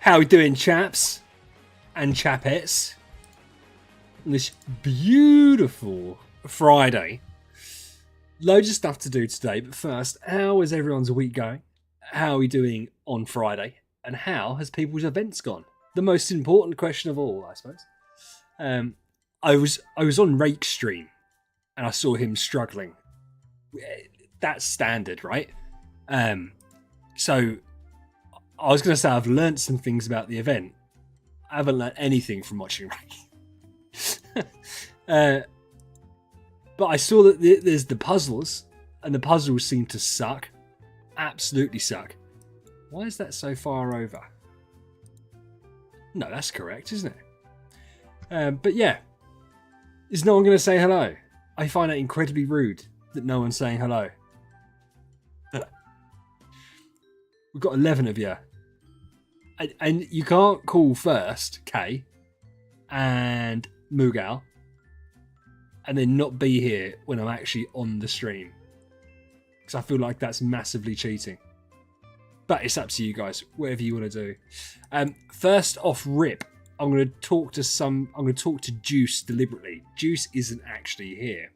How we doing, chaps and chapettes? On this beautiful Friday. Loads of stuff to do today, but first, how is everyone's week going? How are we doing on Friday? And how has people's events gone? The most important question of all, I suppose. I was on Rake's stream and I saw him struggling. That's standard, right? So I was going to say I've learnt some things about the event. I haven't learnt anything from watching Rake. But I saw that there's the puzzles, and the puzzles seem to suck. Absolutely suck. Why is that so far over? No, that's correct, isn't it? But yeah. Is no one going to say hello? I find it incredibly rude that no one's saying hello. We've got 11 of you. And you can't call first, Kay, and Mughal, and then not be here when I'm actually on the stream. Because I feel like that's massively cheating. But it's up to you guys, whatever you want to do. First off rip, I'm going to talk to Juice deliberately. Juice isn't actually here.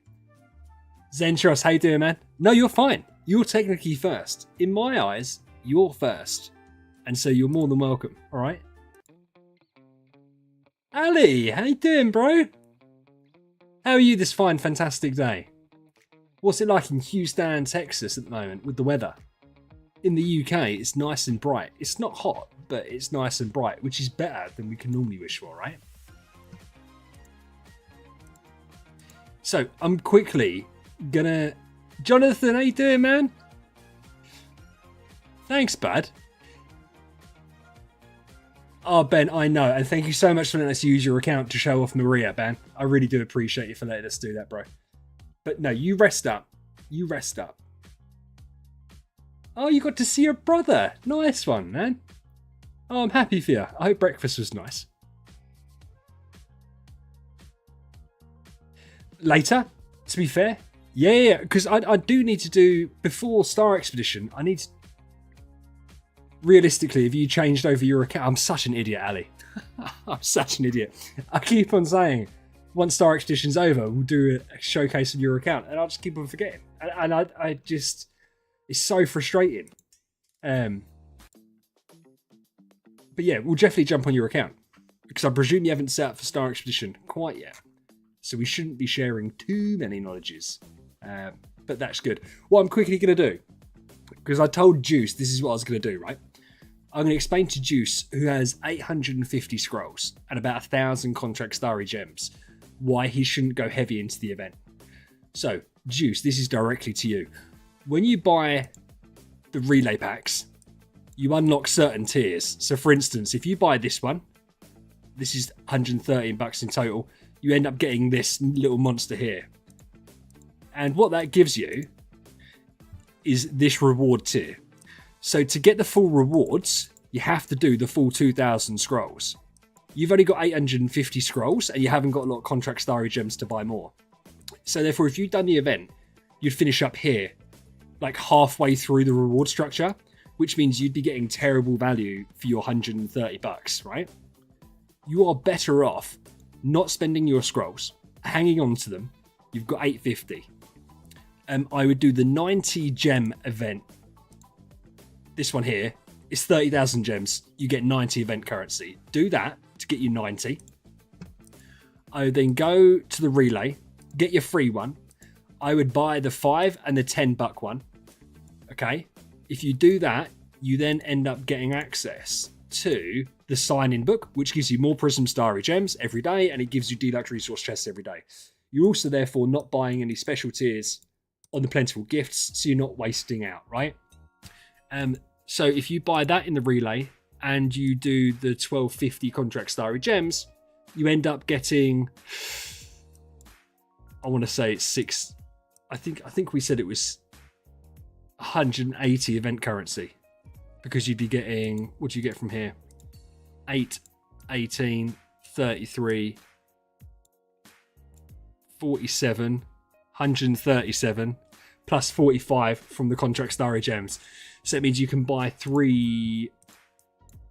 Zentros, how you doing, man? No, you're fine. You're technically first. In my eyes, you're first. And so you're more than welcome, alright? Ali, how you doing, bro? How are you this fine, fantastic day? What's it like in Houston, Texas at the moment with the weather? In the UK, it's nice and bright. It's not hot, but it's nice and bright, which is better than we can normally wish for, right? So, I'm quickly gonna... Jonathan, how you doing, man? Thanks, bud. Oh, Ben, I know. And thank you so much for letting us use your account to show off Mareia, Ben. I really do appreciate you for letting us do that, bro. But no, you rest up. You rest up. Oh, you got to see your brother. Nice one, man. Oh, I'm happy for you. I hope breakfast was nice. Later, to be fair. Yeah, because I do need to do, before Star Expedition, I need to... Realistically, if you changed over your account... I'm such an idiot, Ali. I'm such an idiot. I keep on saying, once Star Expedition's over, we'll do a showcase of your account. And I'll just keep on forgetting. And I just... It's so frustrating. But yeah, we'll definitely jump on your account. Because I presume you haven't set up for Star Expedition quite yet. So we shouldn't be sharing too many knowledges. But that's good. What I'm quickly going to do... Because I told Juice this is what I was going to do, right? I'm going to explain to Juice, who has 850 scrolls and about 1,000 contract starry gems, why he shouldn't go heavy into the event. So, Juice, this is directly to you. When you buy the relay packs, you unlock certain tiers. So, for instance, if you buy this one, this is 113 bucks in total, you end up getting this little monster here. And what that gives you is this reward tier. So to get the full rewards, you have to do the full 2,000 scrolls. You've only got 850 scrolls and you haven't got a lot of contract starry gems to buy more. So therefore, if you'd done the event, you'd finish up here, like halfway through the reward structure, which means you'd be getting terrible value for your 130 bucks, right? You are better off not spending your scrolls, hanging on to them. You've got 850. I would do the 90 gem event. This one here is 30,000 gems. You get 90 event currency. Do that to get you 90. I would then go to the relay, get your free one. I would buy the 5 and the 10 buck one. Okay. If you do that, you then end up getting access to the sign-in book, which gives you more Prism Starry Gems every day, and it gives you Deluxe Resource Chests every day. You're also therefore not buying any special tiers on the plentiful gifts, so you're not wasting out, right? So if you buy that in the relay and you do the 1250 contract starry gems, you end up getting, I want to say it's 6. I think we said it was 180 event currency, because you'd be getting, what do you get from here? 8, 18, 33, 47, 137 plus 45 from the contract starry gems. So it means you can buy three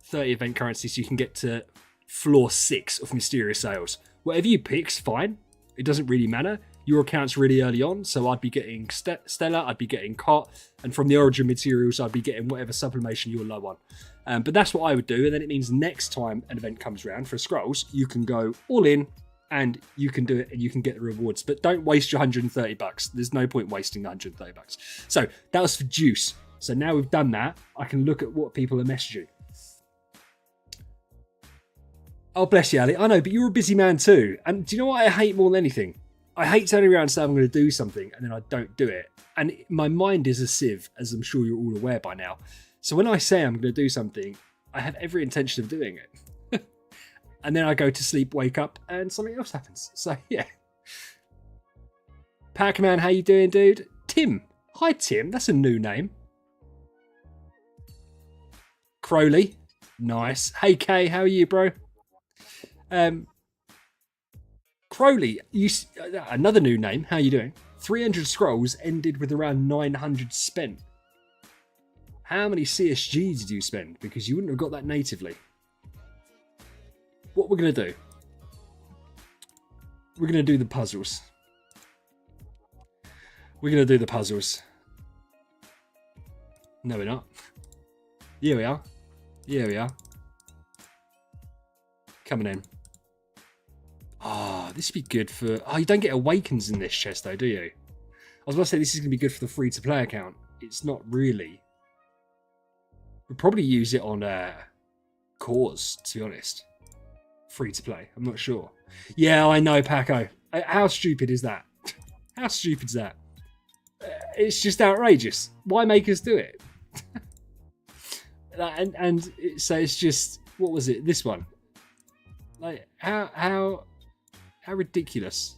30 event currency so you can get to floor 6 of Mysterious Sales. Whatever you pick's fine. It doesn't really matter. Your account's really early on, so I'd be getting Stella, I'd be getting Cot, and from the Origin materials, I'd be getting whatever sublimation you're low on. But that's what I would do, and then it means next time an event comes around for Scrolls, you can go all in, and you can do it, and you can get the rewards. But don't waste your $130. There's no point wasting the $130. So that was for Juice. So now we've done that, I can look at what people are messaging. Oh, bless you, Ali. I know, but you're a busy man too. And do you know what I hate more than anything? I hate turning around and saying I'm going to do something and then I don't do it. And my mind is a sieve, as I'm sure you're all aware by now. So when I say I'm going to do something, I have every intention of doing it. And then I go to sleep, wake up, and something else happens. So, yeah. Pac-Man, how you doing, dude? Tim. Hi, Tim. That's a new name. Crowley. Nice. Hey, Kay. How are you, bro? Crowley, another new name. How you doing? 300 scrolls ended with around 900 spent. How many CSG did you spend? Because you wouldn't have got that natively. What we're going to do? We're going to do the puzzles. We're going to do the puzzles. No, we're not. Here we are. Here we are. Coming in. Oh, this would be good for... Oh, you don't get Awakens in this chest, though, do you? I was about to say this is going to be good for the free-to-play account. It's not really. We'll probably use it on Cause, to be honest. Free-to-play. I'm not sure. Yeah, I know, Paco. How stupid is that? How stupid is that? It's just outrageous. Why make us do it? So it's just... What was it? This one. Like, how ridiculous.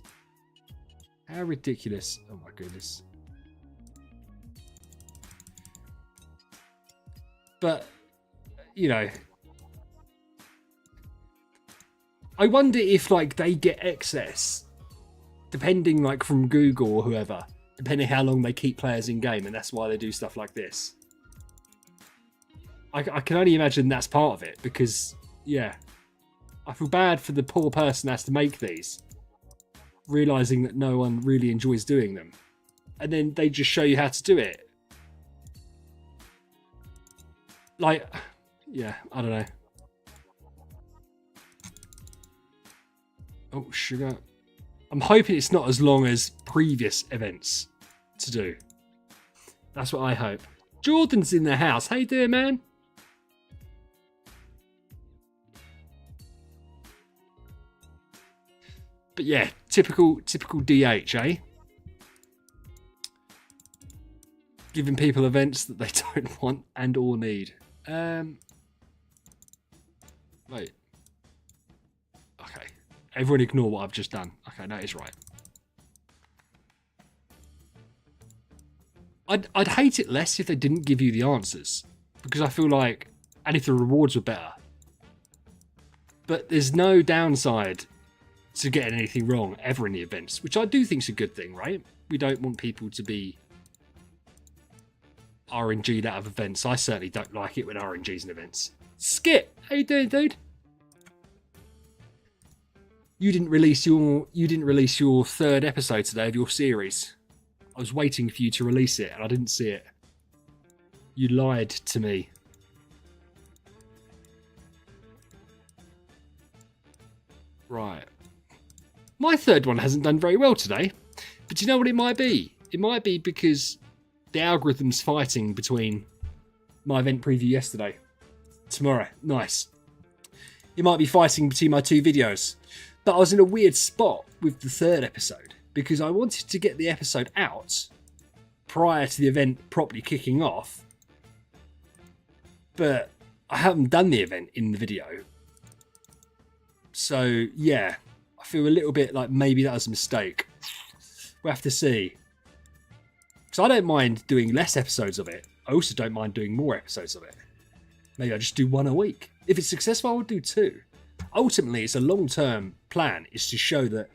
How ridiculous. Oh my goodness. But, you know, I wonder if, like, they get excess, depending, like, from Google or whoever, depending how long they keep players in game, and that's why they do stuff like this. I can only imagine that's part of it, because, yeah, I feel bad for the poor person that has to make these, realising that no one really enjoys doing them. And then they just show you how to do it. Like, yeah, I don't know. Oh, sugar. I'm hoping it's not as long as previous events to do. That's what I hope. Jordan's in the house. How you doing, man? But yeah, typical DH, eh? Giving people events that they don't want and or need. Wait. Okay. Everyone ignore what I've just done. Okay, that is right. I'd hate it less if they didn't give you the answers. Because I feel like... And if the rewards were better. But there's no downside to getting anything wrong ever in the events, which I do think is a good thing, right? We don't want people to be RNG'd out of events. I certainly don't like it when RNG's in events. Skip, how you doing, dude? You didn't release your third episode today of your series. I was waiting for you to release it and I didn't see it. You lied to me. Right. My third one hasn't done very well today, but do you know what it might be? It might be because the algorithm's fighting between my event preview yesterday. Tomorrow. Nice. It might be fighting between my two videos. But I was in a weird spot with the third episode because I wanted to get the episode out prior to the event properly kicking off. But I haven't done the event in the video. So, yeah. I feel a little bit like maybe that was a mistake. We'll have to see. Because I don't mind doing less episodes of it. I also don't mind doing more episodes of it. Maybe I just do one a week. If it's successful, I would do two. Ultimately, it's a long-term plan. Is to show that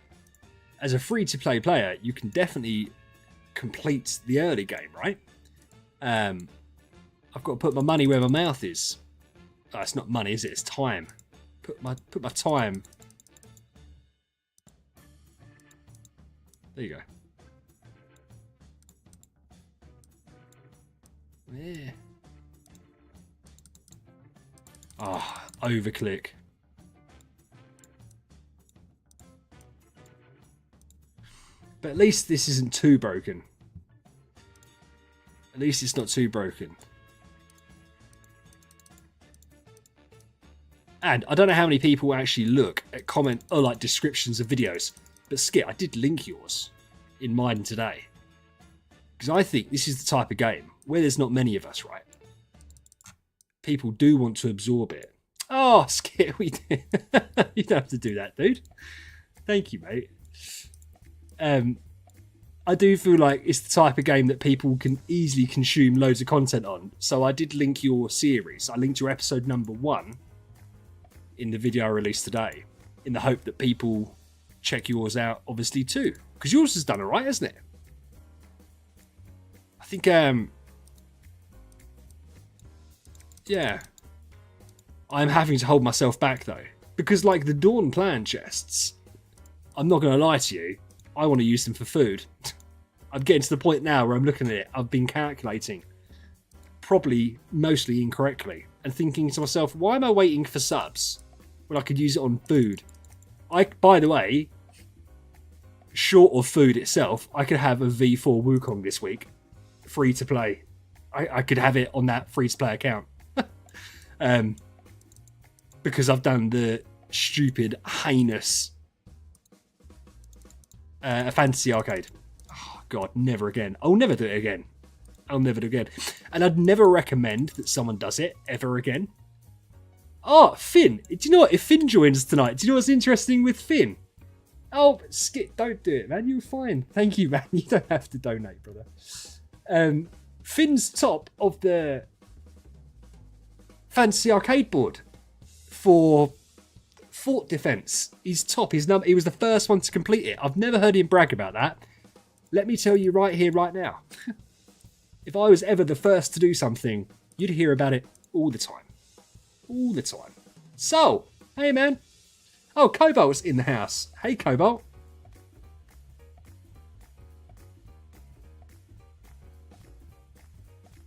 as a free-to-play player, you can definitely complete the early game, right? I've got to put my money where my mouth is. Oh, it's not money, is it? It's time. Put my time. There you go. Yeah. Ah, oh, overclick. But at least this isn't too broken. At least it's not too broken. And I don't know how many people actually look at comment or like descriptions of videos, but Skit, I did link yours in mine today. Because I think this is the type of game where there's not many of us, right? People do want to absorb it. Oh, Skit, we did. You don't have to do that, dude. Thank you, mate. I do feel like it's the type of game that people can easily consume loads of content on. So I did link your series. I linked your episode number 1 in the video I released today, in the hope that people check yours out, obviously, too. Because yours has done alright, hasn't it? I think, yeah. I'm having to hold myself back, though. Because, like, the Dawn Plan chests, I'm not going to lie to you, I want to use them for food. I'm getting to the point now where I'm looking at it, I've been calculating, probably mostly incorrectly, and thinking to myself, why am I waiting for subs when I could use it on food? By the way, short of food itself, I could have a V4 Wukong this week, free to play. I could have it on that free to play account. Because I've done the stupid, heinous fantasy arcade. Oh, God, never again. I'll never do it again. I'll never do it again. And I'd never recommend that someone does it ever again. Oh, Finn. Do you know what? If Finn joins tonight, do you know what's interesting with Finn? Oh, Skip, don't do it, man. You're fine. Thank you, man. You don't have to donate, brother. Finn's top of the fantasy arcade board for Fort Defense. He's top. He was the first one to complete it. I've never heard him brag about that. Let me tell you right here, right now. If I was ever the first to do something, you'd hear about it all the time. All the time. So, hey man. Oh, Cobalt's in the house. Hey, Cobalt.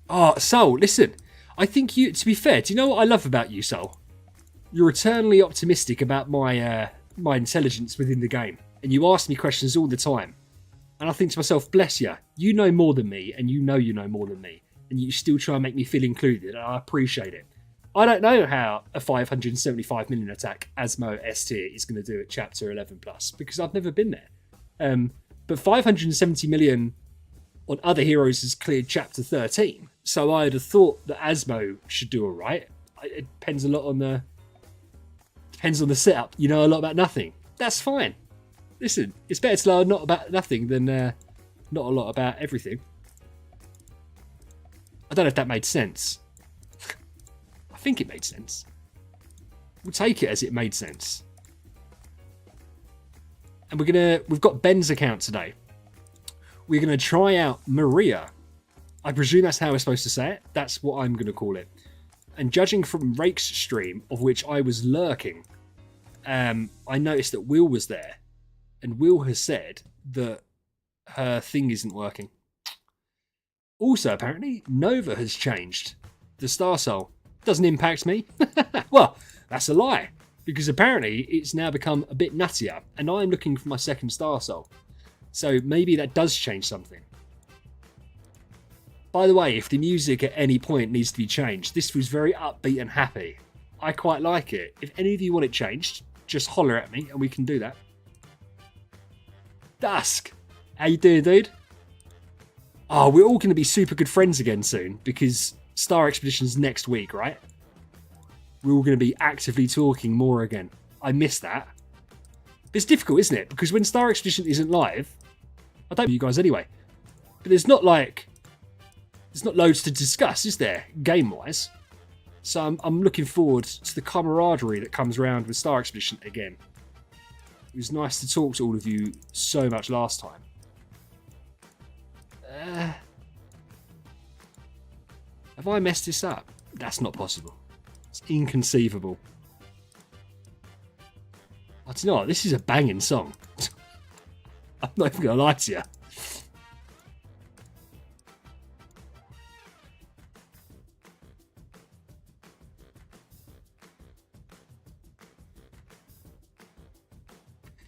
Oh, Soul, listen. I think you, to be fair, do you know what I love about you, Soul? You're eternally optimistic about my intelligence within the game. And you ask me questions all the time. And I think to myself, bless you. You know more than me, and you know more than me. And you still try and make me feel included, and I appreciate it. I don't know how a 575 million attack Asmo S tier is going to do at chapter 11 plus, because I've never been there. But 570 million on other heroes has cleared chapter 13. So I'd have thought that Asmo should do alright. It depends a lot on the setup. You know a lot about nothing. That's fine. Listen, it's better to learn not about nothing than not a lot about everything. I don't know if that made sense. I think it made sense. We'll take it as it made sense. And we've got Ben's account today. We're gonna try out Mareia. I presume that's how we're supposed to say it. That's what I'm gonna call it. And judging from Rake's stream, of which I was lurking, I noticed that Will was there. And Will has said that her thing isn't working. Also, apparently, Nova has changed. The Star Soul doesn't impact me. Well, that's a lie. Because apparently, it's now become a bit nuttier. And I'm looking for my second Star Soul. So maybe that does change something. By the way, if the music at any point needs to be changed, this was very upbeat and happy. I quite like it. If any of you want it changed, just holler at me and we can do that. Dusk, how you doing, dude? Oh, we're all going to be super good friends again soon because Star Expedition's next week, right? We're all going to be actively talking more again. I miss that. It's difficult, isn't it? Because when Star Expedition isn't live, I don't know you guys anyway, but there's not loads to discuss, is there, game-wise? So I'm looking forward to the camaraderie that comes around with Star Expedition again. It was nice to talk to all of you so much last time. Have I messed this up? That's not possible. It's inconceivable. I don't know. This is a banging song. I'm not even gonna lie to you.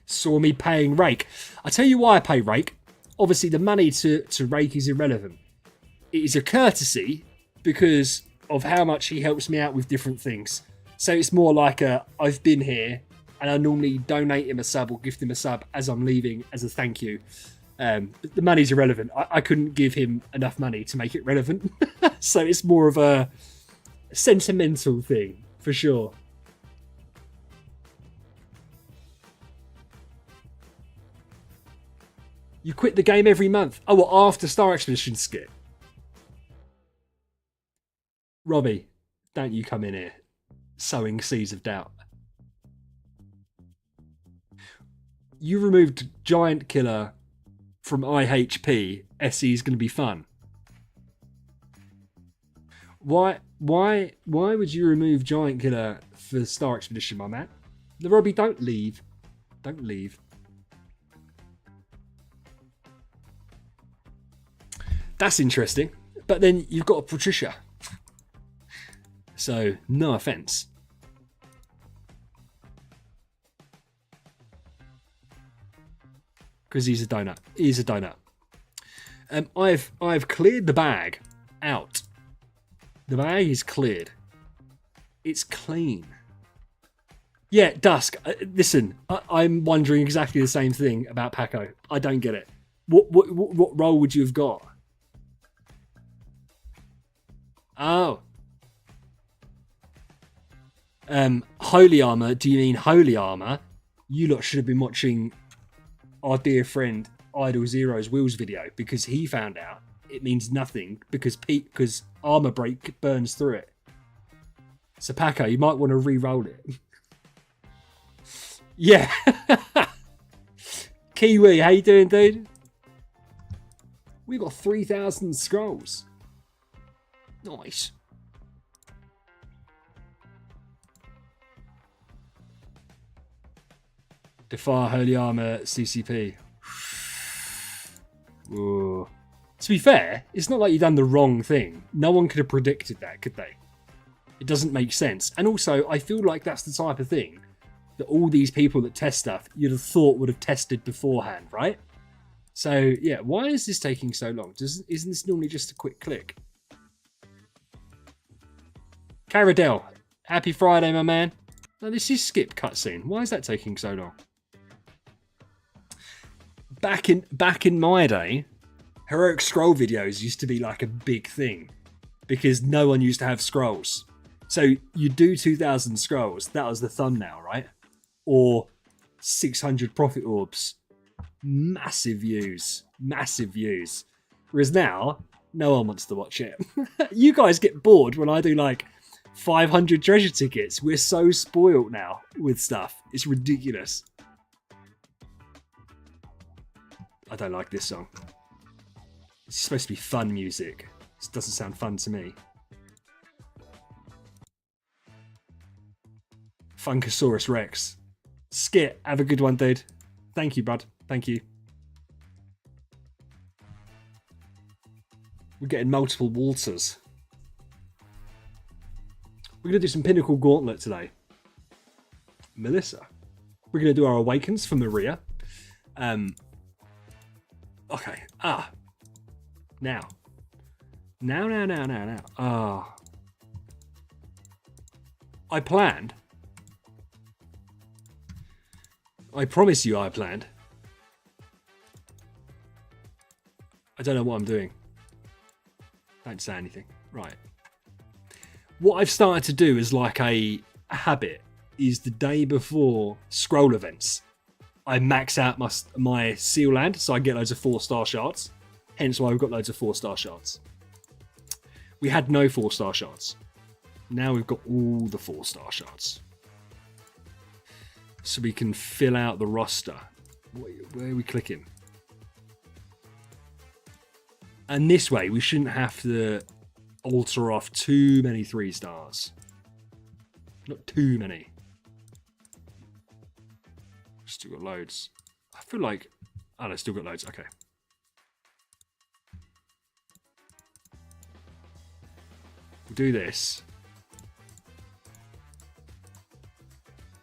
Saw me paying Rake. I tell you why I pay Rake. Obviously, the money to Rake is irrelevant. It is a courtesy because of how much he helps me out with different things. So it's more like I've been here and I normally donate him a sub or gift him a sub as I'm leaving as a thank you. But the money's irrelevant. I couldn't give him enough money to make it relevant. So it's more of a sentimental thing, for sure. You quit the game every month. Oh, well, after Star Expedition skip. Robbie, don't you come in here sowing seeds of doubt. You removed Giant Killer from IHP. SE is going to be fun. Why would you remove Giant Killer for Star Expedition, my man? Robbie, don't leave. Don't leave. That's interesting. But then you've got a Patricia. So, no offence. Because he's a donut. He's a donut. I've cleared the bag out. The bag is cleared. It's clean. Yeah, Dusk. Listen, I'm wondering exactly the same thing about Paco. I don't get it. What role would you have got? Oh. Holy Armor. Do you mean Holy Armor? You lot should have been watching our dear friend Idle Zero's Wheels video because he found out it means nothing because armor break burns through it. So Paco, you might want to re-roll it. Yeah. Kiwi, how you doing, dude? We got 3,000 scrolls. Nice. Defy Holy Armor CCP. Ooh. To be fair, it's not like you've done the wrong thing. No one could have predicted that, could they? It doesn't make sense. And also, I feel like that's the type of thing that all these people that test stuff you'd have thought would have tested beforehand, right? So, yeah, why is this taking so long? Isn't this normally just a quick click? Caradel, happy Friday, my man. No, this is skip cutscene. Why is that taking so long? Back in my day, heroic scroll videos used to be like a big thing because no one used to have scrolls. So you do 2,000 scrolls. That was the thumbnail, right? Or 600 profit orbs. Massive views. Massive views. Whereas now, no one wants to watch it. You guys get bored when I do like 500 treasure tickets. We're so spoiled now with stuff. It's ridiculous. I don't like this song. It's supposed to be fun music. This doesn't sound fun to me. Funkasaurus Rex. Skit, have a good one, dude. Thank you, bud. Thank you. We're getting multiple Walters. We're going to do some Pinnacle Gauntlet today. Melissa. We're going to do our Awakens for Mareia. Okay. Now. Now. I planned. I promise you I planned. I don't know what I'm doing. Don't say anything. Right. What I've started to do is like a habit is the day before scroll events. I max out my seal land so I get loads of 4-star shards. Hence why we've got loads of 4-star shards. We had no 4-star shards. Now we've got all the 4-star shards. So we can fill out the roster. Where are we clicking? And this way we shouldn't have to alter off too many 3 stars. Not too many. Still got loads. I feel like... Oh, no, still got loads. Okay. We'll do this.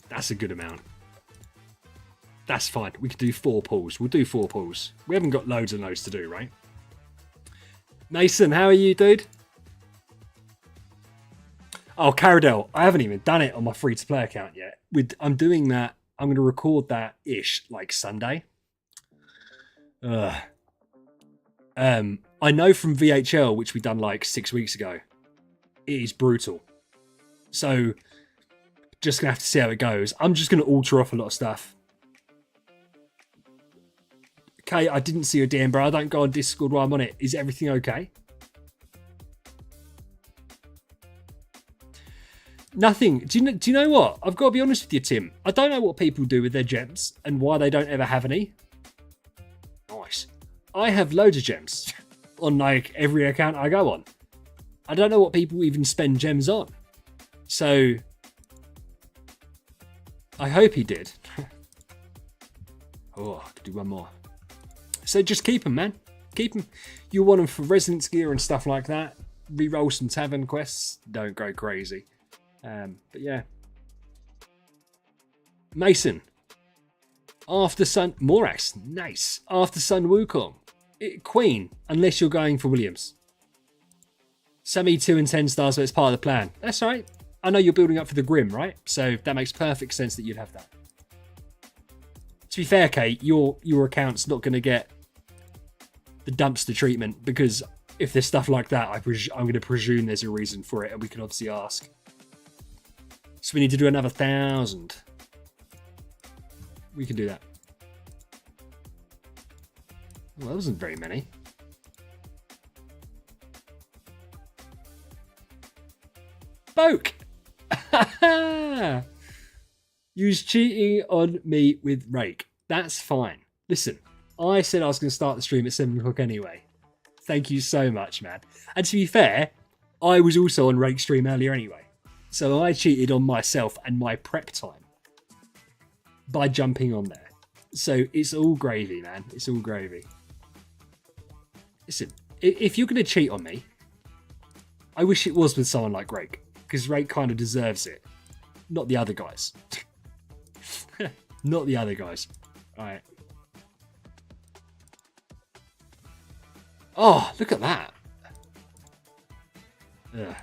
That's a good amount. That's fine. We could do 4 pulls. We'll do 4 pulls. We haven't got loads and loads to do, right? Mason, how are you, dude? Oh, Caradel. I haven't even done it on my free-to-play account yet. I'm doing that. I'm going to record that-ish, like Sunday. I know from VHL, which we done like 6 weeks ago, it is brutal. So, just going to have to see how it goes. I'm just going to alter off a lot of stuff. Okay, I didn't see your DM, bro. I don't go on Discord while I'm on it. Is everything okay? Nothing. Do you know what? I've got to be honest with you, Tim. I don't know what people do with their gems and why they don't ever have any. Nice. I have loads of gems on like every account I go on. I don't know what people even spend gems on. So I hope he did. Oh, I could do one more. So just keep them, man. Keep them. You want them for residence gear and stuff like that. Reroll some tavern quests. Don't go crazy. But yeah. Mason. After Sun... Morax. Nice. After Sun Wukong. Queen. Unless you're going for Williams. Semi 2 and 10 stars, so it's part of the plan. That's all right. I know you're building up for the Grim, right? So that makes perfect sense that you'd have that. To be fair, Kate, your account's not going to get the dumpster treatment because if there's stuff like that, I'm going to presume there's a reason for it, and we can obviously ask. So we need to do another 1,000. We can do that. Well, that wasn't very many. Boke! You was cheating on me with Rake. That's fine. Listen, I said I was going to start the stream at 7 o'clock anyway. Thank you so much, man. And to be fair, I was also on Rake's stream earlier anyway. So I cheated on myself and my prep time by jumping on there. So it's all gravy, man. It's all gravy. Listen, if you're going to cheat on me, I wish it was with someone like Rake. Because Rake kind of deserves it. Not the other guys. Not the other guys. Alright. Oh, look at that. Ugh.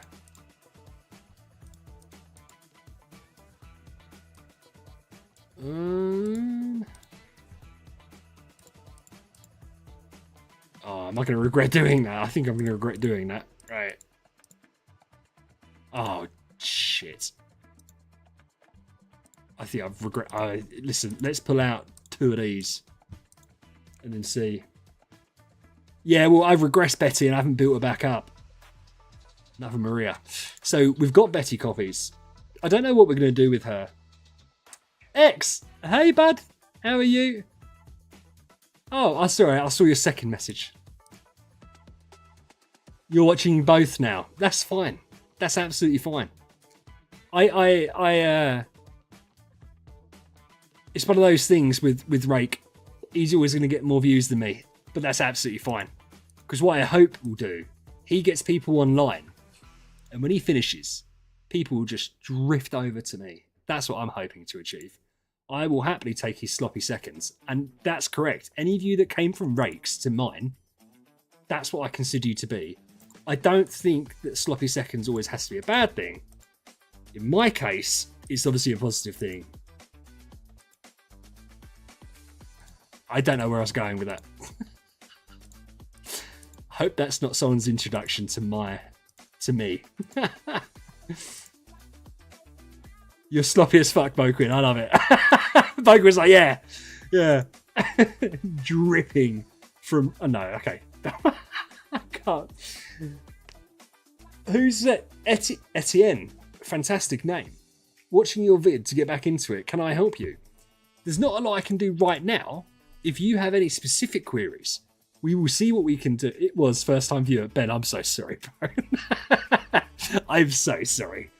Oh, am I going to regret doing that? I think I'm going to regret doing that. Right. Oh, shit. I think I've regret. Listen, let's pull out 2 of these and then see. Yeah, well, I've regressed Betty and I haven't built her back up. Another Mareia. So we've got Betty copies. I don't know what we're going to do with her. X, hey, bud. How are you? Oh, I saw your second message. You're watching both now. That's fine. That's absolutely fine. It's one of those things with Rake. He's always going to get more views than me, but that's absolutely fine. Because what I hope will do, he gets people online, and when he finishes, people will just drift over to me. That's what I'm hoping to achieve. I will happily take his sloppy seconds, and that's correct. Any of you that came from Rakes to mine, that's what I consider you to be. I don't think that sloppy seconds always has to be a bad thing. In my case, it's obviously a positive thing. I don't know where I was going with that. Hope that's not someone's introduction to me. You're sloppy as fuck, Boquin. I love it. Boquin's like, yeah. Dripping from... Oh, no, okay. I can't. Who's that? Etienne. Fantastic name. Watching your vid to get back into it. Can I help you? There's not a lot I can do right now. If you have any specific queries, we will see what we can do. It was first time viewer. Ben, I'm so sorry, bro. I'm so sorry.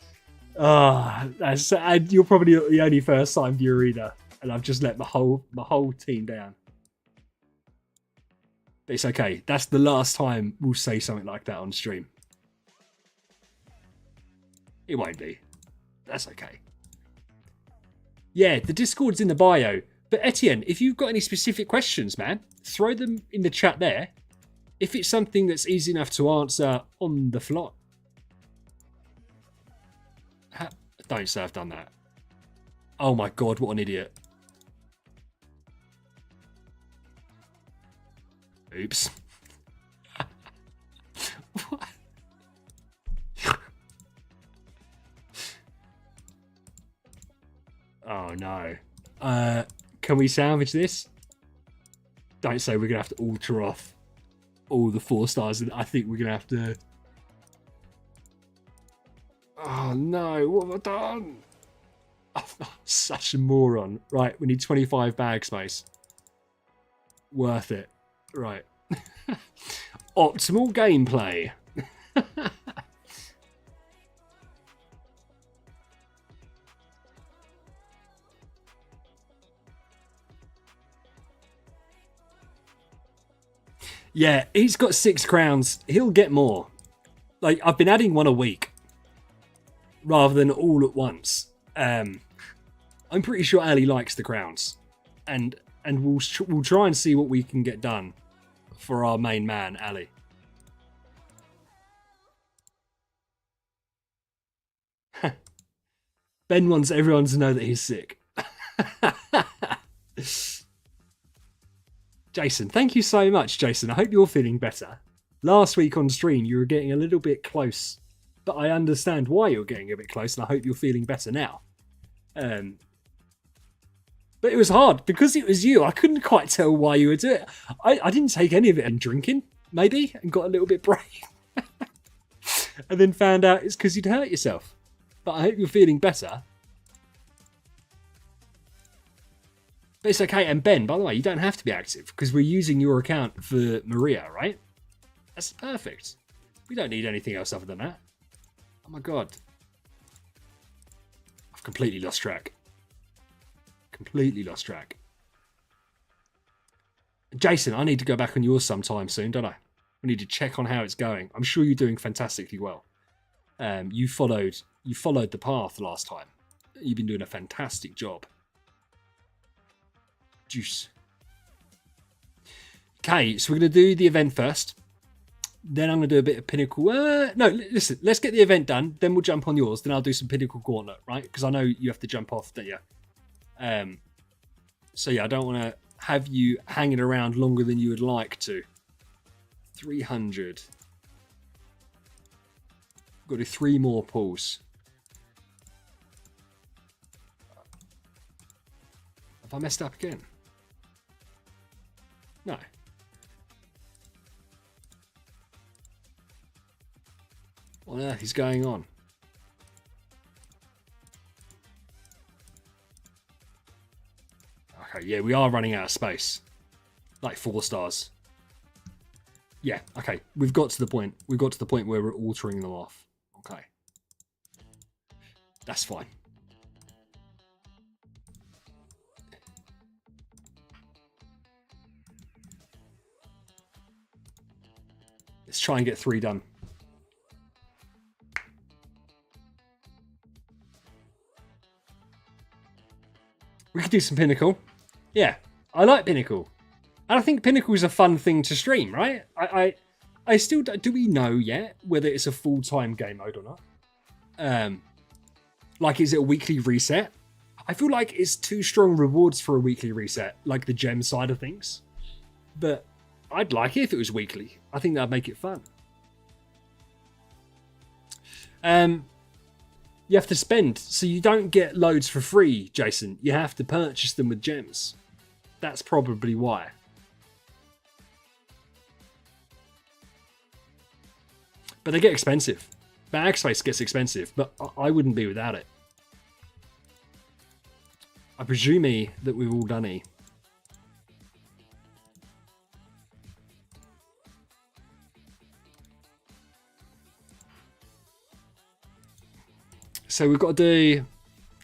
Oh, and you're probably the only first time viewer either, and I've just let my whole team down. But it's okay. That's the last time we'll say something like that on stream. It won't be. That's okay. Yeah, the Discord's in the bio. But Etienne, if you've got any specific questions, man, throw them in the chat there. If it's something that's easy enough to answer on the fly. Don't say I've done that. Oh my god, what an idiot. Oops. What? Oh no. Can we salvage this? Don't say we're gonna have to alter off all the 4 stars, and I think we're gonna have to. Oh no, what have I done? I'm such a moron. Right, we need 25 bag space. Worth it. Right. Optimal gameplay. Yeah, he's got 6 crowns. He'll get more. Like, I've been adding 1 a week rather than all at once. I'm pretty sure Ali likes the crowns, and we'll try and see what we can get done for our main man, Ali. Ben wants everyone to know that he's sick. Jason, thank you so much, Jason. I hope you're feeling better. Last week on stream, you were getting a little bit close, but I understand why you're getting a bit close, and I hope you're feeling better now. But it was hard because it was you. I couldn't quite tell why you were doing it. I didn't take any of it and drinking, maybe, and got a little bit brave. And then found out it's because you'd hurt yourself. But I hope you're feeling better. But it's okay. And Ben, by the way, you don't have to be active because we're using your account for Mareia, right? That's perfect. We don't need anything else other than that. Oh my god. I've completely lost track. Completely lost track. Jason, I need to go back on yours sometime soon, don't I? We need to check on how it's going. I'm sure you're doing fantastically well. You followed the path last time. You've been doing a fantastic job. Juice. Okay, so we're going to do the event first. Then I'm going to do a bit of Pinnacle. No, listen, let's get the event done. Then we'll jump on yours. Then I'll do some Pinnacle Gauntlet, right? Because I know you have to jump off, don't you? So yeah, I don't want to have you hanging around longer than you would like to. 300. Got to do 3 more pulls. Have I messed up again? No. What on earth is going on? Okay, yeah, we are running out of space. Like 4 stars. Yeah, okay. We've got to the point. We've got to the point where we're altering them off. Okay. That's fine. Let's try and get 3 done. We could do some Pinnacle. Yeah, I like Pinnacle. And I think Pinnacle is a fun thing to stream, right? I still don't... Do we know yet whether it's a full-time game mode or not? Like, is it a weekly reset? I feel like it's too strong rewards for a weekly reset, like the gem side of things. But I'd like it if it was weekly. I think that'd make it fun. You have to spend, so you don't get loads for free, Jason. You have to purchase them with gems. That's probably why. But they get expensive. Bag space gets expensive, but I wouldn't be without it. I presume that we've all done E. So we've got to do...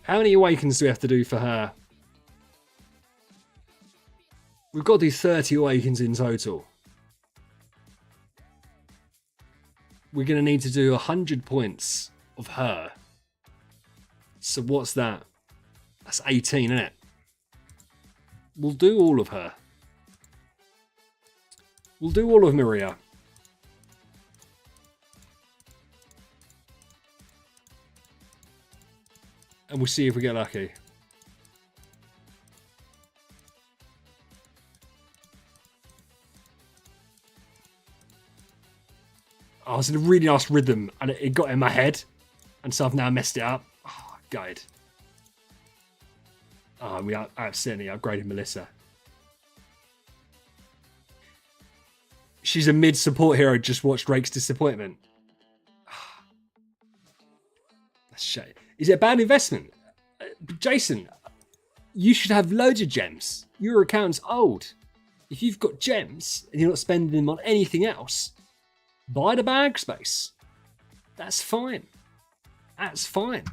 How many awakens do we have to do for her? We've got to do 30 awakens in total. We're going to need to do 100 points of her. So what's that? That's 18, isn't it? We'll do all of her. We'll do all of Mareia. And we'll see if we get lucky. Oh, I was in a really nice rhythm and it got in my head. And so I've now messed it up. Oh, guide. Oh, we are accidentally upgraded Melissa. She's a mid-support hero, just watched Rake's disappointment. That's shame. Is it a bad investment? Jason, you should have loads of gems. Your account's old. If you've got gems and you're not spending them on anything else, buy the bag space. That's fine. That's fine.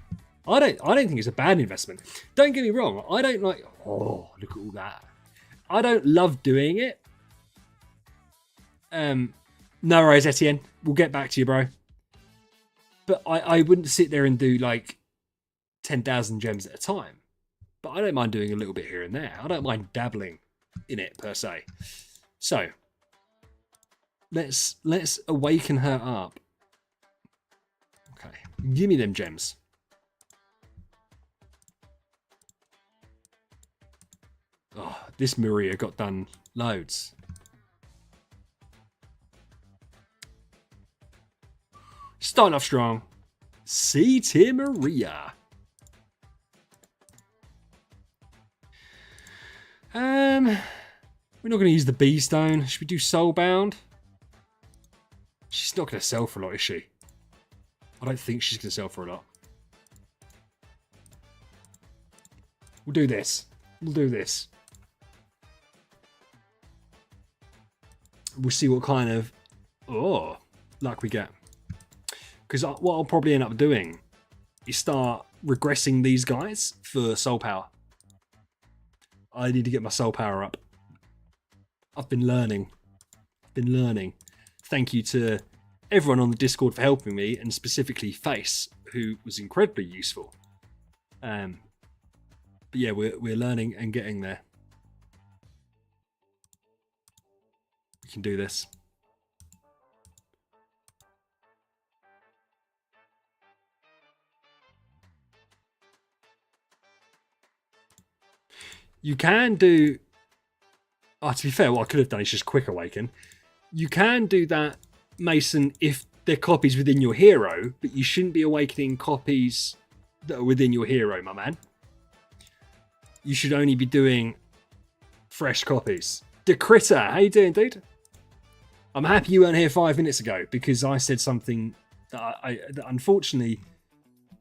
I don't think it's a bad investment. Don't get me wrong. I don't like, oh, look at all that. I don't love doing it. No worries, Etienne. We'll get back to you, bro. But I wouldn't sit there and do like 10,000 gems at a time. But I don't mind doing a little bit here and there. I don't mind dabbling in it per se. So let's awaken her up. Okay, give me them gems. Oh, this Mareia got done loads. Starting off strong. C-tier Mareia. We're not going to use the B stone. Should we do Soulbound? She's not going to sell for a lot, is she? I don't think she's going to sell for a lot. We'll do this. We'll do this. We'll see what kind of luck we get. Because what I'll probably end up doing is start regressing these guys for soul power. I need to get my soul power up. I've been learning. Thank you to everyone on the Discord for helping me, and specifically Face, who was incredibly useful. But yeah, we're learning and getting there. We can do this. You can do... Oh, to be fair, what I could have done is just quick awaken. You can do that, Mason, if they're copies within your hero, but you shouldn't be awakening copies that are within your hero, my man. You should only be doing fresh copies. The Critter, how you doing, dude? I'm happy you weren't here 5 minutes ago because I said something that that unfortunately,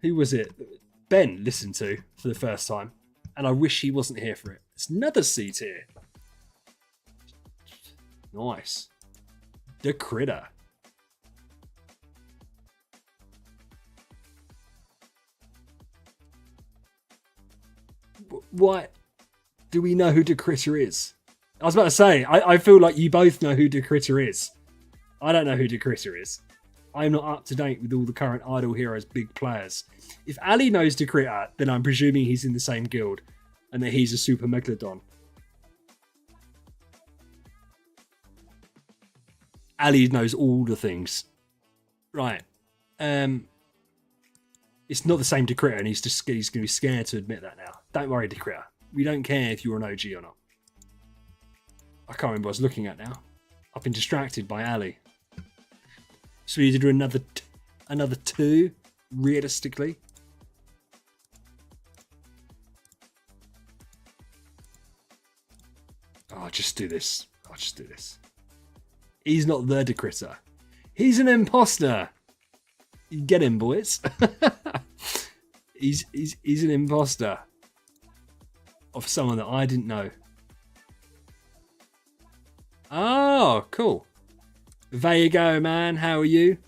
who was it? Ben listened to for the first time. And I wish he wasn't here for it. It's another C tier. Nice. The Critter. What? Do we know who the Critter is? I was about to say, I feel like you both know who the Critter is. I don't know who the Critter is. I'm not up to date with all the current Idle Heroes big players. If Ali knows the Critter, then I'm presuming he's in the same guild and that he's a super megalodon. Ali knows all the things. Right. It's not the same to Critter, and he's going to be scared to admit that now. Don't worry, to Critter. We don't care if you're an OG or not. I can't remember what I was looking at now. I've been distracted by Ali. So we need to do another 2, realistically. I'll just do this. He's not the Decritter. He's an imposter. You get him, boys. he's an imposter of someone that I didn't know. Oh, cool. There you go, man. How are you?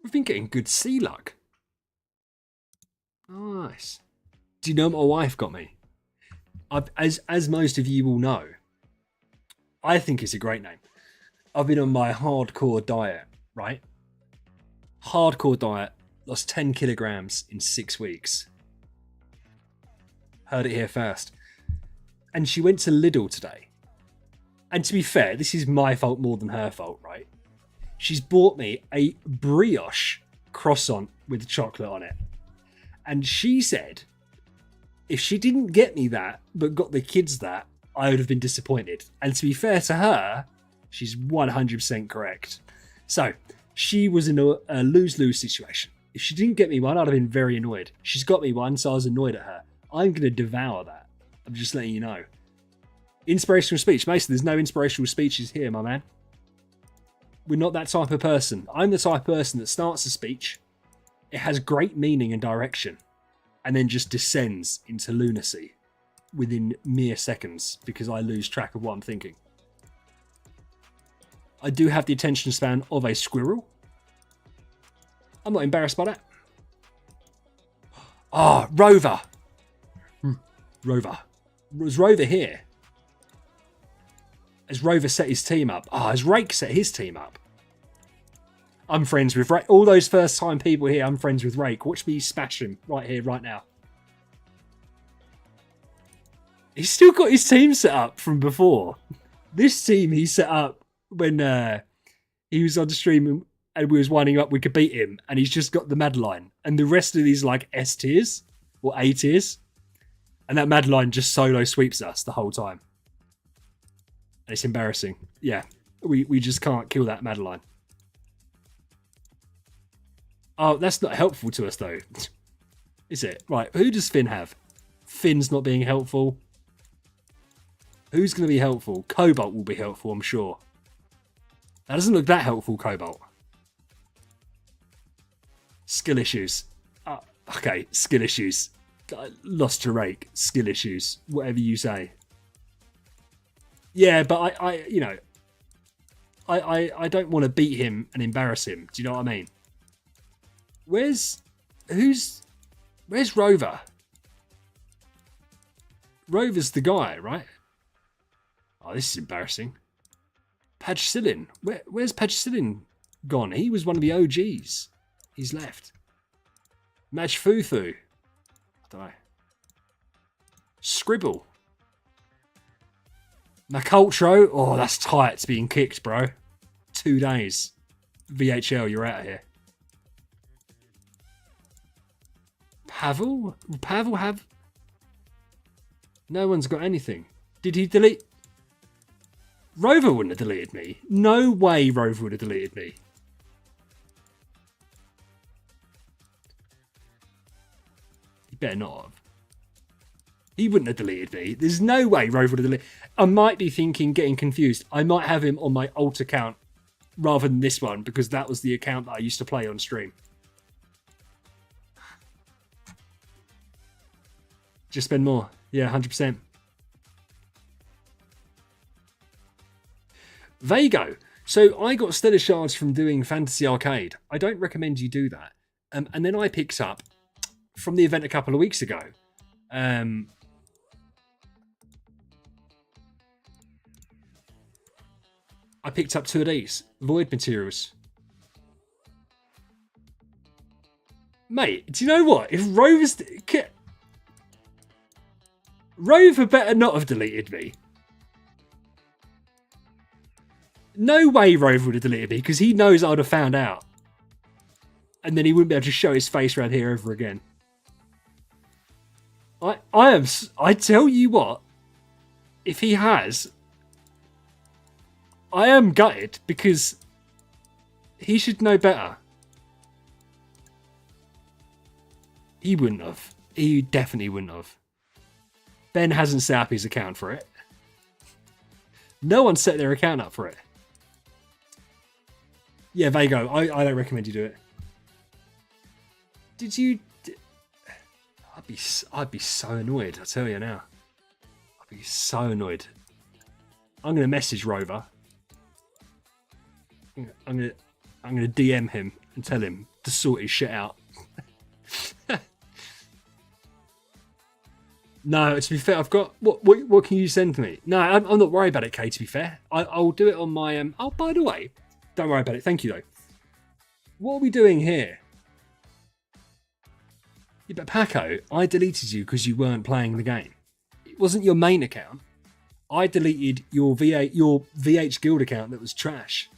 We've been getting good sea luck. Nice. Do you know what my wife got me? As most of you will know, I think it's a great name. I've been on my hardcore diet, right? Hardcore diet. Lost 10 kilograms in 6 weeks. Heard it here first. And she went to Lidl today. And to be fair, this is my fault more than her fault, right? She's bought me a brioche croissant with chocolate on it. And she said, if she didn't get me that, but got the kids that, I would have been disappointed. And to be fair to her, she's 100% correct. So, she was in a lose-lose situation. If she didn't get me one, I'd have been very annoyed. She's got me one, so I was annoyed at her. I'm going to devour that. I'm just letting you know. Inspirational speech. Mason, there's no inspirational speeches here, my man. We're not that type of person. I'm the type of person that starts a speech, it has great meaning and direction, and then just descends into lunacy within mere seconds because I lose track of what I'm thinking. I do have the attention span of a squirrel. I'm not embarrassed by that. Ah, Rover. Rover. Was Rover here? Has Rover set his team up? Has Rake set his team up? I'm friends with Rake. All those first time people here, I'm friends with Rake. Watch me smash him right here, right now. He's still got his team set up from before. This team he set up when he was on the stream and we was winding up, we could beat him. And he's just got the Madeline. And the rest of these like S tiers or A tiers. And that Madeline just solo sweeps us the whole time. And it's embarrassing. Yeah, we just can't kill that Madeline. Oh, that's not helpful to us though. Is it? Right, who does Finn have? Finn's not being helpful. Who's going to be helpful? Cobalt will be helpful, I'm sure. That doesn't look that helpful, Cobalt. Skill issues. Okay, skill issues. Lost to Rake. Skill issues. Whatever you say. Yeah, but I don't want to beat him and embarrass him. Do you know what I mean? Where's Rover? Rover's the guy, right? Oh, this is embarrassing. Pagcillin. Where's Pagcillin gone? He was one of the OGs. He's left. Majfufu. I don't know. Scribble. Macultro. Oh, that's tight. It's being kicked, bro. 2 days. VHL, you're out of here. Pavel? Pavel have... No one's got anything. Did he delete... Rover wouldn't have deleted me. No way Rover would have deleted me. He better not have. He wouldn't have deleted me. There's no way Rover would have deleted... I might be thinking, getting confused. I might have him on my alt account rather than this one because that was the account that I used to play on stream. Just spend more. Yeah, 100%. Vago. So I got stellar shards from doing Fantasy Arcade. I don't recommend you do that. And then I picked up from the event a couple of weeks ago. I picked up 2 of these void materials. Mate, do you know what? If Rover's... Rover better not have deleted me. No way Rover would have deleted me because he knows I would have found out. And then he wouldn't be able to show his face around here ever again. I tell you what, if he has, I am gutted because he should know better. He wouldn't have. He definitely wouldn't have. Ben hasn't set up his account for it. No one set their account up for it. Yeah, Vago, I don't recommend you do it. Did you... I'd be so annoyed, I tell you now. I'd be so annoyed. I'm going to message Rover. I'm going to DM him and tell him to sort his shit out. No, to be fair, I've got... What can you send me? No, I'm not worried about it, Kay, to be fair. I'll do it on my... Oh, by the way, don't worry about it. Thank you, though. What are we doing here? Yeah, but Paco, I deleted you because you weren't playing the game. It wasn't your main account. I deleted your VH Guild account that was trash.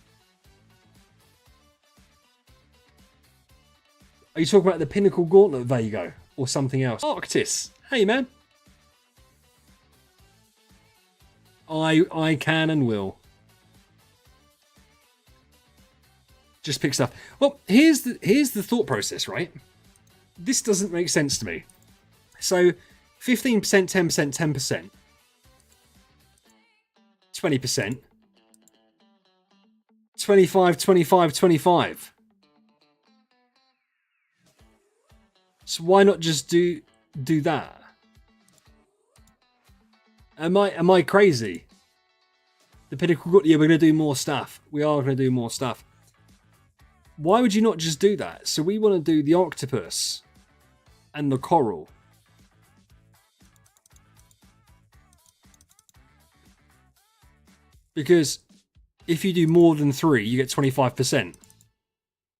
Are you talking about the Pinnacle Gauntlet Vago or something else? Arctis, hey man. I can and will. Just pick stuff. Well, here's the thought process, right? This doesn't make sense to me. So 15%, 10%, 10%. 20%. 25, 25, 25. So why not just do that? Am I crazy? The Pinnacle, yeah, we're going to do more stuff. We are going to do more stuff. Why would you not just do that? So we want to do the octopus and the coral. Because if you do more than 3, you get 25%.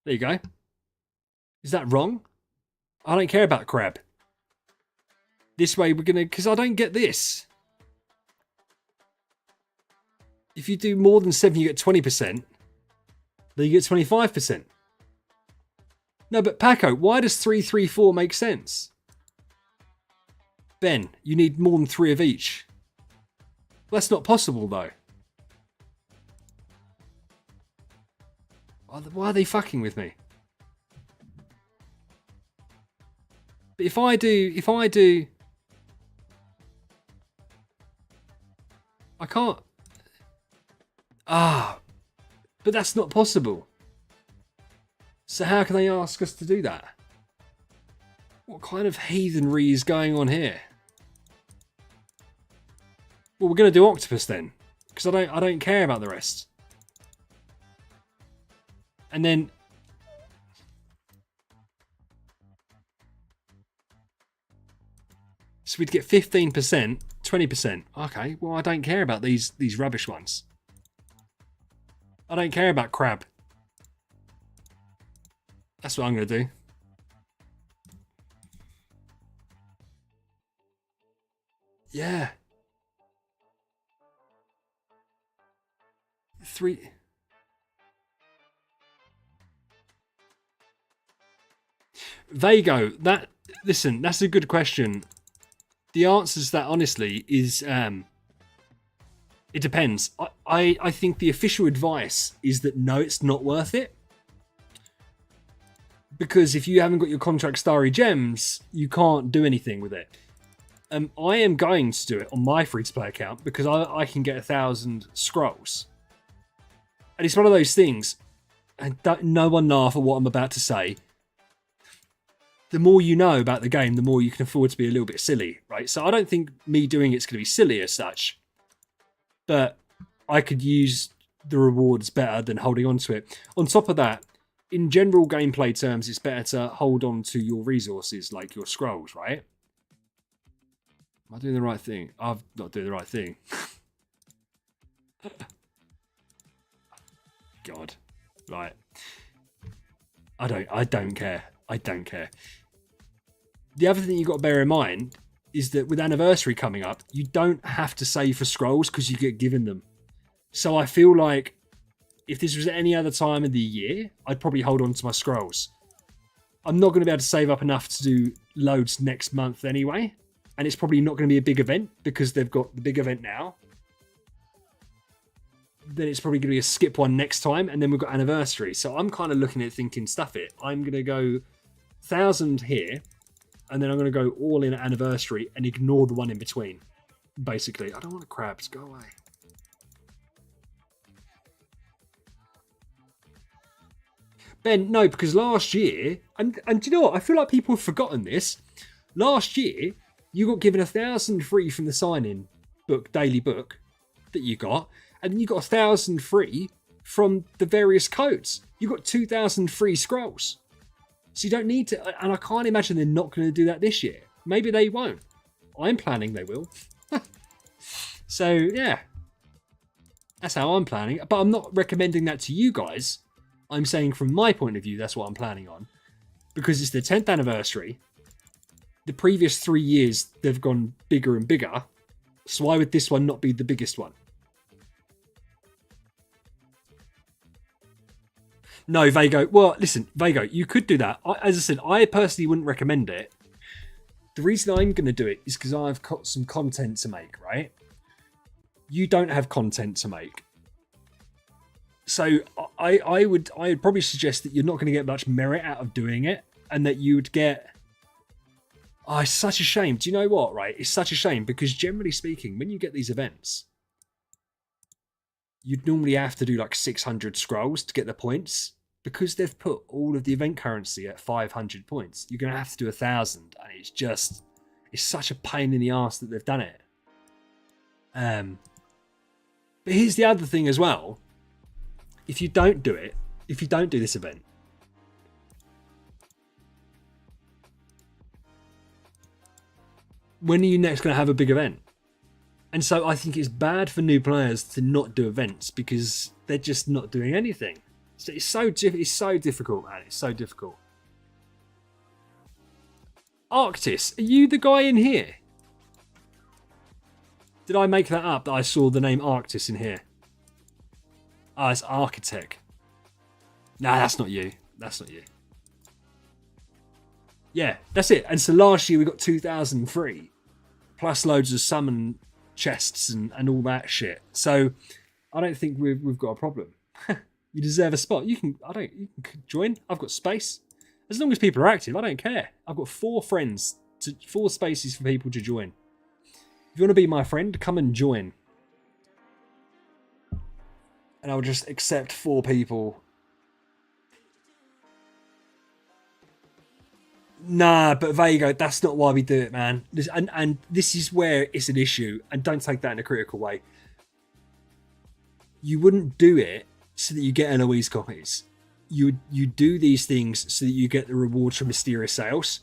There you go. Is that wrong? I don't care about crab. This way we're going to... Because I don't get this. If you do more than 7, you get 20%. Then you get 25%. No, but Paco, why does 3, 3, 4 make sense? Ben, you need more than 3 of each. Well, that's not possible, though. Why are they fucking with me? But if I do... I can't... But that's not possible. So how can they ask us to do that? What kind of heathenry is going on here? Well, we're going to do octopus then, because I don't care about the rest. And then so we'd get 15%, 20%. Okay, well I don't care about these rubbish ones. I don't care about crab. That's what I'm going to do. Yeah. 3. Vago, listen, that's a good question. The answer to that, honestly, is it depends. I think the official advice is that no, it's not worth it. Because if you haven't got your contract starry gems, you can't do anything with it. I am going to do it on my free-to-play account because I can get 1,000 scrolls. And it's one of those things, and no one laugh at what I'm about to say. The more you know about the game, the more you can afford to be a little bit silly, right? So I don't think me doing it's going to be silly as such. But I could use the rewards better than holding on to it. On top of that, in general gameplay terms, it's better to hold on to your resources, like your scrolls, right? Am I doing the right thing? I'm not doing the right thing. God. Right. I don't care. I don't care. The other thing you've got to bear in mind is that with Anniversary coming up, you don't have to save for scrolls because you get given them. So I feel like if this was at any other time of the year, I'd probably hold on to my scrolls. I'm not going to be able to save up enough to do loads next month anyway. And it's probably not going to be a big event because they've got the big event now. Then it's probably going to be a skip one next time. And then we've got Anniversary. So I'm kind of looking at thinking, stuff it. I'm going to go 1,000 here. And then I'm going to go all in at Anniversary and ignore the one in between. Basically, I don't want crabs. Go away. Ben, no, because last year, and do you know what? I feel like people have forgotten this. Last year, you got given 1,000 free from the sign-in book, daily book that you got. And then you got 1,000 free from the various codes. You got 2,000 free scrolls. So you don't need to, and I can't imagine they're not going to do that this year. Maybe they won't. I'm planning they will. So yeah, that's how I'm planning. But I'm not recommending that to you guys. I'm saying from my point of view, that's what I'm planning on. Because it's the 10th anniversary. The previous 3 years, they've gone bigger and bigger. So why would this one not be the biggest one? No, Vago. Well, listen, Vago, you could do that. As I said, I personally wouldn't recommend it. The reason I'm going to do it is because I've got some content to make, right? You don't have content to make. So I would probably suggest that you're not going to get much merit out of doing it, and that you would get... Oh, it's such a shame. Do you know what, right? It's such a shame because generally speaking, when you get these events, you'd normally have to do like 600 scrolls to get the points. Because they've put all of the event currency at 500 points, you're going to have to do 1,000. And it's such a pain in the arse that they've done it. But here's the other thing as well. If you don't do it, if you don't do this event, when are you next going to have a big event? And so I think it's bad for new players to not do events because they're just not doing anything. So it's so difficult, man. It's so difficult. Arctis, are you the guy in here? Did I make that up that I saw the name Arctis in here? Ah, it's Architect. Nah, that's not you. That's not you. Yeah, that's it. And so last year we got 2,003. Plus loads of summon chests and all that shit. So I don't think we've got a problem. You deserve a spot. You can join. I've got space. As long as people are active, I don't care. I've got 4 spaces for people to join. If you want to be my friend, come and join. And I'll just accept 4 people. Nah, but there you go. That's not why we do it, man. And this is where it's an issue. And don't take that in a critical way. You wouldn't do it so that you get Eloise copies. You do these things so that you get the rewards from mysterious sales.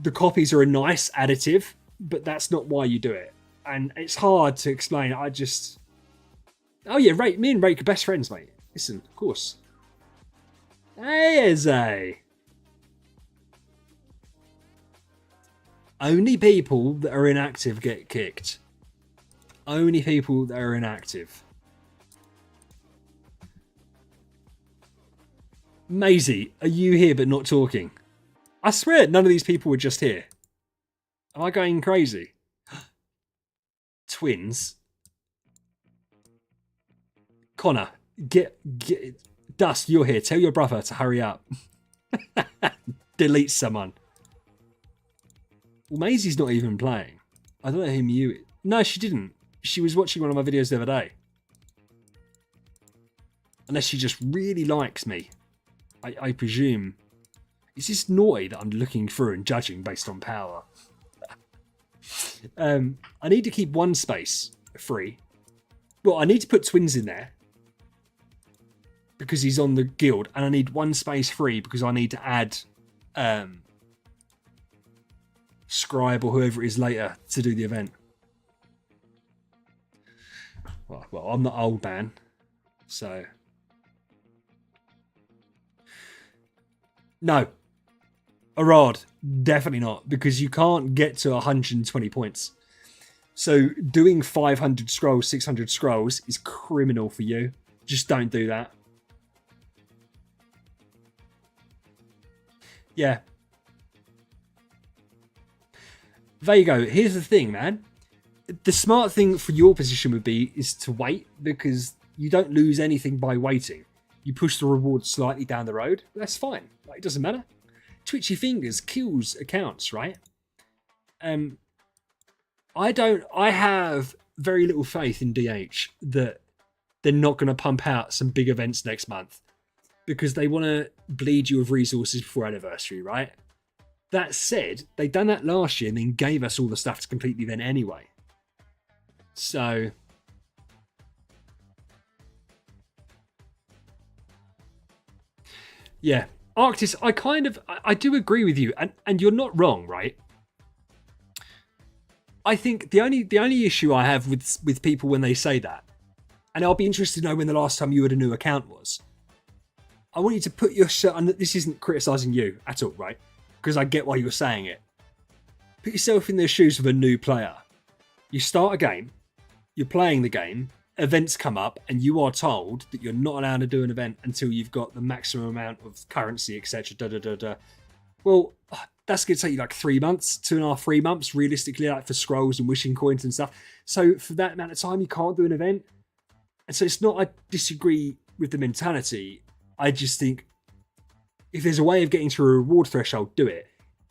The copies are a nice additive, but that's not why you do it. And it's hard to explain. Oh yeah, me and Rake are best friends, mate. Listen, of course. Hey, Eze. Only people that are inactive get kicked. Only people that are inactive. Maisie, are you here but not talking? I swear none of these people were just here. Am I going crazy? Twins. Connor, get Dust, you're here. Tell your brother to hurry up. Delete someone. Well, Maisie's not even playing. I don't know who mute it. No, she didn't. She was watching one of my videos the other day. Unless she just really likes me. I presume. Is this naughty that I'm looking through and judging based on power? I need to keep 1 space free. Well, I need to put Twins in there. Because he's on the guild. And I need 1 space free because I need to add Scribe or whoever it is later to do the event. Well, I'm not old, man. So... No. Arad, definitely not, because you can't get to 120 points. So doing 500 scrolls, 600 scrolls is criminal for you. Just don't do that. Yeah. There you go. Here's the thing, man. The smart thing for your position would be is to wait, because you don't lose anything by waiting. You push the reward slightly down the road. That's fine. Like, it doesn't matter. Twitchy fingers kills accounts, right? I have very little faith in DH that they're not going to pump out some big events next month because they want to bleed you with resources before anniversary, right? That said, they done that last year and then gave us all the stuff to complete the event anyway. So... yeah, Arctis, I do agree with you, and you're not wrong, right? I think the only issue I have with people when they say that, and I'll be interested to know when the last time you had a new account was. I want you to put yourself, and this isn't criticising you at all, right? Because I get why you're saying it. Put yourself in the shoes of a new player. You start a game, you're playing the game, events come up, and you are told that you're not allowed to do an event until you've got the maximum amount of currency, etc. Da da da da. Well, that's going to take you like 3 months, 2.5, 3 months, realistically, like for scrolls and wishing coins and stuff. So for that amount of time, you can't do an event. And so it's not I disagree with the mentality. I just think if there's a way of getting to a reward threshold, do it.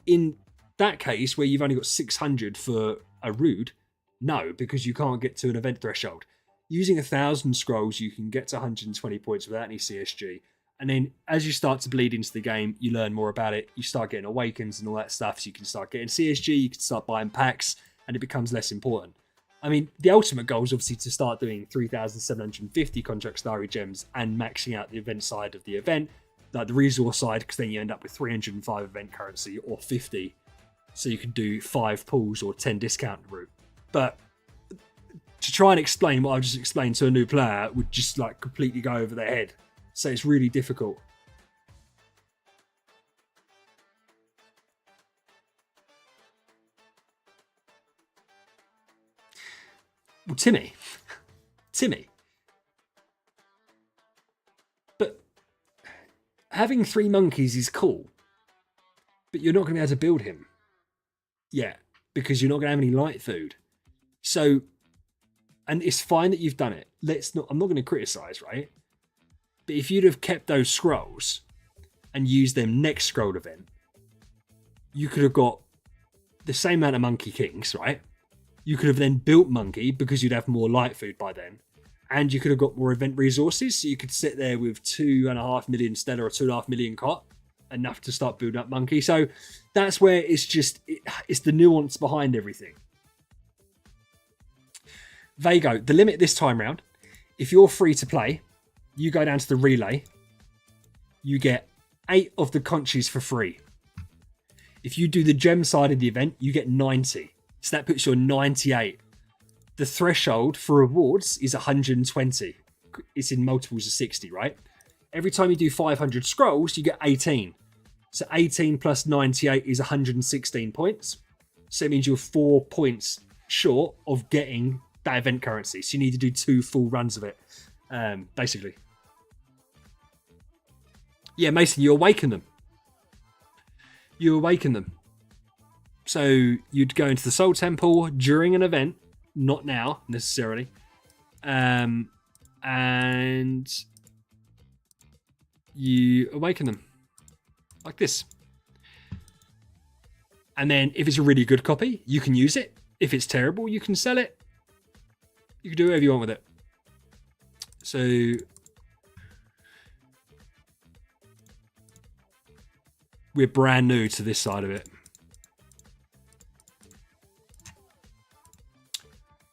In that case, where you've only got 600 for a Rude, no, because you can't get to an event threshold. Using 1,000 scrolls, you can get to 120 points without any CSG. And then as you start to bleed into the game, you learn more about it. You start getting awakens and all that stuff. So you can start getting CSG, you can start buying packs, and it becomes less important. I mean, the ultimate goal is obviously to start doing 3,750 contract starry gems and maxing out the event side of the event, like the resource side, because then you end up with 305 event currency or 50. So you can do 5 pulls or 10 discount route. But to try and explain what I've just explained to a new player would just like completely go over their head. So it's really difficult. Well, Timmy. But having 3 monkeys is cool. But you're not going to be able to build him yet because you're not going to have any light food. So, and it's fine that you've done it. I'm not going to criticize, right? But if you'd have kept those scrolls and used them next scroll event, you could have got the same amount of Monkey Kings, right? You could have then built Monkey because you'd have more light food by then. And you could have got more event resources. So you could sit there with 2.5 million Stellar or 2.5 million Cot, enough to start building up Monkey. So that's where it's the nuance behind everything. Vago, the limit this time round, if you're free to play, you go down to the relay, you get 8 of the conches for free. If you do the gem side of the event, you get 90. So that puts you on 98. The threshold for rewards is 120. It's in multiples of 60, right? Every time you do 500 scrolls, you get 18. So 18 plus 98 is 116 points. So it means you're 4 points short of getting that event currency. So you need to do 2 full runs of it, basically. Yeah, Mason, you awaken them. So you'd go into the Soul Temple during an event, not now necessarily, and you awaken them like this. And then if it's a really good copy, you can use it. If it's terrible, you can sell it. You can do whatever you want with it. So we're brand new to this side of it.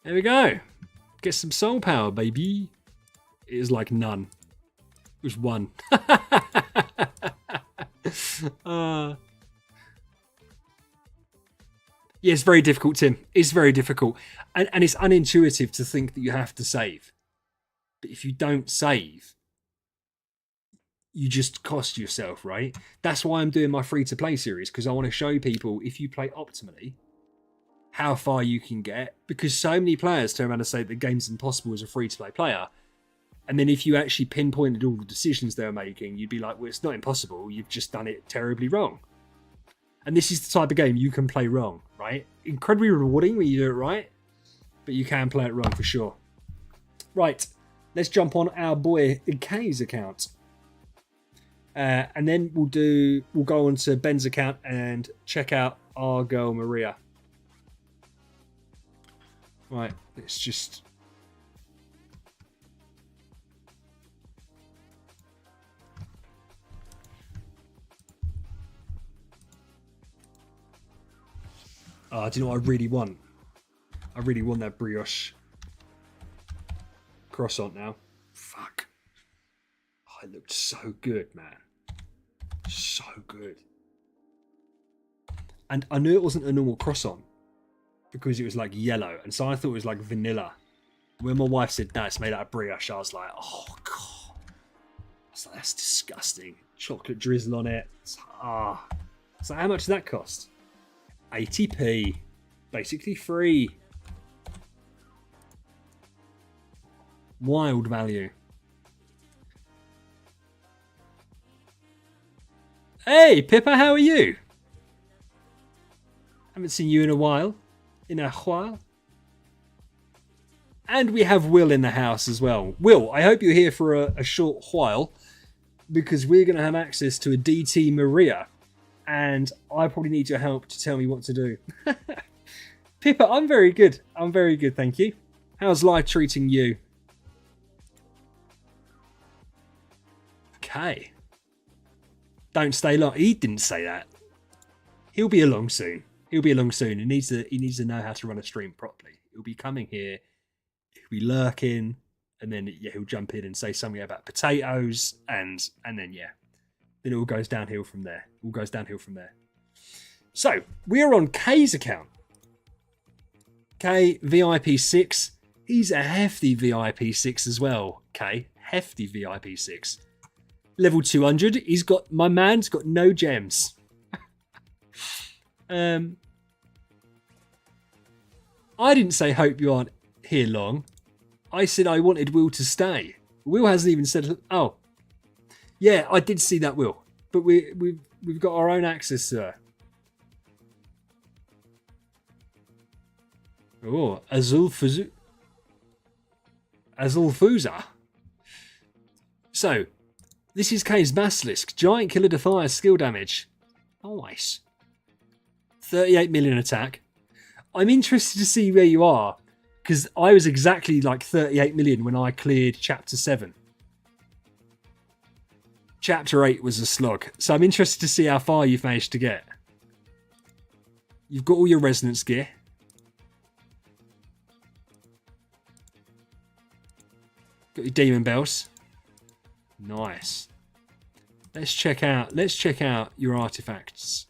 There we go. Get some soul power, baby. It is like none. It was 1. Yeah, it's very difficult, Tim. It's very difficult. And it's unintuitive to think that you have to save. But if you don't save, you just cost yourself, right? That's why I'm doing my free-to-play series, because I want to show people, if you play optimally, how far you can get. Because so many players turn around and say the game's impossible as a free-to-play player. And then if you actually pinpointed all the decisions they're making, you'd be like, well, it's not impossible. You've just done it terribly wrong. And this is the type of game you can play wrong, right? Incredibly rewarding when you do it right, but you can play it wrong for sure. Right, let's jump on our boy Kay's account. And then we'll go on to Ben's account and check out our girl Mareia. Right, let's just... Oh, do you know what I really want? I really want that brioche croissant now. Fuck. Oh, it looked so good, man. So good. And I knew it wasn't a normal croissant because it was like yellow. And so I thought it was like vanilla. When my wife said, no, it's made out of brioche, I was like, oh, God. I was like, that's disgusting. Chocolate drizzle on it. So how much does that cost? 80p. Basically free. Wild value. Hey, Pippa, how are you? Haven't seen you in a while. And we have Will in the house as well. Will, I hope you're here for a short while because we're going to have access to a DT Mareia and I probably need your help to tell me what to do. Pippa, I'm very good. I'm very good, thank you. How's life treating you? Okay. Don't stay long. He didn't say that. He'll be along soon. He'll be along soon. He needs to know how to run a stream properly. He'll be coming here. He'll be lurking, and then he'll jump in and say something about potatoes, and then then it all goes downhill from there. So we're on K's account. K VIP6. He's a hefty VIP6 as well. K hefty VIP6. Level 200. My man's got no gems. I didn't say hope you aren't here long. I said I wanted Will to stay. Will hasn't even said. Oh, yeah, I did see that, Will. But we've got our own access to her. Oh, Azul Fuza. So, this is K's Basilisk. Giant Killer Defier skill damage. Nice. 38 million attack. I'm interested to see where you are, because I was exactly like 38 million when I cleared Chapter 7. Chapter 8 was a slog, so I'm interested to see how far you've managed to get. You've got all your resonance gear. Got your demon bells. Nice. Let's check out your artifacts.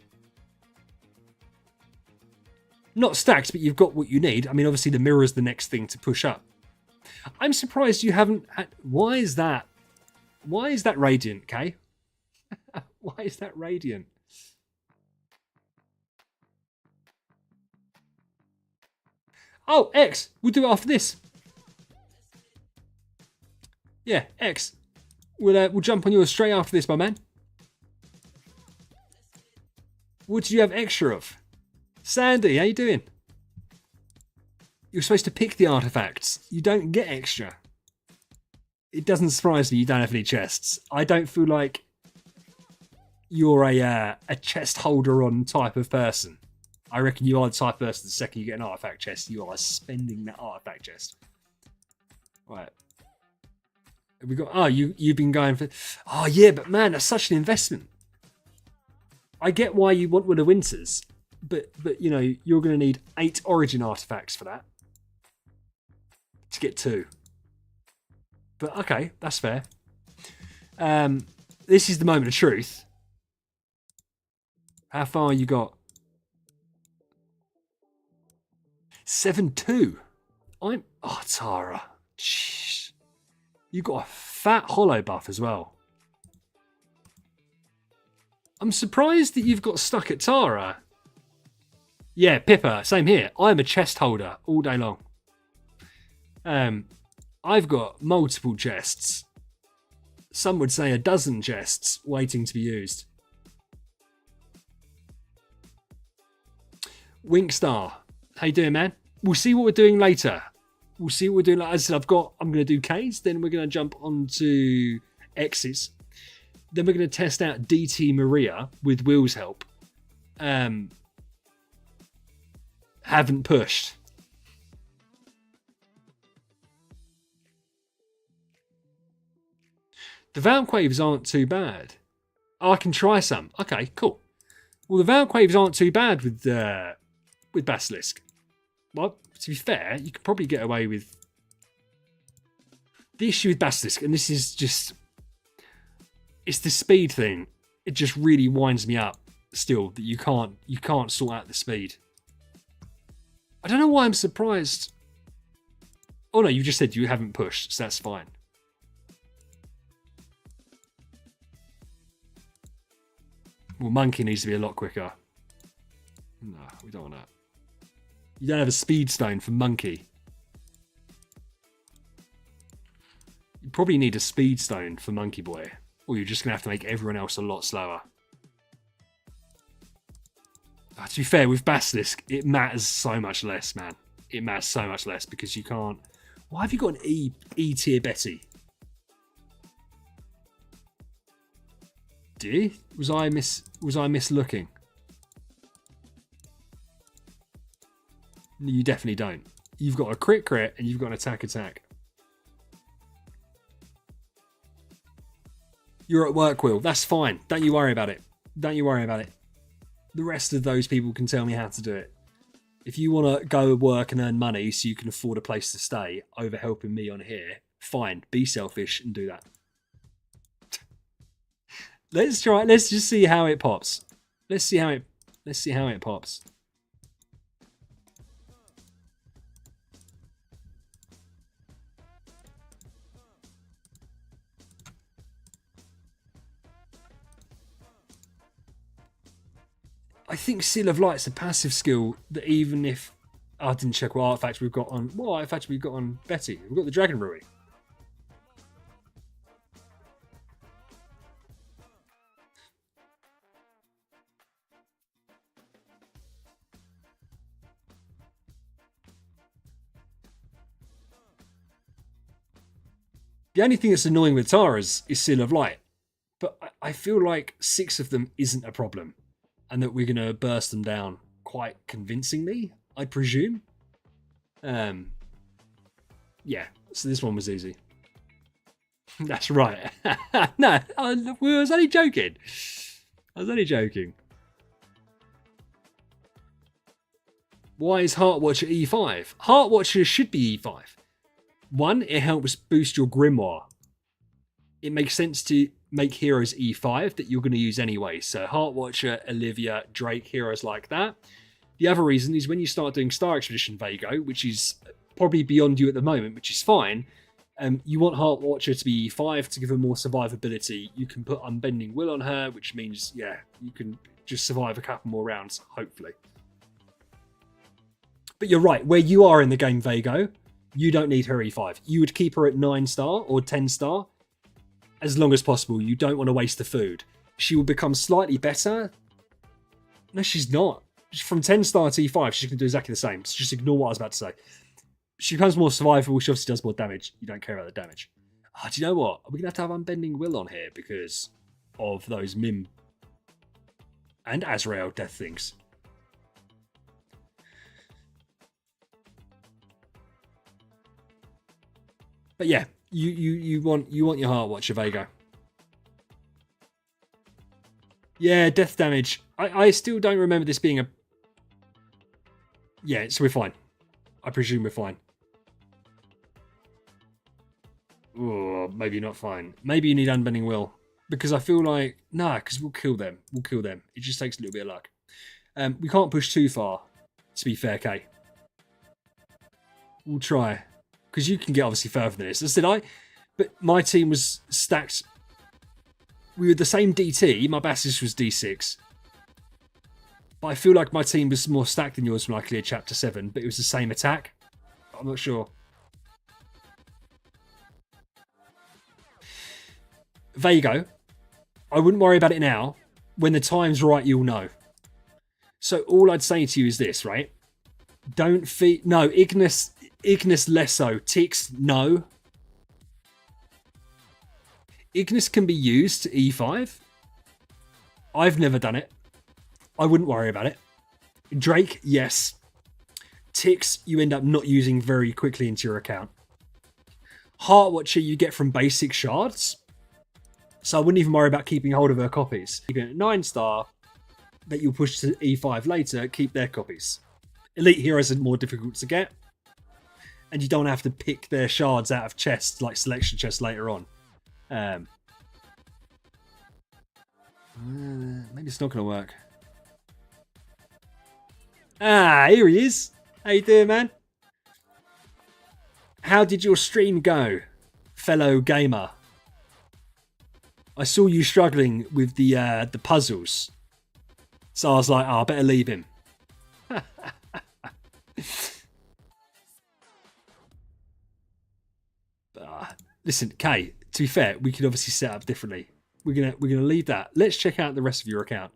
Not stacked, but you've got what you need. I mean, obviously the mirror is the next thing to push up. I'm surprised you haven't had... Why is that? Why is that radiant, Kay? Why is that radiant? Oh, X. We'll do it after this. Yeah, X. We'll jump on yours straight after this, my man. What do you have extra of? Sandy, how you doing? You're supposed to pick the artifacts. You don't get extra. It doesn't surprise me you don't have any chests. I don't feel like you're a chest holder on type of person. I reckon you are the type of person the second you get an artifact chest, you are spending that artifact chest. Right. Have we got... Oh, you've been going for... Oh, yeah, but man, that's such an investment. I get why you want one of Winter's. But you know, you're going to need 8 origin artifacts for that. To get 2. But okay, that's fair. This is the moment of truth. How far you got? 7-2. Oh, Tara. Jeez. You got a fat hollow buff as well. I'm surprised that you've got stuck at Tara. Yeah, Pippa, same here. I'm a chest holder all day long. I've got multiple chests. Some would say a dozen chests waiting to be used. Winkstar, how you doing, man? We'll see what we're doing later. We'll see what we're doing. Like I said, I'm going to do K's, then we're going to jump onto X's. Then we're going to test out DT Mareia with Will's help. Haven't pushed. The Valquaves aren't too bad. Oh, I can try some. Okay, cool. Well, the Valquaves aren't too bad with Basilisk. Well, to be fair, you could probably get away with... The issue with Basilisk, and this is just... It's the speed thing. it just really winds me up still that you can't sort out the speed. I don't know why I'm surprised. Oh no, you just said you haven't pushed, so that's fine. Well, Monkey needs to be a lot quicker. No, we don't want that. You don't have a speed stone for Monkey. You probably need a speed stone for Monkey Boy, or you're just going to have to make everyone else a lot slower. To be fair, with Basilisk, it matters so much less, man. It matters so much less because you can't... Why have you got an E tier Betty? Do you? Was I mislooking? You definitely don't. You've got a crit and you've got an attack. You're at work, Will. That's fine. Don't you worry about it. The rest of those people can tell me how to do it. If you want to go work and earn money so you can afford a place to stay over helping me on here, fine. Be selfish and do that. Let's try. Let's just see how it pops. Let's see how it pops. I think Seal of Light's a passive skill that even if... I didn't check what artifact we've got on... What artifact we've got on Betty? We've got the Dragon Rui. The only thing that's annoying with Tara's is Seal of Light. But I feel like 6 of them isn't a problem. And that we're going to burst them down quite convincingly, I presume. Yeah, so this one was easy. That's right. No, I was only joking. Why is Heartwatcher E5? Heartwatcher should be E5. 1, it helps boost your Grimoire. It makes sense to make heroes E5 that you're going to use anyway. So Heartwatcher, Olivia, Drake, heroes like that. The other reason is when you start doing Star Expedition Vago, which is probably beyond you at the moment, which is fine. You want Heartwatcher to be E5 to give her more survivability. You can put Unbending Will on her, which means, yeah, you can just survive a couple more rounds, hopefully. But you're right, where you are in the game, Vago, you don't need her E5. You would keep her at 9-star or 10-star as long as possible. You don't want to waste the food. She will become slightly better. No, she's not. From 10-star to E5, she's going to do exactly the same. So just ignore what I was about to say. She becomes more survivable. She obviously does more damage. You don't care about the damage. Oh, do you know what? Are we going to have Unbending Will on here because of those Mim and Azrael death things? But yeah, you want your Heartwatcher, Vago. Yeah, death damage. I still don't remember this being a... Yeah, so we're fine. I presume we're fine. Oh, maybe not fine. Maybe you need Unbending Will. Because I feel like... Nah, because we'll kill them. It just takes a little bit of luck. We can't push too far, to be fair, Kay. We'll try. Because you can get obviously further than this. As did I. But my team was stacked. We were the same DT. My Basilisk was D6. But I feel like my team was more stacked than yours when I cleared Chapter 7. But it was the same attack. I'm not sure. Vago. I wouldn't worry about it now. When the time's right, you'll know. So all I'd say to you is this, right? Don't feed... No, Ignis less so. Tix, no. Ignis can be used to E5. I've never done it. I wouldn't worry about it. Drake, yes. Tix, you end up not using very quickly into your account. Heartwatcher, you get from basic shards. So I wouldn't even worry about keeping hold of her copies. You get a 9-star that you'll push to E5 later, keep their copies. Elite heroes are more difficult to get. And you don't have to pick their shards out of chests like selection chests later on. Maybe it's not going to work. Ah, here he is. How you doing, man? How did your stream go, fellow gamer? I saw you struggling with the puzzles. So I was like, oh, I better leave him. Listen, Kay, to be fair, we could obviously set up differently. We're gonna leave that. Let's check out the rest of your account.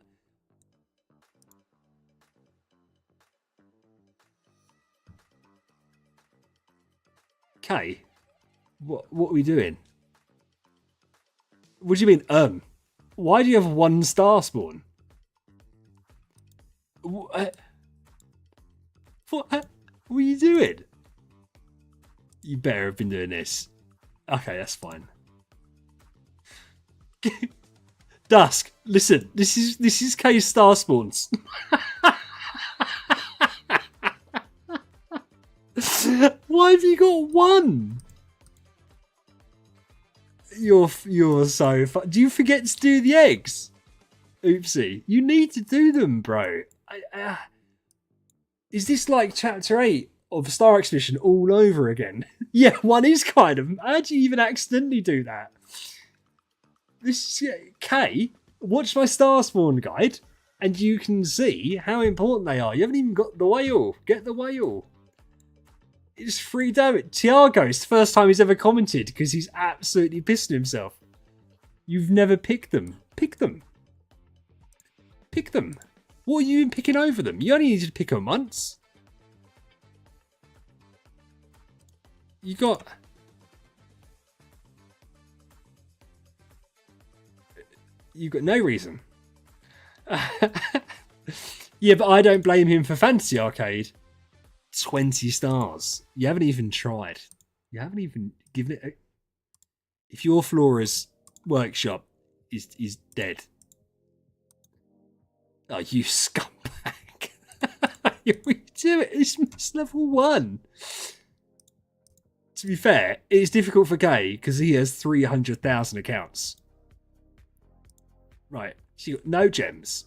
Kay, what are we doing? What do you mean, Why do you have 1 star spawn? What are you doing? You better have been doing this. Okay, that's fine. Dusk, listen, this is Kay's star spawns. Why have you got 1? You're so fun. Do you forget to do the eggs? Oopsie. You need to do them, bro. Is this like chapter 8 of Star Expedition all over again? Yeah, 1 is kind of. How do you even accidentally do that? This is Kay. Watch my star spawn guide, and you can see how important they are. You haven't even got the whale. Get the whale. It's 3 damage. Tiago, it's the first time he's ever commented because he's absolutely pissing himself. You've never picked them. Pick them. Pick them. What are you even picking over them? You only needed to pick them once. You got... You got no reason. Yeah, but I don't blame him for Fantasy Arcade. 20 stars. You haven't even tried. You haven't even given it a... If your Flora's workshop is dead. Oh, you scumbag. We do it. It's level 1. To be fair, it's difficult for Kay because he has 300,000 accounts. Right. So you got no gems.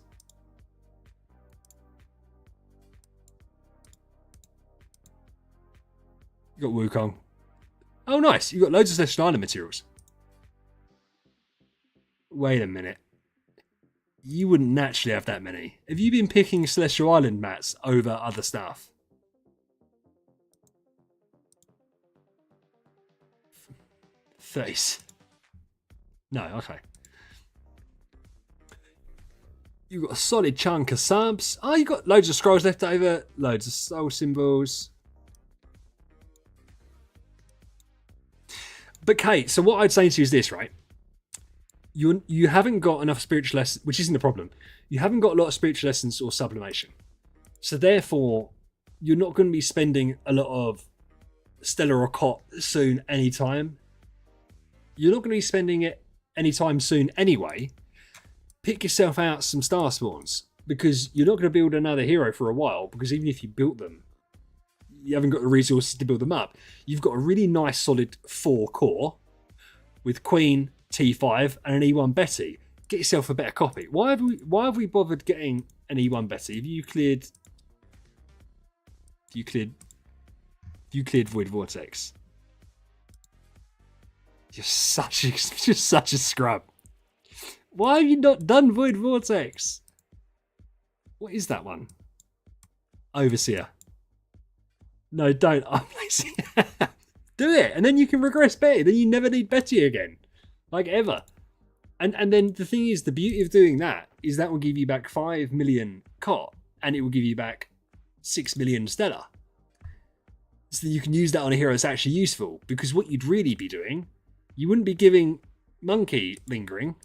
You got Wukong. Oh, nice. You got loads of Celestial Island materials. Wait a minute. You wouldn't naturally have that many. Have you been picking Celestial Island mats over other stuff? Face. No, okay. You got a solid chunk of subs. Oh, you got loads of scrolls left over. Loads of soul symbols. But Kate, so what I'd say to you is this, right? You haven't got enough spiritual lessons, which isn't the problem. You haven't got a lot of spiritual lessons or sublimation. So therefore, you're not going to be spending a lot of Stellar or Cot soon anytime. You're not going to be spending it anytime soon anyway. Pick yourself out some star spawns because you're not going to build another hero for a while because even if you built them, you haven't got the resources to build them up. You've got a really nice solid 4 core with Queen, T5 and an E1 Betty. Get yourself a better copy. Why have we bothered getting an E1 Betty? Have you cleared Void Vortex? You're such a scrub. Why have you not done Void Vortex? What is that one? Overseer. No, don't. I'm lazy. Do it, and then you can regress Betty. Then you never need Betty again, like ever. And then the thing is, the beauty of doing that is that will give you back 5 million Cot, and it will give you back 6 million Stellar. So that you can use that on a hero that's actually useful. Because what you'd really be doing, you wouldn't be giving Monkey Lingering.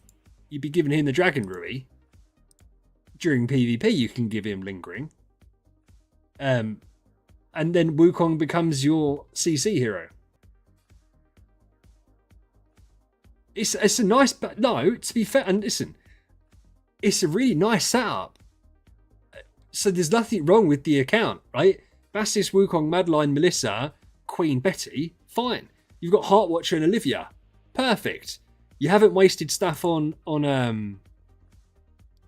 You'd be giving him the Dragon Rui. During PvP, you can give him Lingering. And then Wukong becomes your CC hero. It's a nice... No, to be fair, and listen, it's a really nice setup. So there's nothing wrong with the account, right? Bastis, Wukong, Madeline, Melissa, Queen Betty, fine. You've got Heartwatcher and Olivia. Perfect. You haven't wasted stuff on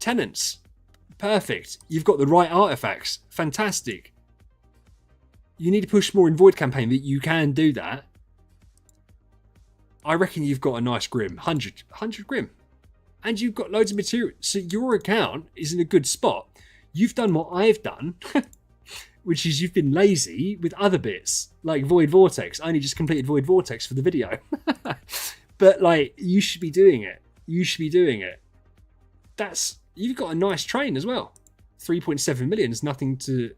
Tenants. Perfect. You've got the right artifacts. Fantastic. You need to push more in Void campaign, but you can do that. I reckon you've got a nice Grim. 100 Grim. And you've got loads of material. So your account is in a good spot. You've done what I've done, which is you've been lazy with other bits, like Void Vortex. I only just completed Void Vortex for the video. But like, you should be doing it. You should be doing it. You've got a nice train as well. 3.7 million is nothing to...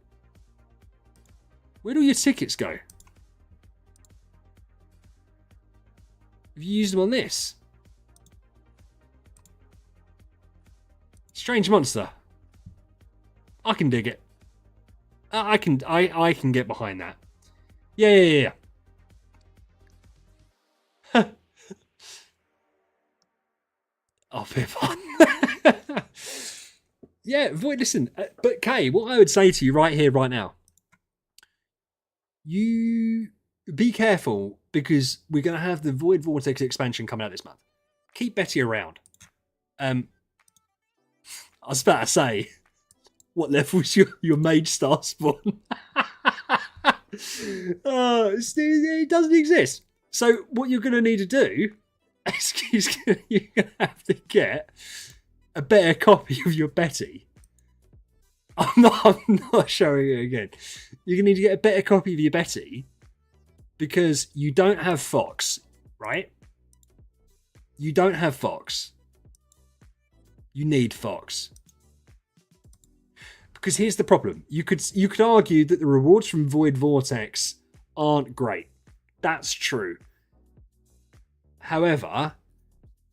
Where do all your tickets go? Have you used them on this? Strange monster. I can dig it. I can get behind that. Yeah. Oh, Pip. Yeah, Void, listen. But Kay, what I would say to you right here, right now, you be careful because we're going to have the Void Vortex expansion coming out this month. Keep Betty around. I was about to say, what level's your mage star spawn? It doesn't exist. So what you're going to need to do is you're going to have to get a better copy of your Betty. I'm not showing it again. You're going to need to get a better copy of your Betty because you don't have Fox, right? You don't have Fox. You need Fox. Because here's the problem. You could argue that the rewards from Void Vortex aren't great. That's true. However,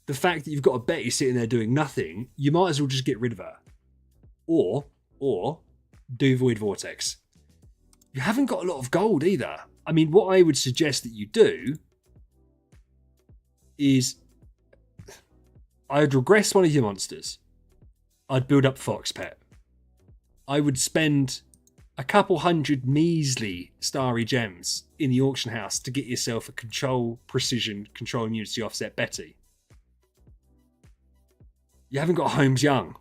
the fact that you've got a Betty sitting there doing nothing, you might as well just get rid of her. Or do Void Vortex. You haven't got a lot of gold either. I mean, what I would suggest that you do is I'd regress one of your monsters. I'd build up Fox Pet. I would spend a couple hundred measly starry gems in the auction house to get yourself a control, precision, control immunity offset Betty. You haven't got Holmes Young.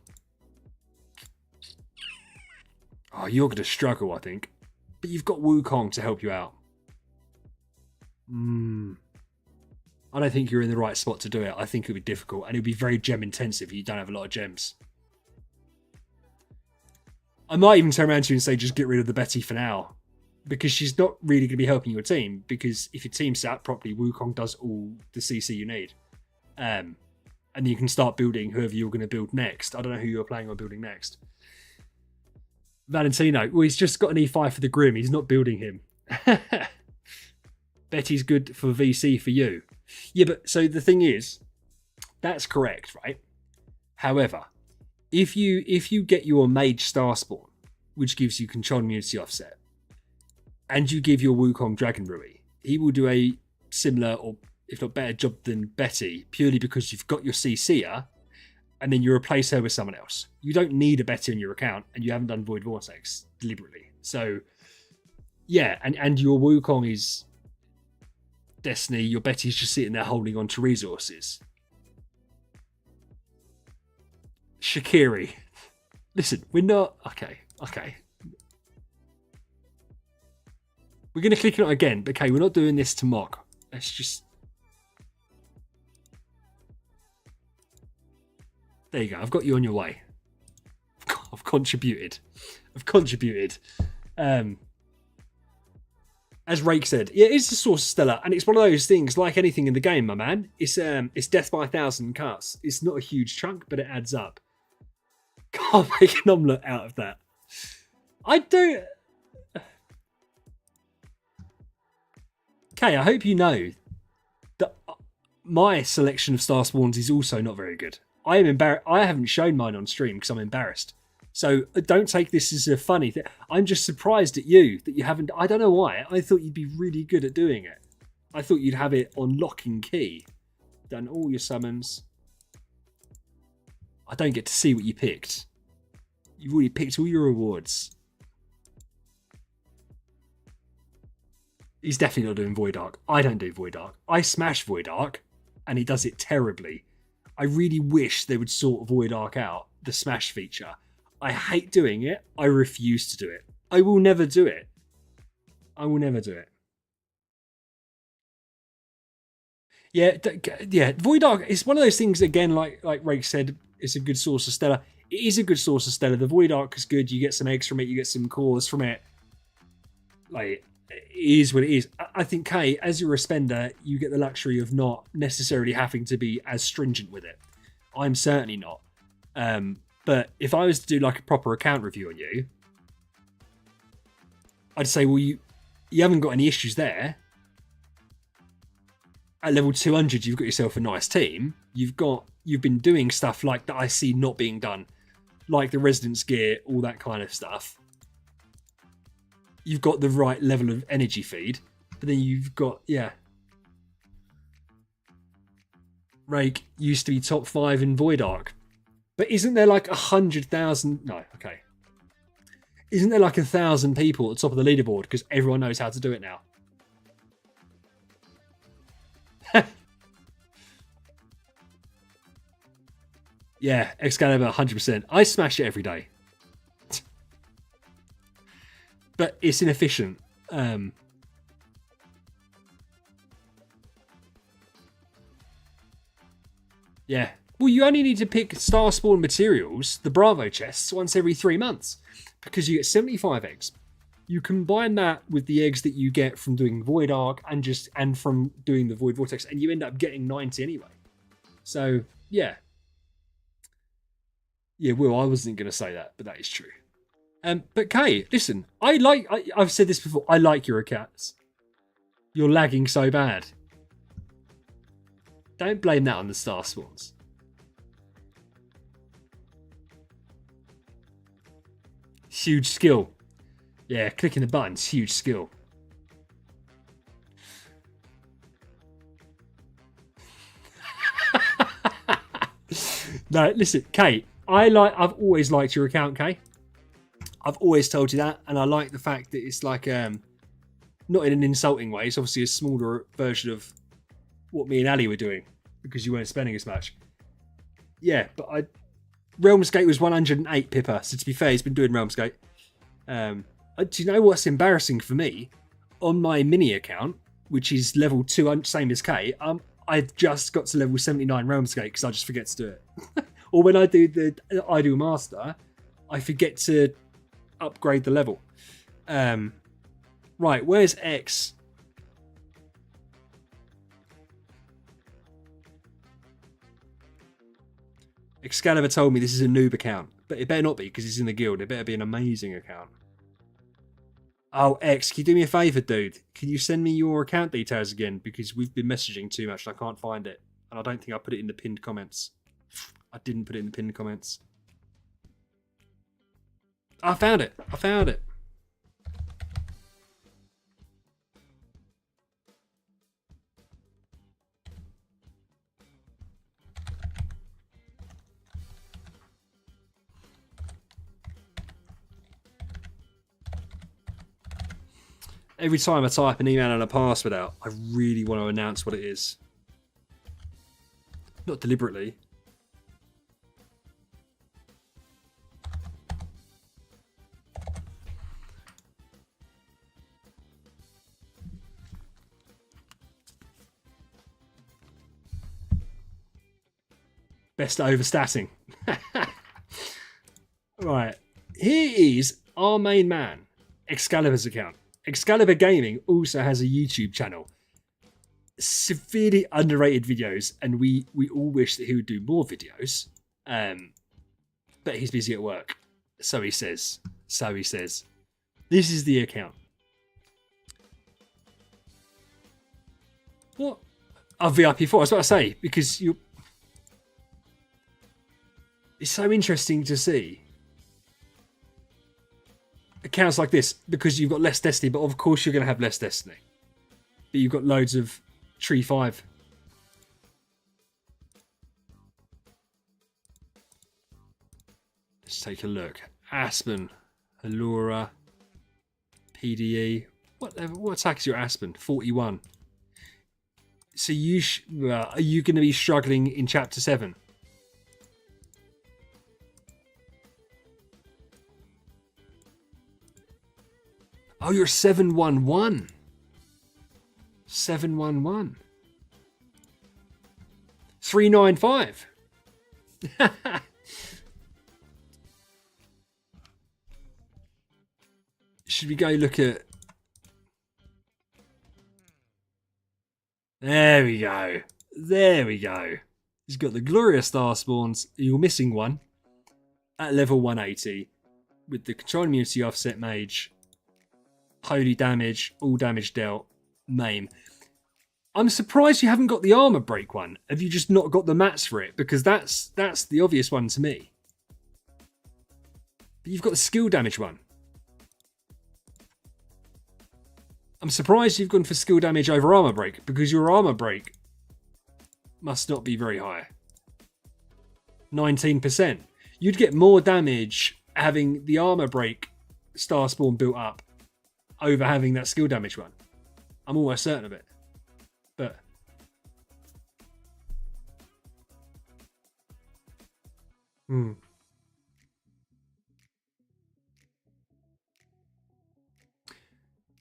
Oh, you're going to struggle, I think. But you've got Wukong to help you out. I don't think you're in the right spot to do it. I think it would be difficult. And it would be very gem intensive if you don't have a lot of gems. I might even turn around to you and say, just get rid of the Betty for now. Because she's not really going to be helping your team. Because if your team's set up properly, Wukong does all the CC you need. And you can start building whoever you're going to build next. I don't know who you're planning on building next. Valentino. Well, he's just got an E5 for the Grim. He's not building him. Betty's good for VC for you. Yeah, but so the thing is, that's correct, right? However, if you get your Mage Star Spawn, which gives you control immunity offset, and you give your Wukong Dragon Rui, he will do a similar or if not better job than Betty, purely because you've got your CC'er, and then you replace her with someone else. You don't need a Betty in your account, and you haven't done Void Vortex deliberately. So, yeah, and your Wukong is Destiny, your Betty's just sitting there holding on to resources. Shakiri. Listen, we're not... Okay. We're going to click on it again, but okay, we're not doing this to mock. Let's just... There you go. I've got you on your way. I've contributed. As Rake said, yeah, it's the source of Stellar, and it's one of those things like anything in the game, my man. It's death by 1,000 cuts. It's not a huge chunk, but it adds up. Can't make an omelette out of that. I don't... Okay, I hope you know that my selection of Star Spawns is also not very good. I am embarrassed. I haven't shown mine on stream because I'm embarrassed. So don't take this as a funny thing. I'm just surprised at you that you haven't... I don't know why. I thought you'd be really good at doing it. I thought you'd have it on lock and key. Done all your summons. I don't get to see what you picked. You've already picked all your rewards. He's definitely not doing Void Arc. I don't do Void Arc. I smash Void Arc, and he does it terribly. I really wish they would sort Void Arc out the smash feature. I hate doing it. I refuse to do it. I will never do it. I will never do it. Yeah, yeah. Void Arc is one of those things again. Like Rake said, it's a good source of Stellar. It is a good source of Stellar. The Void Arc is good. You get some eggs from it. You get some cores from it. Like, it is what it is. I think, Kay, as you're a spender, you get the luxury of not necessarily having to be as stringent with it. I'm certainly not. But if I was to do like a proper account review on you, I'd say, well, you haven't got any issues there. At level 200, you've got yourself a nice team. You've been doing stuff like that I see not being done, like the Residence gear, all that kind of stuff. You've got the right level of energy feed, but then you've got, yeah. Rake used to be top 5 in Void Arc. But isn't there like 100,000? No, okay. Isn't there like 1,000 people at the top of the leaderboard because everyone knows how to do it now? Yeah, Excalibur, 100%. I smash it every day. But it's inefficient. Yeah. Well, you only need to pick Star Spawn materials, the Bravo chests, once every 3 months. Because you get 75 eggs. You combine that with the eggs that you get from doing Void Arc and from doing the Void Vortex, and you end up getting 90 anyway. So, yeah. Yeah, Will, I wasn't going to say that, but that is true. But Kay, listen, I've said this before, I like your accounts. You're lagging so bad. Don't blame that on the Star Spawns. Huge skill. Yeah, clicking the buttons, huge skill. No, listen, Kay, I've always liked your account, Kay. I've always told you that, and I like the fact that it's like not in an insulting way. It's obviously a smaller version of what me and Ali were doing because you weren't spending as much. Yeah, but Realmscape was 108 Pippa, so to be fair, he's been doing Realmscape. Do you know what's embarrassing for me? On my mini account, which is level 200, same as Kay, I've just got to level 79 Realmscape because I just forget to do it. Or when I do the Ideal Master, I forget to upgrade the level. Right, where's X? Excalibur told me this is a noob account, but it better not be because it's in the guild. It better be an amazing account. Oh, X, can you do me a favour, dude? Can you send me your account details again? Because we've been messaging too much and I can't find it. And I don't think I put it in the pinned comments. I didn't put it in the pinned comments. I found it. I found it. Every time I type an email and a password out, I really want to announce what it is. Not deliberately. Best at overstatting. Right. Here is our main man, Excalibur's account. Excalibur Gaming also has a YouTube channel. Severely underrated videos, and we all wish that he would do more videos. But he's busy at work. So he says. So he says. This is the account. What? Oh, VIP4. I was about to say, because you. It's so interesting to see accounts like this because you've got less Destiny, but of course you're going to have less Destiny. But you've got loads of Tree 5. Let's take a look. Aspen, Allura, PDE. What attack is your Aspen? 41. So are you going to be struggling in Chapter 7? Oh, you're 711. 711. 395. Should we go look at... There we go. There we go. He's got the glorious star spawns. You're missing one at level 180 with the control immunity offset mage, holy damage, all damage dealt, maim. I'm surprised you haven't got the armor break one. Have you just not got the mats for it? Because that's the obvious one to me. But you've got the skill damage one. I'm surprised you've gone for skill damage over armor break, because your armor break must not be very high. 19%. You'd get more damage having the armor break star spawn built up over having that skill damage one. I'm almost certain of it. But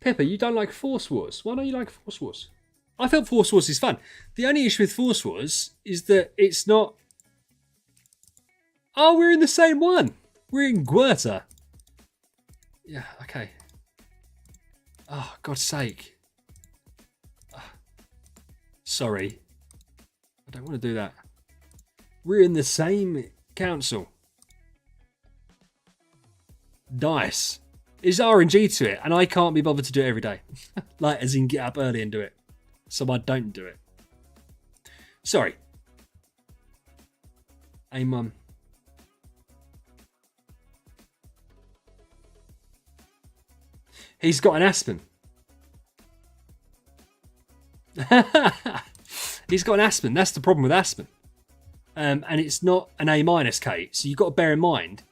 Pepper, you don't like Force Wars. Why don't you like Force Wars? I felt Force Wars is fun. The only issue with Force Wars is that it's not... Oh, we're in the same one. We're in Guerta. Yeah, okay. Oh, God's sake. Sorry. I don't want to do that. We're in the same council. Dice. There's RNG to it, and I can't be bothered to do it every day. Like, as in get up early and do it. So I don't do it. Sorry. Hey, Mum. He's got an Aspen. He's got an Aspen. That's the problem with Aspen. And it's not an A-, Kate. So you've got to bear in mind,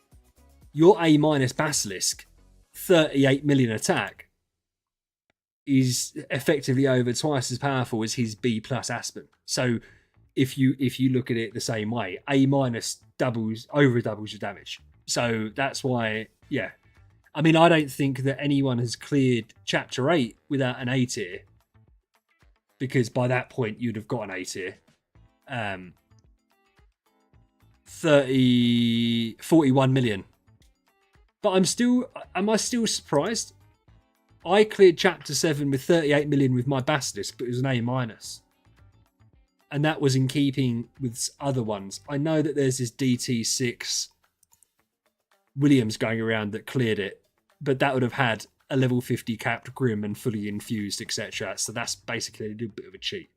your A- Basilisk, 38 million attack, is effectively over twice as powerful as his B+ Aspen. So if you look at it the same way, A- doubles your damage. So that's why, yeah. I mean, I don't think that anyone has cleared Chapter 8 without an A tier, because by that point you'd have got an A tier. 41 million. But am I still surprised? I cleared Chapter 7 with 38 million with my Basilisk, but it was an A-. And that was in keeping with other ones. I know that there's this DT6 Williams going around that cleared it, but that would have had a level 50 capped Grim and fully infused, etc. So that's basically a little bit of a cheat.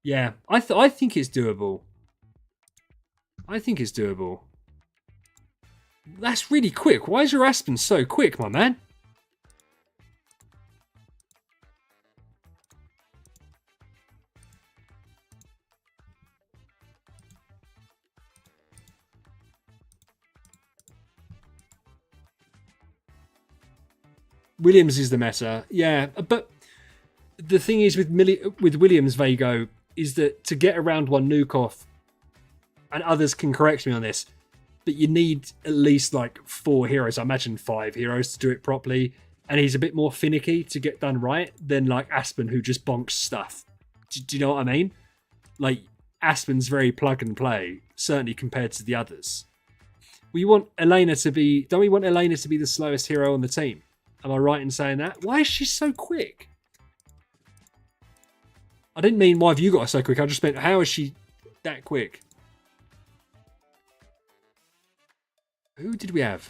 Yeah, I think it's doable. I think it's doable. That's really quick. Why is your Aspen so quick, my man? Williams is the meta. Yeah, but the thing is with Williams, Vago, is that to get around one nuke off, and others can correct me on this, but you need at least like 4 heroes. I imagine 5 heroes to do it properly. And he's a bit more finicky to get done right than like Aspen, who just bonks stuff. Do you know what I mean? Like, Aspen's very plug and play, certainly compared to the others. Don't we want Elena to be the slowest hero on the team? Am I right in saying that? Why is she so quick? I didn't mean why have you got her so quick. I just meant how is she that quick? Who did we have?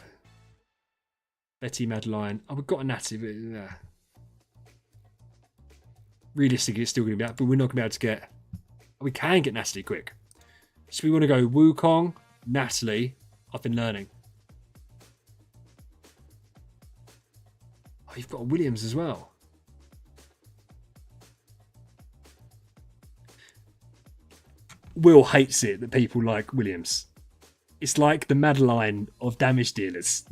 Betty Madeline. Oh, we've got a Natty, but realistically, it's still going to be out, but we're not going to be able to get. We can get Natalie quick. So we want to go Wukong, Natalie. I've been learning. Oh, you've got a Williams as well. Will hates it that people like Williams. It's like the Madeline of damage dealers.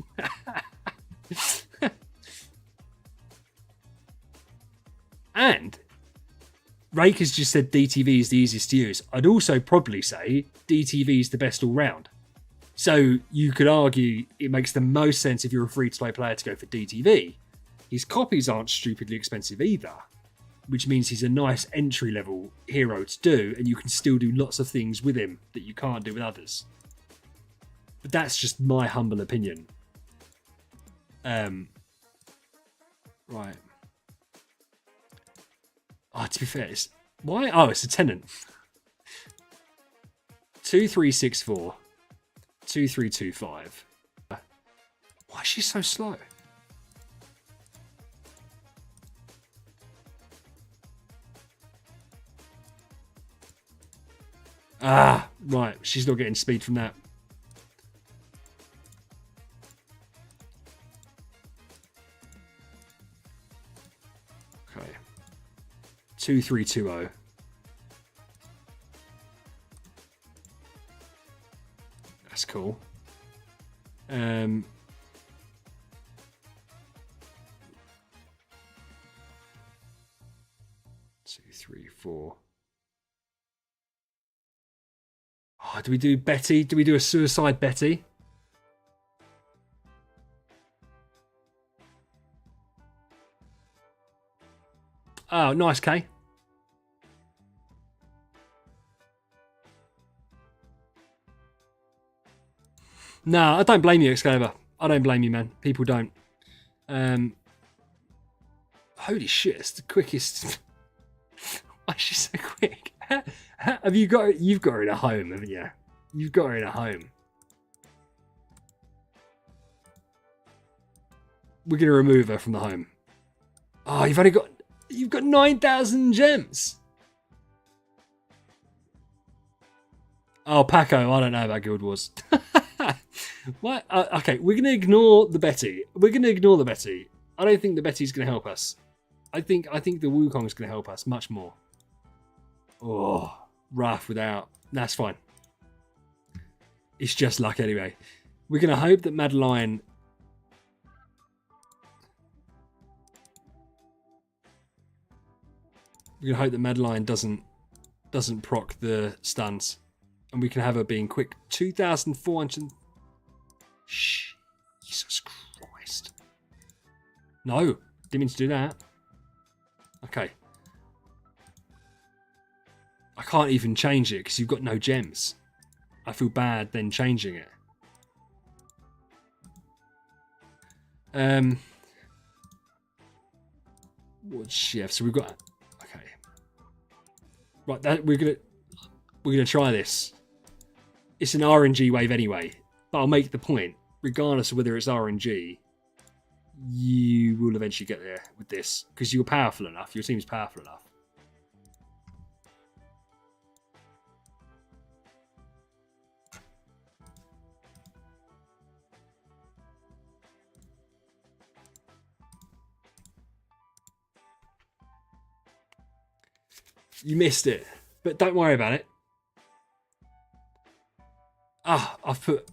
And Rake has just said DTV is the easiest to use. I'd also probably say DTV is the best all round. So you could argue it makes the most sense if you're a free-to-play player to go for DTV. His copies aren't stupidly expensive either, which means he's a nice entry-level hero to do, and you can still do lots of things with him that you can't do with others. But that's just my humble opinion. Right. Oh, to be fair, it's... Why? Oh, it's a tenant. 2364. 2325. Why is she so slow? Ah, right. She's not getting speed from that. Okay. 2320. That's cool. 2, 3, 4. Oh, do we do Betty? Do we do a suicide Betty? Oh, nice, Kay. No, I don't blame you, Excalibur. I don't blame you, man. People don't. Holy shit, it's the quickest. Why is she so quick? Have you got? You've got her in a home, haven't you? You've got her in a home. We're gonna remove her from the home. Oh, you've got 9,000 gems. Oh, Paco, I don't know about Guild Wars. What? Okay, we're gonna ignore the Betty. We're gonna ignore the Betty. I don't think the Betty's gonna help us. I think the Wukong's gonna help us much more. Oh, rough without. That's fine. It's just luck anyway. We're gonna hope that Madeline. We're gonna hope that Madeline doesn't proc the stuns, and we can have her being quick. 2,400. Jesus Christ! No, didn't mean to do that. Okay. I can't even change it because you've got no gems. I feel bad then changing it. What she have? So we've got. Okay. Right, that we're gonna try this. It's an RNG wave anyway, but I'll make the point. Regardless of whether it's RNG, you will eventually get there with this because you're powerful enough. Your team's powerful enough. You missed it, but don't worry about it. Ah, I've put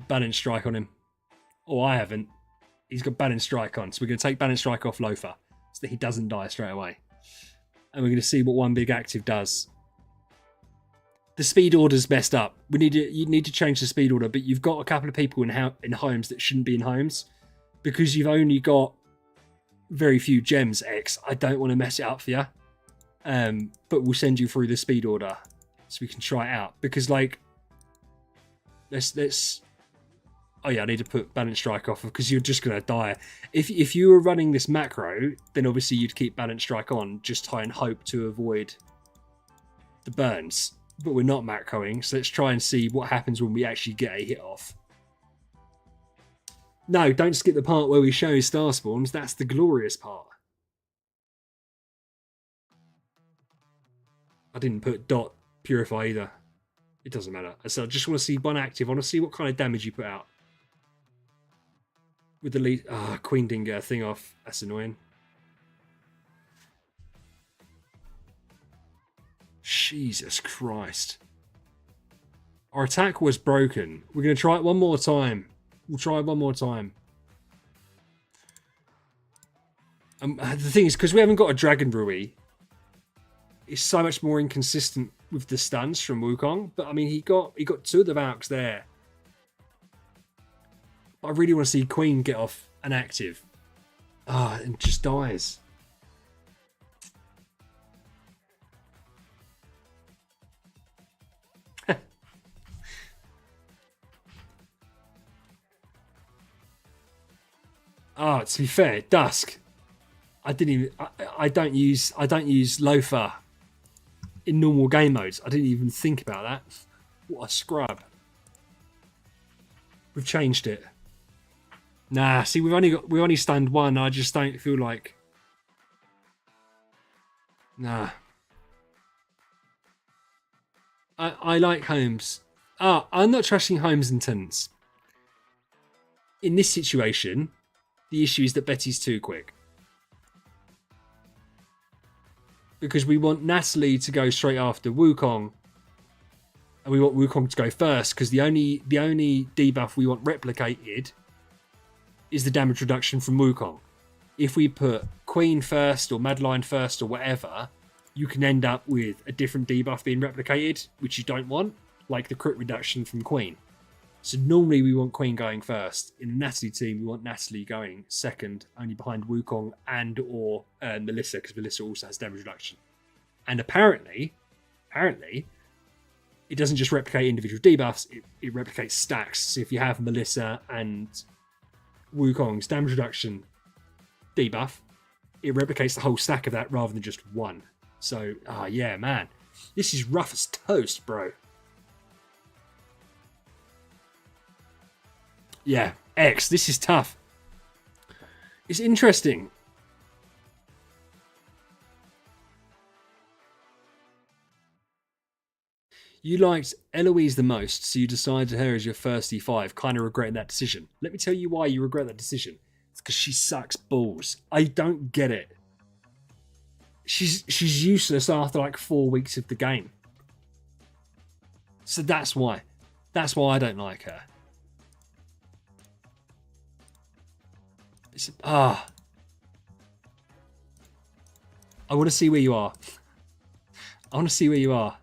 Balance Strike on him. Oh, I haven't. He's got Balance Strike on, so we're going to take Balance Strike off Loafer so that he doesn't die straight away. And we're going to see what one big active does. The speed order's messed up. You need to change the speed order, but you've got a couple of people in homes that shouldn't be in homes because you've only got very few gems. X. I don't want to mess it up for you. But we'll send you through the speed order so we can try it out because like let's oh yeah, I need to put Balance Strike off because you're just gonna die. If you were running this macro, then obviously you'd keep Balance Strike on, just try and hope to avoid the burns. But we're not macroing, so let's try and see what happens when we actually get a hit off. No, don't skip the part where we show star spawns. That's the glorious part. I didn't put dot purify either. It doesn't matter. So I just want to see one active. I want to see what kind of damage you put out. With the lead. Ah, Queen didn't get a thing off. That's annoying. Jesus Christ. Our attack was broken. We're going to try it one more time. We'll try it one more time. The thing is, because we haven't got a Dragon Rui, it's so much more inconsistent with the stuns from Wukong. But I mean, he got two of the Valks there. I really want to see Queen get off an active. Ah, and just dies. Ah, to be fair, Dusk. I didn't even. I don't use Loafer in normal game modes. I didn't even think about that. What a scrub. We've changed it. Nah, see, we only stunned one. I just don't feel like. Nah. I like Holmes. I'm not trusting Holmes and Tennants. In this situation, the issue is that Betty's too quick. Because we want Natalie to go straight after Wukong. And we want Wukong to go first, because the only debuff we want replicated is the damage reduction from Wukong. If we put Queen first or Madeline first or whatever, you can end up with a different debuff being replicated, which you don't want, like the crit reduction from Queen. So normally we want Queen going first. In the Natalie team, we want Natalie going second, only behind Wukong and or Melissa, because Melissa also has damage reduction. And apparently, it doesn't just replicate individual debuffs, it replicates stacks. So if you have Melissa and Wukong's damage reduction debuff, it replicates the whole stack of that rather than just one. So, yeah, man. This is rough as toast, bro. Yeah, X, this is tough. It's interesting. You liked Eloise the most, so you decided her as your first E5, kind of regretting that decision. Let me tell you why you regret that decision. It's because she sucks balls. I don't get it. She's useless after like 4 weeks of the game. So that's why. That's why I don't like her. I want to see where you are. I want to see where you are.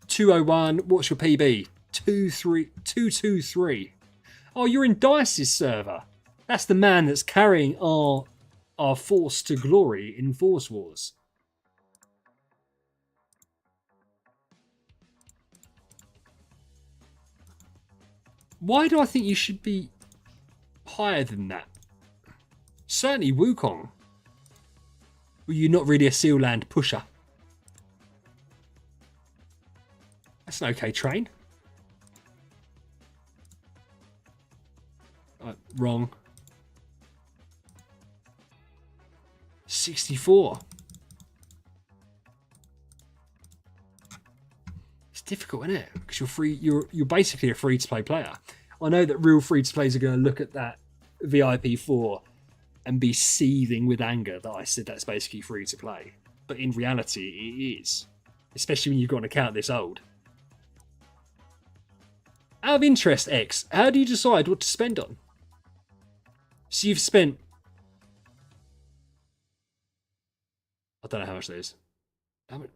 201. What's your PB? 223. Oh, you're in Dice's server. That's the man that's carrying our force to glory in Force Wars. Why do I think you should be higher than that? Certainly Wukong. Well, you're not really a Seal Land pusher. That's an okay train. Wrong. 64. It's difficult, isn't it? Because you're free. You're basically a free-to-play player. I know that real free-to-plays are going to look at that VIP 4 and be seething with anger that I said that's basically free-to-play. But in reality, it is. Especially when you've got an account this old. Out of interest, X, how do you decide what to spend on? So you've spent... I don't know how much that is. How much?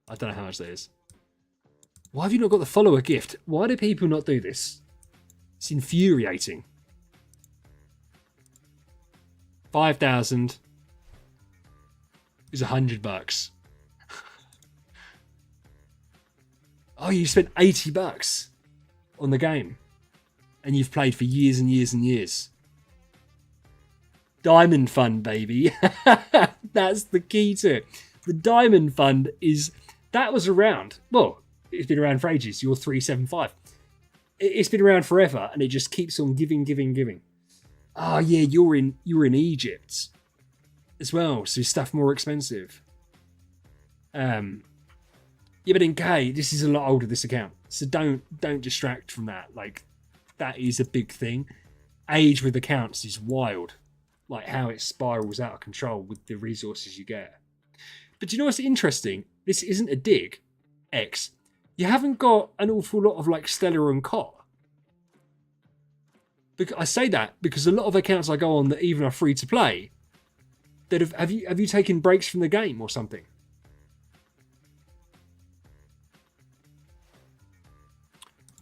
I don't know how much that is. Why have you not got the follower gift? Why do people not do this? It's infuriating. 5,000 is $100. Oh, you spent $80 on the game. And you've played for years and years and years. Diamond Fund, baby. That's the key to it. The Diamond Fund is... That was around. Well, it's been around for ages. You're 375. It's been around forever, and it just keeps on giving. Oh, yeah, you're in Egypt as well, so stuff more expensive. Yeah, but in K, this is a lot older, this account. So don't distract from that. Like, that is a big thing. Age with accounts is wild. Like, how it spirals out of control with the resources you get. But do you know what's interesting? This isn't a dig, X. You haven't got an awful lot of, like, Stellar and Cot. I say that because a lot of accounts I go on that even are free to play, that have you taken breaks from the game or something?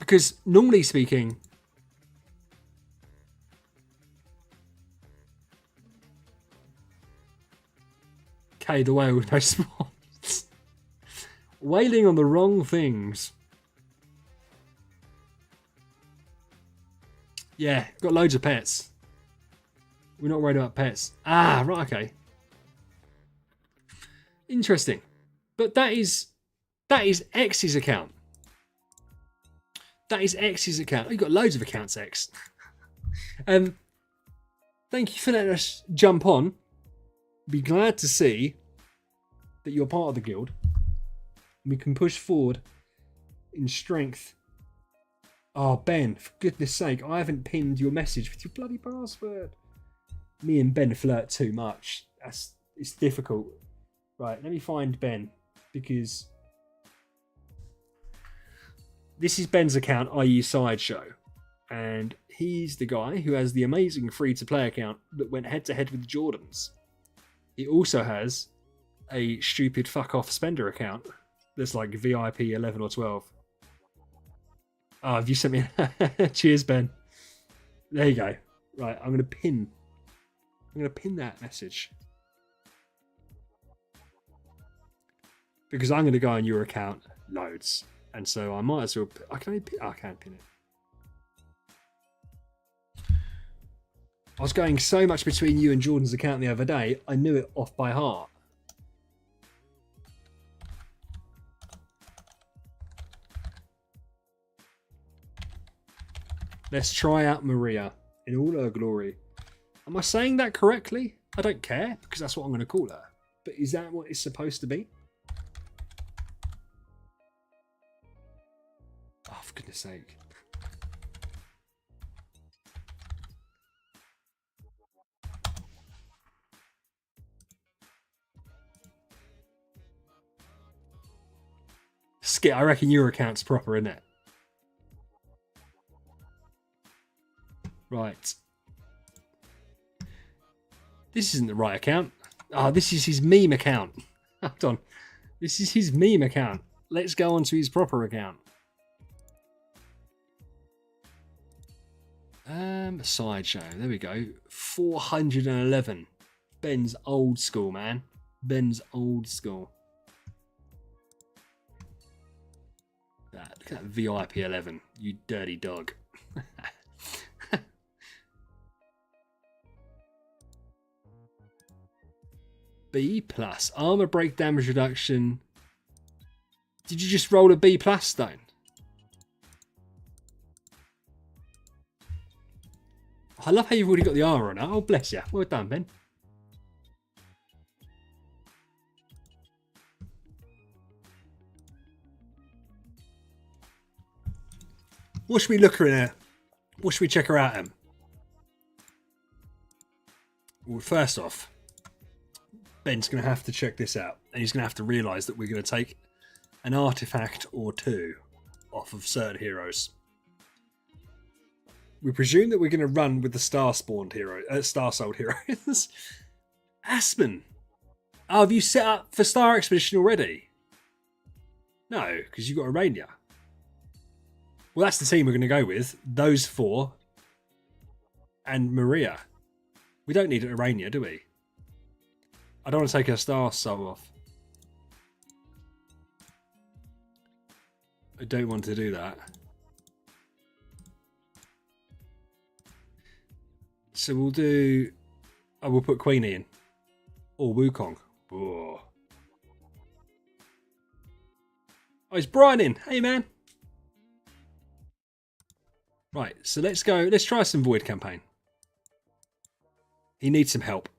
Because normally speaking, okay, the whale with no spots. Wailing on the wrong things. Yeah, got loads of pets. We're not worried about pets. Ah, right, okay. Interesting. But that is X's account. That is X's account. Oh, you've got loads of accounts, X. Thank you for letting us jump on. Be glad to see that you're part of the guild. We can push forward in strength. Oh, Ben, for goodness sake, I haven't pinned your message with your bloody password. Me and Ben flirt too much. It's difficult. Right, let me find Ben, because this is Ben's account, i.e. Sideshow. And he's the guy who has the amazing free-to-play account that went head-to-head with Jordan's. He also has a stupid fuck-off spender account that's like VIP 11 or 12. Oh, have you sent me? Cheers, Ben. There you go. Right, I'm gonna pin that message because I'm gonna go on your account loads, and so I might as well. I can't pin it. I was going so much between you and Jordan's account the other day, I knew it off by heart. Let's try out Mareia in all her glory. Am I saying that correctly? I don't care, because that's what I'm going to call her. But is that what it's supposed to be? Oh, for goodness sake. Skit, I reckon your account's proper, isn't it? Right. This isn't the right account. Ah, this is his meme account. Hold on. This is his meme account. Let's go on to his proper account. Sideshow. There we go. 411. Ben's old school, man. Ben's old school. Look at that VIP 11. You dirty dog. B plus. Armor break damage reduction. Did you just roll a B plus stone? I love how you've already got the armor on. Oh, bless you. Well done, Ben. What should we look her in her? What should we check her out in? Well, first off, Ben's going to have to check this out, and he's going to have to realise that we're going to take an artifact or two off of certain heroes. We presume that we're going to run with the star-spawned hero, star-souled heroes. Aspen. Oh, have you set up for Star Expedition already? No, because you've got Arania. Well, that's the team we're going to go with. Those four and Mareia. We don't need an Arania, do we? I don't want to take her star soul off. I don't want to do that. So we'll do... Oh, we'll put Queenie in. Or Wukong. Oh, it's Brian in. Hey, man. Right, so let's go. Let's try some Void campaign. He needs some help.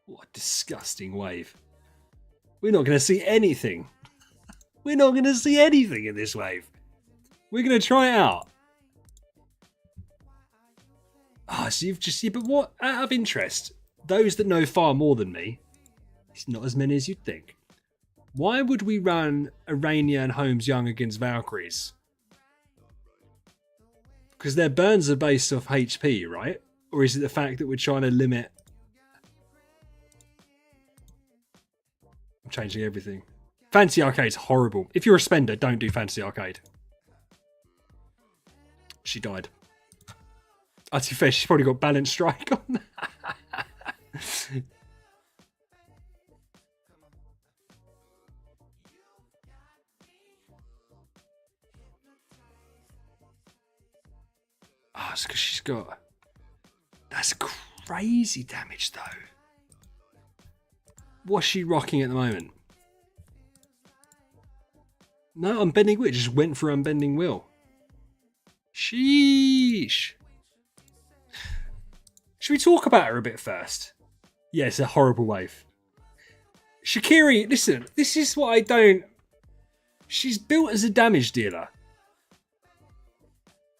What a disgusting wave. We're not going to see anything. We're not going to see anything in this wave. We're going to try it out. Ah, so you've just... Yeah, but what? Out of interest, those that know far more than me, it's not as many as you'd think. Why would we run Arania and Holmes Young against Valkyries? Because their burns are based off HP, right? Or is it the fact that we're trying to limit... I'm changing everything. Fantasy Arcade's horrible. If you're a spender, don't do Fantasy Arcade. She died. To be fair, she's probably got Balance Strike on that. Oh, it's because she's got... That's crazy damage, though. What's she rocking at the moment? No, Unbending Will. It just went for Unbending Will. Sheesh. Should we talk about her a bit first? Yeah, it's a horrible wave. Shakiri, listen, this is what I don't... She's built as a damage dealer.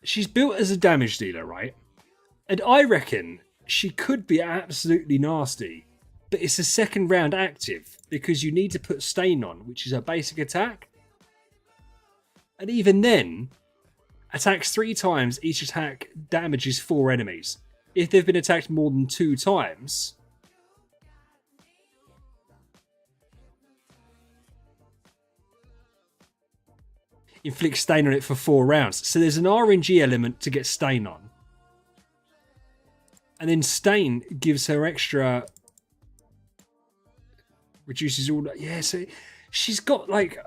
She's built as a damage dealer, right? And I reckon she could be absolutely nasty. But it's a second round active because you need to put Stain on, which is a basic attack. And even then, attacks 3 times, each attack damages 4 enemies. If they've been attacked more than 2 times... inflict Stain on it for 4 rounds. So there's an RNG element to get Stain on. And then Stain gives her extra... reduces all... Yeah, so she's got like...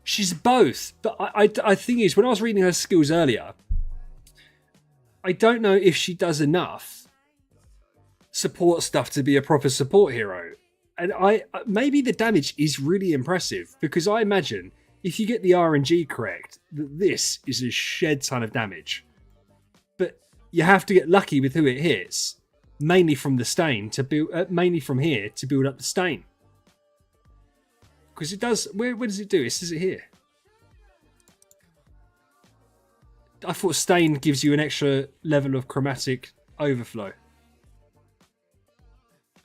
she's both. But I think is, when I was reading her skills earlier, I don't know if she does enough support stuff to be a proper support hero. And maybe the damage is really impressive, because I imagine if you get the RNG correct, that this is a shed ton of damage. But you have to get lucky with who it hits, mainly from the Stain to build, mainly from here to build up the Stain. Because it does. Where does it do? It says it here. I thought Stain gives you an extra level of chromatic overflow.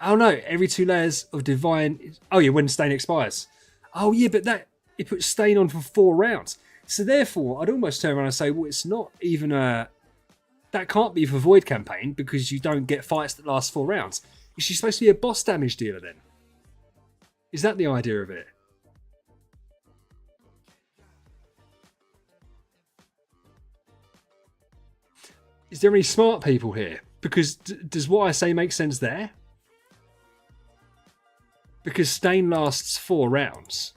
Oh no! Every 2 layers of divine. Oh yeah, when Stain expires. Oh yeah, but that it puts Stain on for 4 rounds. So therefore, I'd almost turn around and say, well, it's not even a. That can't be for Void campaign because you don't get fights that last 4 rounds. Is she supposed to be a boss damage dealer then? Is that the idea of it? Is there any smart people here? Because does what I say make sense there? Because Stain lasts 4 rounds.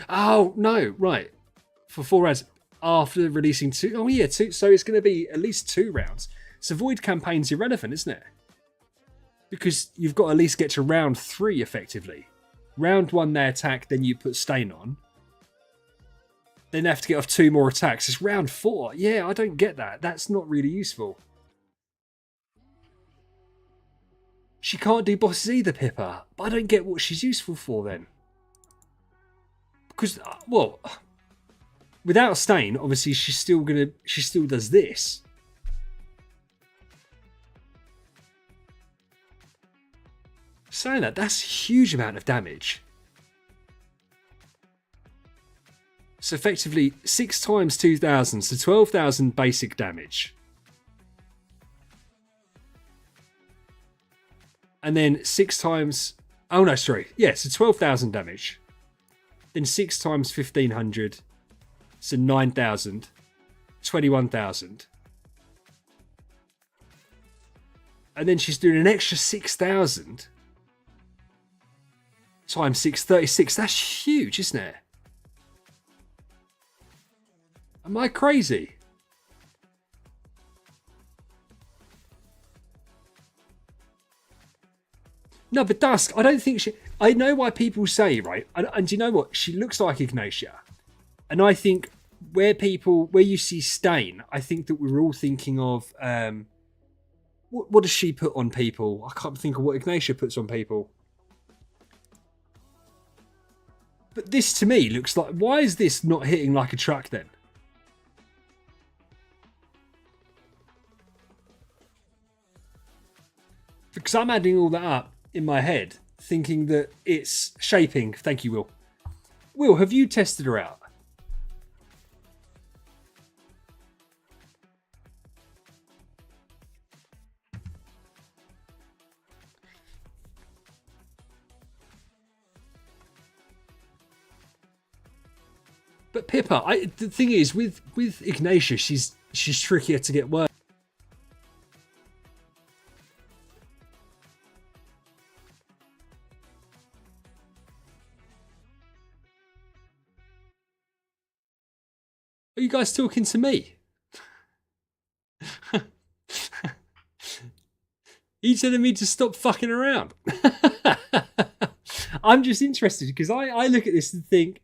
Oh, no, right. For 4 rounds after releasing 2. Oh, yeah, 2. So it's going to be at least 2 rounds. So Void campaign's irrelevant, isn't it? Because you've got to at least get to round 3 effectively. Round 1 they attack, then you put Stain on. Then they have to get off 2 more attacks. It's round 4. Yeah, I don't get that. That's not really useful. She can't do bosses either, Pippa. But I don't get what she's useful for then. Because, well, without Stain, obviously she still does this. Saying that, that's a huge amount of damage. So effectively 6 times 2,000, so 12,000 basic damage. And then 6 times... Oh no, sorry. Yeah, so 12,000 damage. Then 6 times 1,500. So 9,000. 21,000. And then she's doing an extra 6,000. Times 636. That's huge, isn't it? Am I crazy? No, but Dusk, I don't think she... I know why people say, right? And do you know what? She looks like Ignatia. And I think where you see Stain, I think that we're all thinking of... what does she put on people? I can't think of what Ignatia puts on people. But this to me looks like... Why is this not hitting like a truck then? Because I'm adding all that up in my head, thinking that it's shaping. Thank you, Will. Will, have you tested her out? But Pippa, the thing is, with Ignatia, she's trickier to get work. Are you guys talking to me? Are you telling me to stop fucking around? I'm just interested because I look at this and think,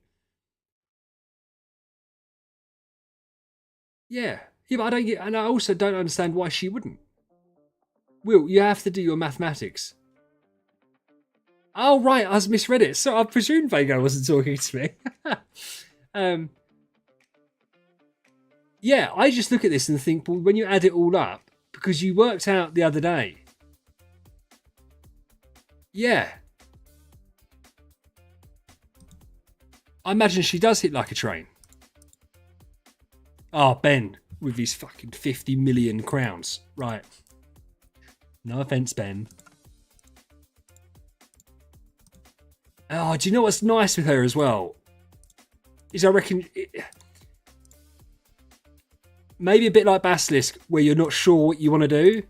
yeah, but I don't get, and I also don't understand why she wouldn't. Will, you have to do your mathematics. Oh right, I misread it. So I presumed Vago wasn't talking to me. Yeah, I just look at this and think, well, when you add it all up, because you worked out the other day. Yeah. I imagine she does hit like a train. Oh, Ben, with his fucking 50 million crowns. Right. No offense, Ben. Oh, do you know what's nice with her as well? Is I reckon... maybe a bit like Basilisk, where you're not sure what you want to do.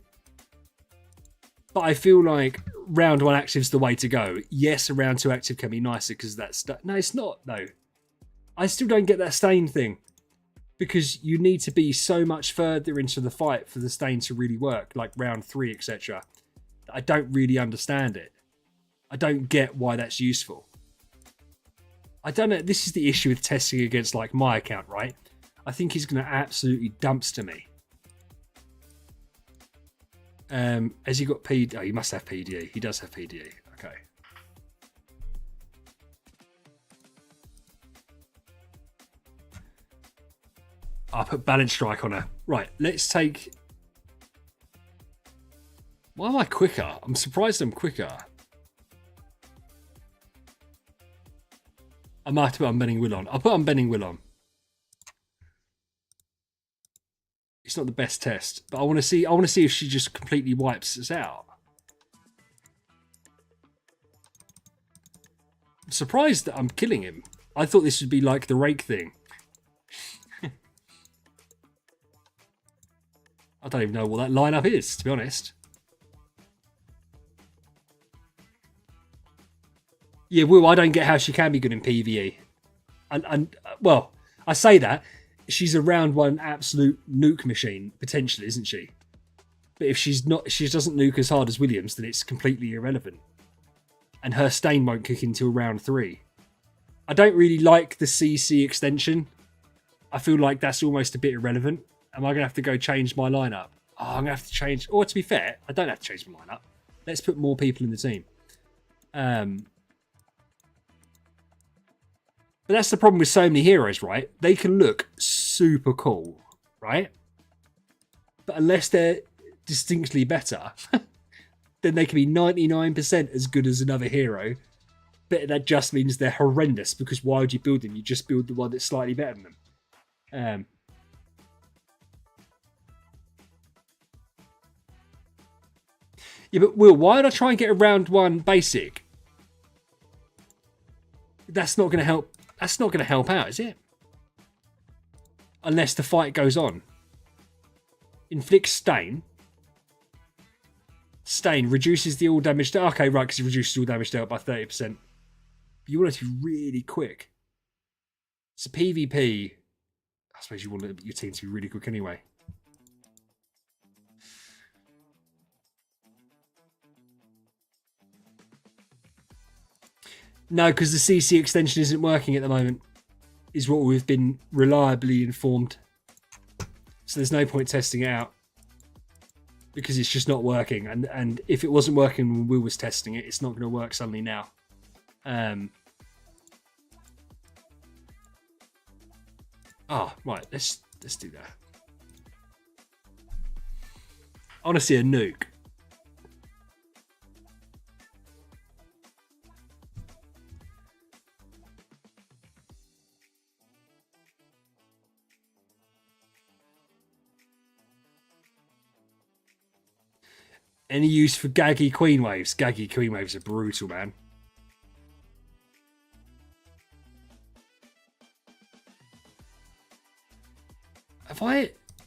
But I feel like round 1 active's the way to go. Yes, a round 2 active can be nicer because that's... no, it's not, though. I still don't get that stain thing. Because you need to be so much further into the fight for the stain to really work, like round 3, etc. I don't really understand it. I don't get why that's useful. I don't know. This is the issue with testing against like my account, right? I think he's going to absolutely dumpster me. Has he got PD? Oh, he must have PDE. He does have PDE. Okay. I'll put balance strike on her. Right, let's take... why am I quicker? I'm surprised I'm quicker. I might have to put Unbending Will on. I'll put Unbending Will on. It's not the best test, but I want to see if she just completely wipes us out. I'm surprised that I'm killing him. I thought this would be like the rake thing. I don't even know what that lineup is, to be honest. Yeah, Will, I don't get how she can be good in PvE. And well, I say that. She's a round 1 absolute nuke machine, potentially, isn't she? But if she's not, if she doesn't nuke as hard as Williams, then it's completely irrelevant. And her stain won't kick until round 3. I don't really like the CC extension. I feel like that's almost a bit irrelevant. Am I going to have to go change my lineup? Oh, I'm going to have to change... or to be fair, I don't have to change my lineup. Let's put more people in the team. But that's the problem with so many heroes, right? They can look super cool, right? But unless they're distinctly better, then they can be 99% as good as another hero. But that just means they're horrendous, because why would you build them? You just build the one that's slightly better than them. Yeah, but Will, why would I try and get a round 1 basic? That's not going to help. That's not going to help out, is it? Unless the fight goes on. Inflict stain. Stain reduces the all damage. Okay, right, because it reduces all damage dealt by 30%. But you want it to be really quick. So PvP, I suppose you want your team to be really quick anyway. No, because the CC extension isn't working at the moment, is what we've been reliably informed. So there's no point testing it out, because it's just not working. And if it wasn't working when Will was testing it, it's not going to work suddenly now. Right, let's do that. I want to see a nuke. Any use for Gaggy Queen Waves? Gaggy Queen Waves are brutal, man.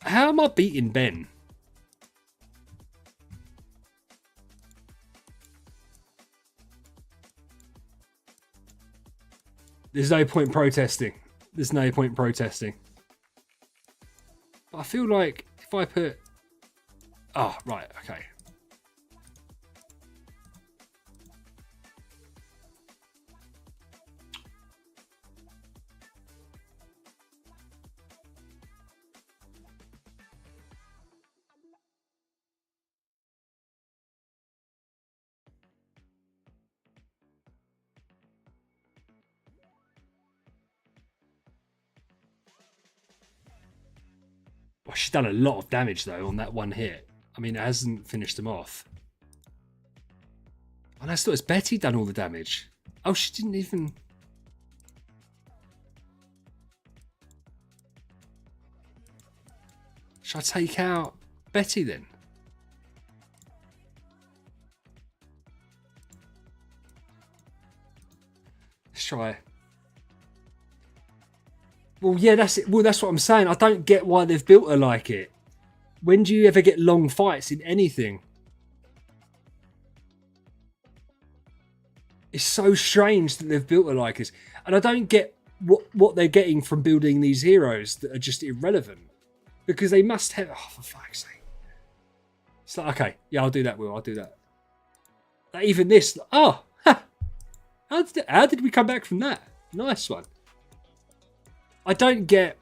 How am I beating Ben? There's no point protesting. There's no point protesting. But I feel like if I put... Oh, right, okay. Well, she's done a lot of damage, though, on that one hit. I mean, it hasn't finished him off. And I thought it's Betty done all the damage. Oh, she didn't even... Should I take out Betty, then? Let's try... Well, yeah, that's it. Well, that's what I'm saying. I don't get why they've built her like it. When do you ever get long fights in anything? It's so strange that they've built her like this. And I don't get what they're getting from building these heroes that are just irrelevant. Because they must have... Oh, for fuck's sake. It's like, okay, yeah, I'll do that, Will. I'll do that. Like, even this... Oh! Ha, how did we come back from that? Nice one. I don't get...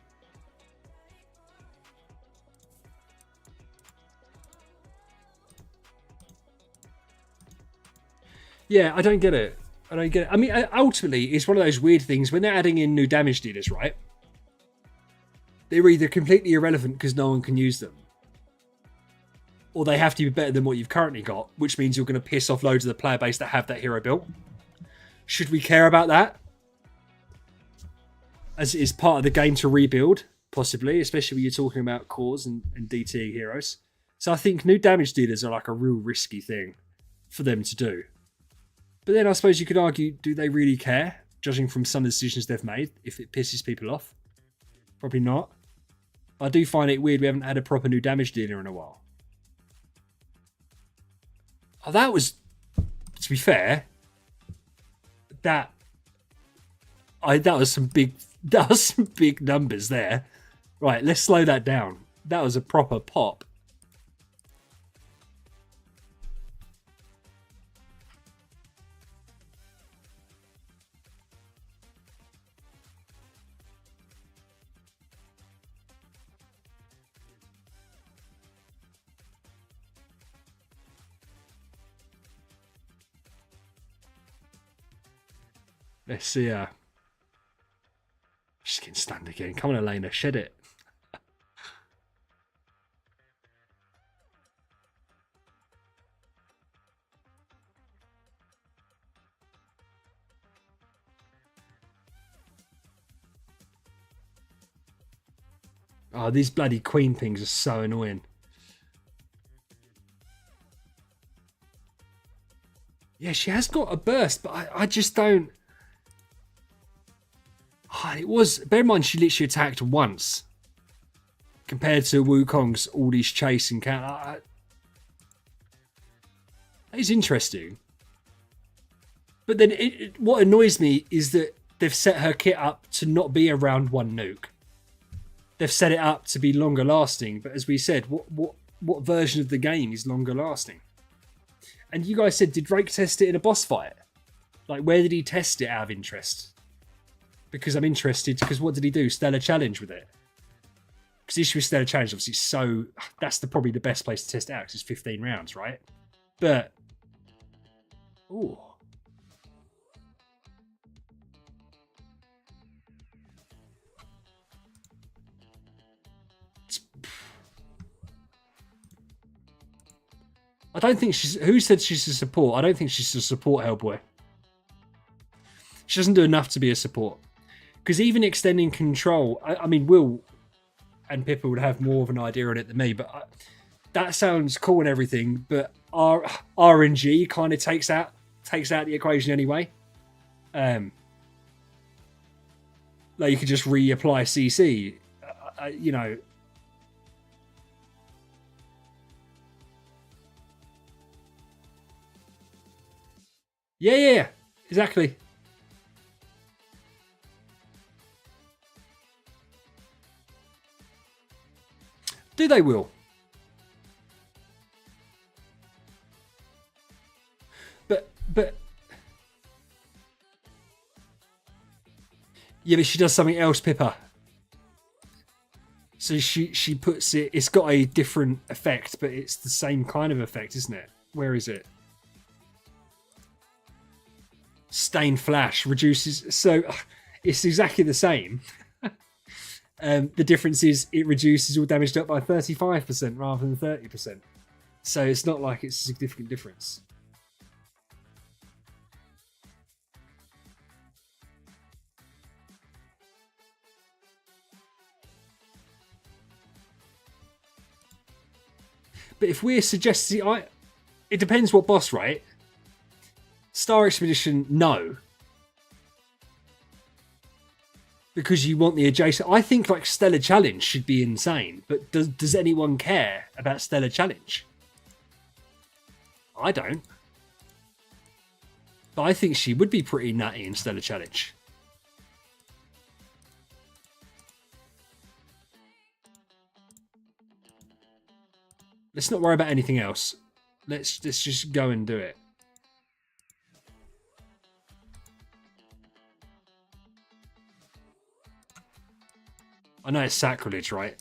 Yeah, I don't get it. I don't get it. I mean, ultimately, it's one of those weird things. When they're adding in new damage dealers, right? They're either completely irrelevant because no one can use them. Or they have to be better than what you've currently got, which means you're going to piss off loads of the player base that have that hero built. Should we care about that? As it is part of the game to rebuild, possibly, especially when you're talking about cores and DT heroes. So I think new damage dealers are like a real risky thing for them to do. But then I suppose you could argue, do they really care? Judging from some of the decisions they've made, if it pisses people off? Probably not. I do find it weird we haven't had a proper new damage dealer in a while. Oh, that was, to be fair, that was some big numbers there. Right, let's slow that down. That was a proper pop. Let's see. She's getting stunned again. Come on, Elena, shed it. Oh, these bloody queen pings are so annoying. Yeah, she has got a burst, but I just don't... Oh, it was... Bear in mind, she literally attacked once. Compared to Wukong's all these chase and count. That is interesting. But then what annoys me is that they've set her kit up to not be a round one nuke. They've set it up to be longer lasting. But as we said, what version of the game is longer lasting? And you guys said, did Drake test it in a boss fight? Like, where did he test it out of interest? Because I'm interested, because what did he do? Stellar Challenge with it? Because the issue with Stellar Challenge, obviously, so... That's probably the best place to test it out, because it's 15 rounds, right? But... Ooh. I don't think she's... Who said she's a support? I don't think she's a support, Hellboy. She doesn't do enough to be a support. Because even extending control... I mean, Will and Pippa would have more of an idea on it than me, but that sounds cool and everything, but RNG kind of takes out the equation anyway. Like, you could just reapply CC. You know, Yeah, exactly. Do they will? But yeah, but she does something else, Pippa. So she puts it. It's got a different effect, but it's the same kind of effect, isn't it? Where is it? Stain flash reduces. So it's exactly the same. The difference is it reduces all damage up by 35% rather than 30%. So it's not like it's a significant difference. But if we're suggesting, it depends what boss, right? Star Expedition, no. Because you want the adjacent. I think like Stellar Challenge should be insane. But does anyone care about Stellar Challenge? I don't. But I think she would be pretty nutty in Stellar Challenge. Let's not worry about anything else. Let's just go and do it. I know it's sacrilege, right?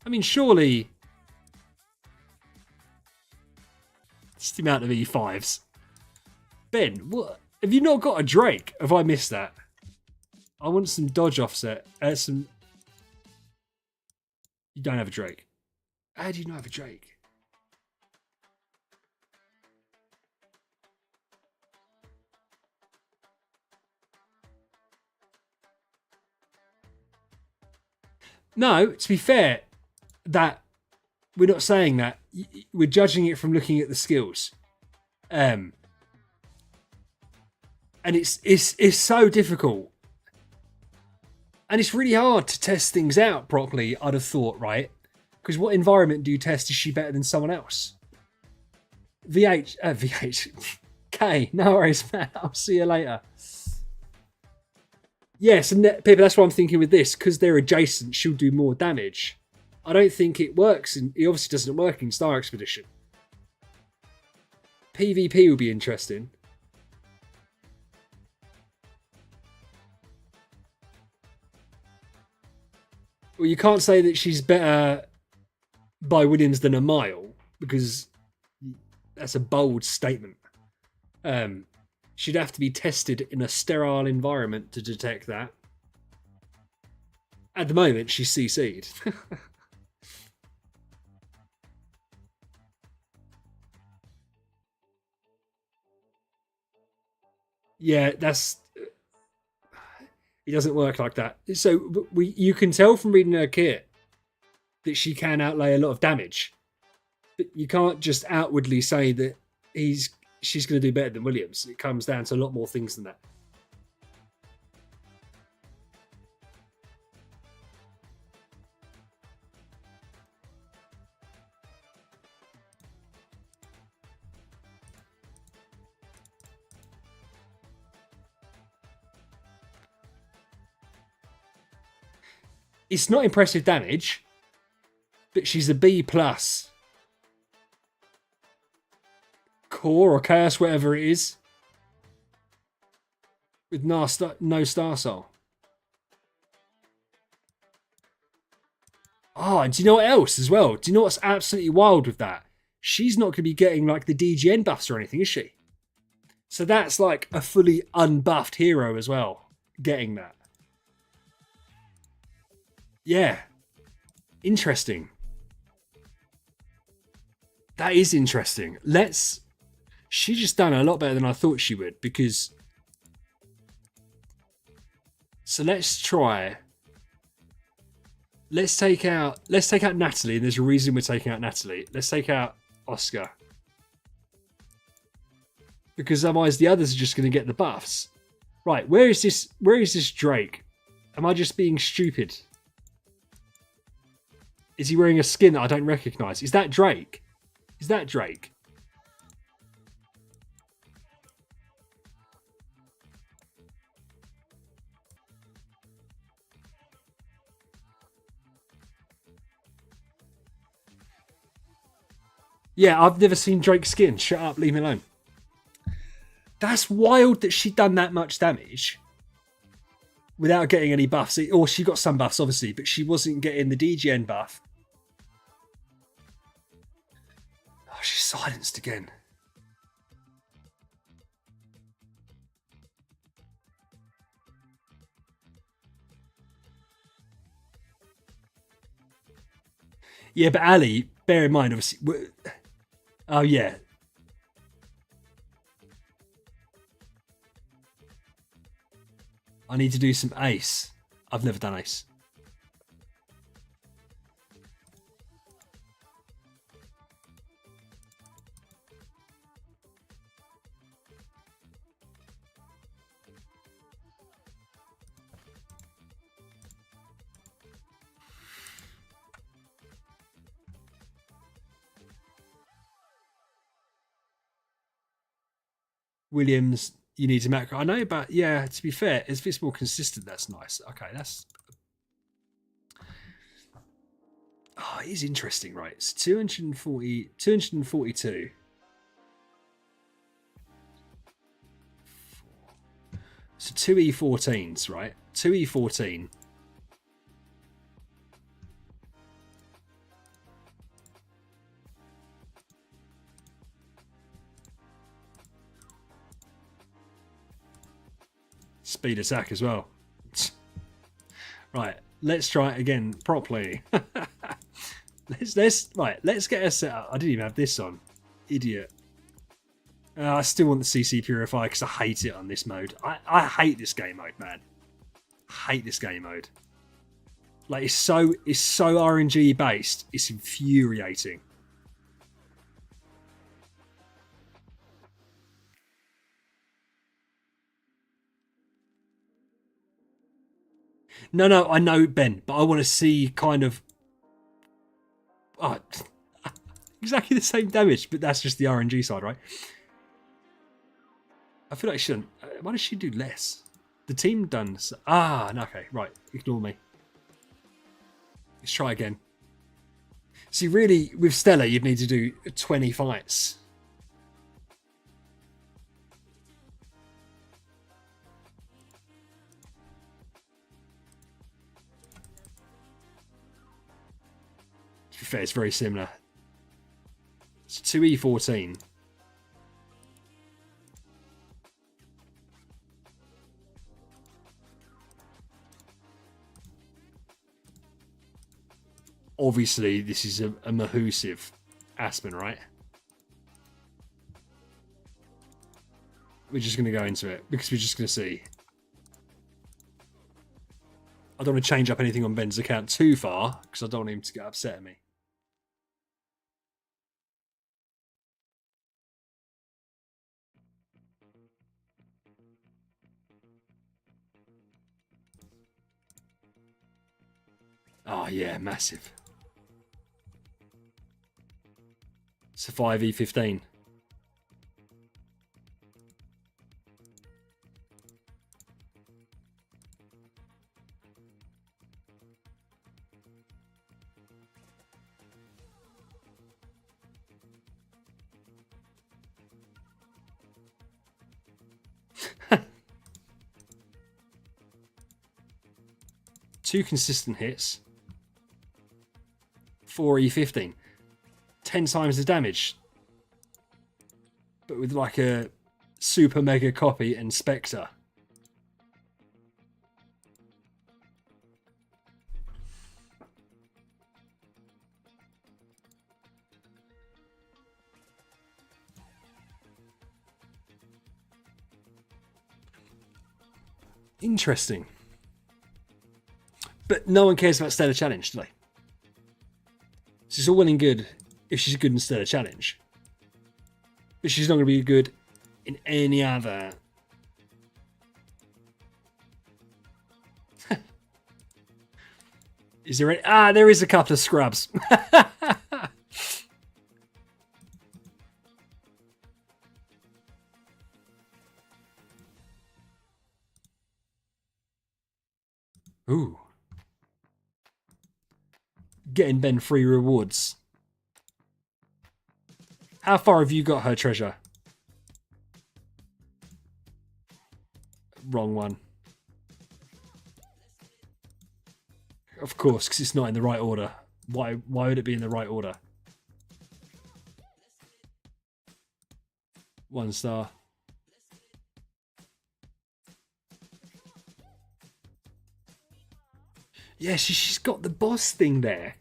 I mean, surely... It's the amount of E5s. Ben, what? Have you not got a Drake? Have I missed that? I want some dodge offset. Some... You don't have a Drake. How do you not have a Drake? No, to be fair, that we're not saying that. We're judging it from looking at the skills. And it's so difficult. And it's really hard to test things out properly, I'd have thought, right? Because what environment do you test? Is she better than someone else? VH. K, no worries, man. I'll see you later. Yes, and people, that's what I'm thinking with this. Because they're adjacent, she'll do more damage. I don't think it works. And it obviously doesn't work in Star Expedition. PvP will be interesting. Well, you can't say that she's better by Williams than a mile, because that's a bold statement. She'd have to be tested in a sterile environment to detect that. At the moment, she's CC'd. Yeah, that's... It doesn't work like that. So you can tell from reading her kit that she can outlay a lot of damage. But you can't just outwardly say that she's going to do better than Williams. It comes down to a lot more things than that. It's not impressive damage, but she's a B+. Core or Chaos, whatever it is. With no Star Soul. Oh, and do you know what else as well? Do you know what's absolutely wild with that? She's not going to be getting like the DGN buffs or anything, is she? So that's like a fully unbuffed hero as well, getting that. Yeah. Interesting. That is interesting. She just done a lot better than I thought she would, because... So let's try... Let's take out Natalie, and there's a reason we're taking out Natalie. Let's take out Oscar. Because otherwise the others are just going to get the buffs. Right, where is this Drake? Am I just being stupid? Is he wearing a skin that I don't recognise? Is that Drake? Is that Drake? Yeah, I've never seen Drake's skin. Shut up, leave me alone. That's wild that she'd done that much damage without getting any buffs. Or she got some buffs, obviously, but she wasn't getting the DGN buff. Oh, she's silenced again. Yeah, but Ali, bear in mind, obviously. Oh, yeah. I need to do some ace. I've never done ace. Williams, you need to macro. I know, but yeah, to be fair, if it's more consistent, that's nice. Okay, that's. Oh, it is interesting, right? It's 240, 242. So 2E14s, right? 2E14. Speed attack as well. Right, let's try it again properly. let's get a set up. I didn't even have this on. Idiot. I still want the CC Purifier because I hate it on this mode. I hate this game mode, man. I hate this game mode. Like it's so RNG based. It's infuriating. No, I know, Ben, but I want to see kind of exactly the same damage, but that's just the RNG side, right? I feel like she shouldn't. Why does she do less? The team done. Okay, right. Ignore me. Let's try again. See, really, with Stella, you'd need to do 20 fights. To be fair, it's very similar. It's 2E14. Obviously, this is a Mahusive Aspen, right? We're just going to go into it because we're just going to see. I don't want to change up anything on Ben's account too far because I don't want him to get upset at me. Oh, yeah, massive. It's a 5E15. Two consistent hits. 4E15. 10 times the damage. But with like a super mega copy and Spectre. Interesting. But no one cares about Stellar Challenge, do they? It's all well and good if she's good in Stellar Challenge. But she's not going to be good in any other. Is there any? There is a couple of scrubs. Ooh. Getting Ben free rewards. How far have you got her treasure? Wrong one. Of course, because it's not in the right order. Why would it be in the right order? 1 star. Yeah, she's got the boss thing there.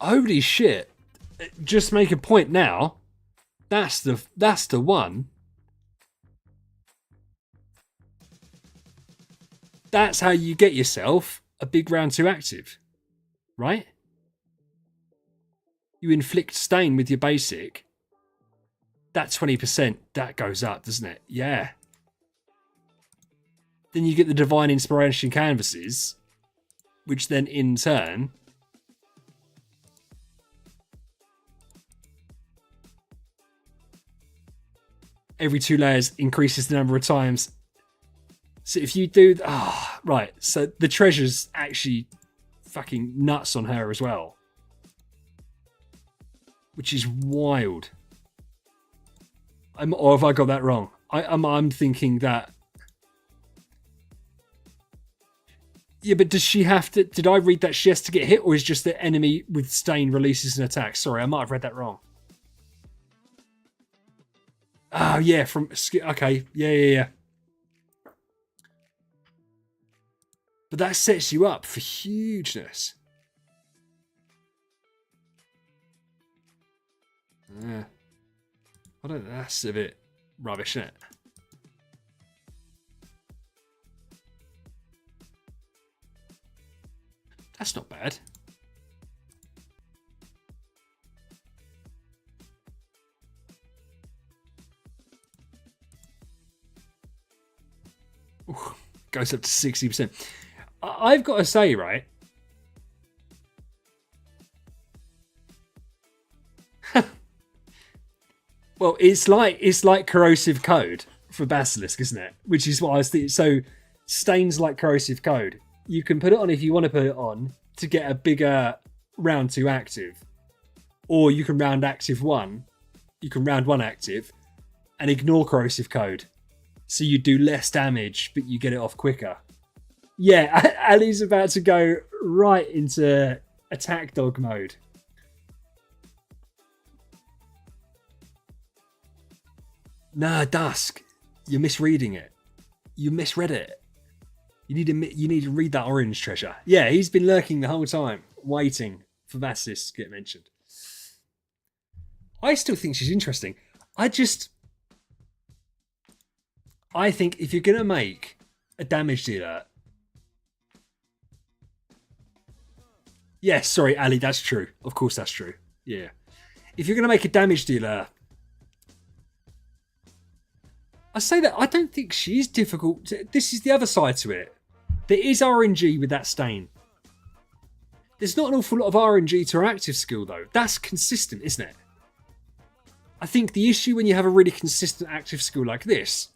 Holy shit. Just make a point now. That's the one. That's how you get yourself a big round 2 active. Right? You inflict stain with your basic. That 20%, that goes up, doesn't it? Yeah. Then you get the Divine Inspiration canvases, which then in turn every 2 layers increases the number of times. So if you do... right. So the treasure's actually fucking nuts on her as well. Which is wild. Or have I got that wrong? I'm thinking that... Yeah, but does she have to... Did I read that she has to get hit, or is just the enemy with stain releases an attack? Sorry, I might have read that wrong. Oh, yeah, from... Okay, yeah. But that sets you up for hugeness. Yeah. I don't know, that's a bit rubbish, isn't it? That's not bad. Ooh, goes up to 60%. I've got to say, right? Well, it's like corrosive code for Basilisk, isn't it? Which is what I was thinking. So, stains like corrosive code. You can put it on if you want to put it on to get a bigger round 2 active, or you can round active 1. You can round 1 active and ignore corrosive code, so you do less damage, but you get it off quicker. Yeah, Ali's about to go right into attack dog mode. Nah, Dusk, you're misreading it. You misread it. You need to read that orange treasure. Yeah, he's been lurking the whole time, waiting for Basilisk to get mentioned. I still think she's interesting. I think if you're gonna make a damage dealer... Yes, sorry, Ali, that's true. Of course that's true. Yeah. If you're gonna make a damage dealer... I say that I don't think she's difficult. This is the other side to it. There is RNG with that stain. There's not an awful lot of RNG to her active skill though. That's consistent, isn't it? I think the issue when you have a really consistent active skill like this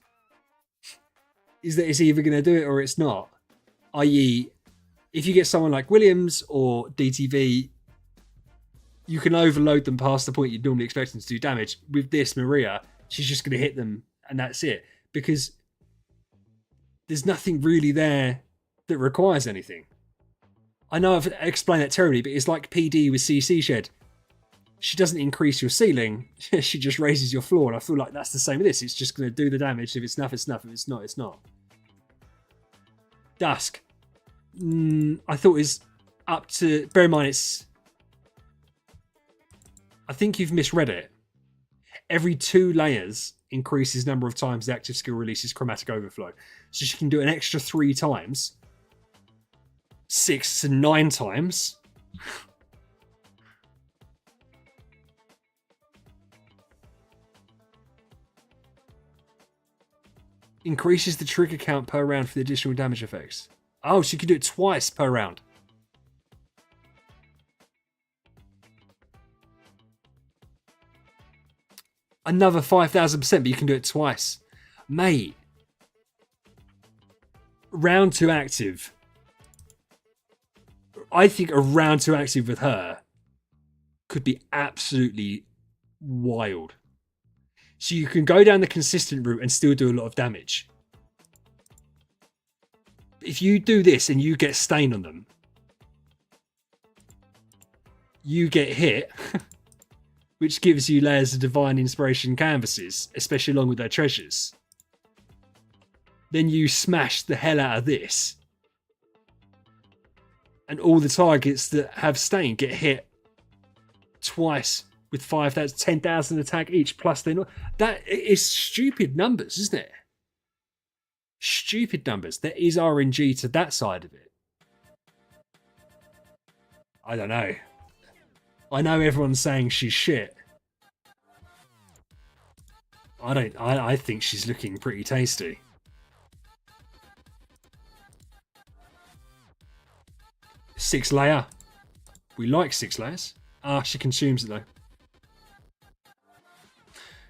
is that it's either going to do it or it's not. I.e., if you get someone like Williams or DTV, you can overload them past the point you'd normally expect them to do damage. With this, Mareia, she's just going to hit them and that's it. Because there's nothing really there that requires anything. I know I've explained that terribly, but it's like PD with CC Shed. She doesn't increase your ceiling, she just raises your floor, and I feel like that's the same with this. It's just going to do the damage. If it's snuff, it's snuff. If it's not, it's not. Dusk. I thought it was up to... Bear in mind, it's... I think you've misread it. Every 2 layers increases number of times the active skill releases Chromatic Overflow. So she can do an extra 3 times. 6 to 9 times. Increases the trigger count per round for the additional damage effects. Oh, so you can do it twice per round. Another 5,000%, but you can do it twice. Mate. Round 2 active. I think a round 2 active with her could be absolutely wild. So you can go down the consistent route and still do a lot of damage. If you do this and you get stain on them, you get hit, which gives you layers of divine inspiration canvases, especially along with their treasures. Then you smash the hell out of this. And all the targets that have stain get hit twice with 5,000, 10,000 attack each, plus they're not. That is stupid numbers, isn't it? Stupid numbers. There is RNG to that side of it. I don't know. I know everyone's saying she's shit. I think she's looking pretty tasty. Six layer. We like 6 layers. Ah, she consumes it though.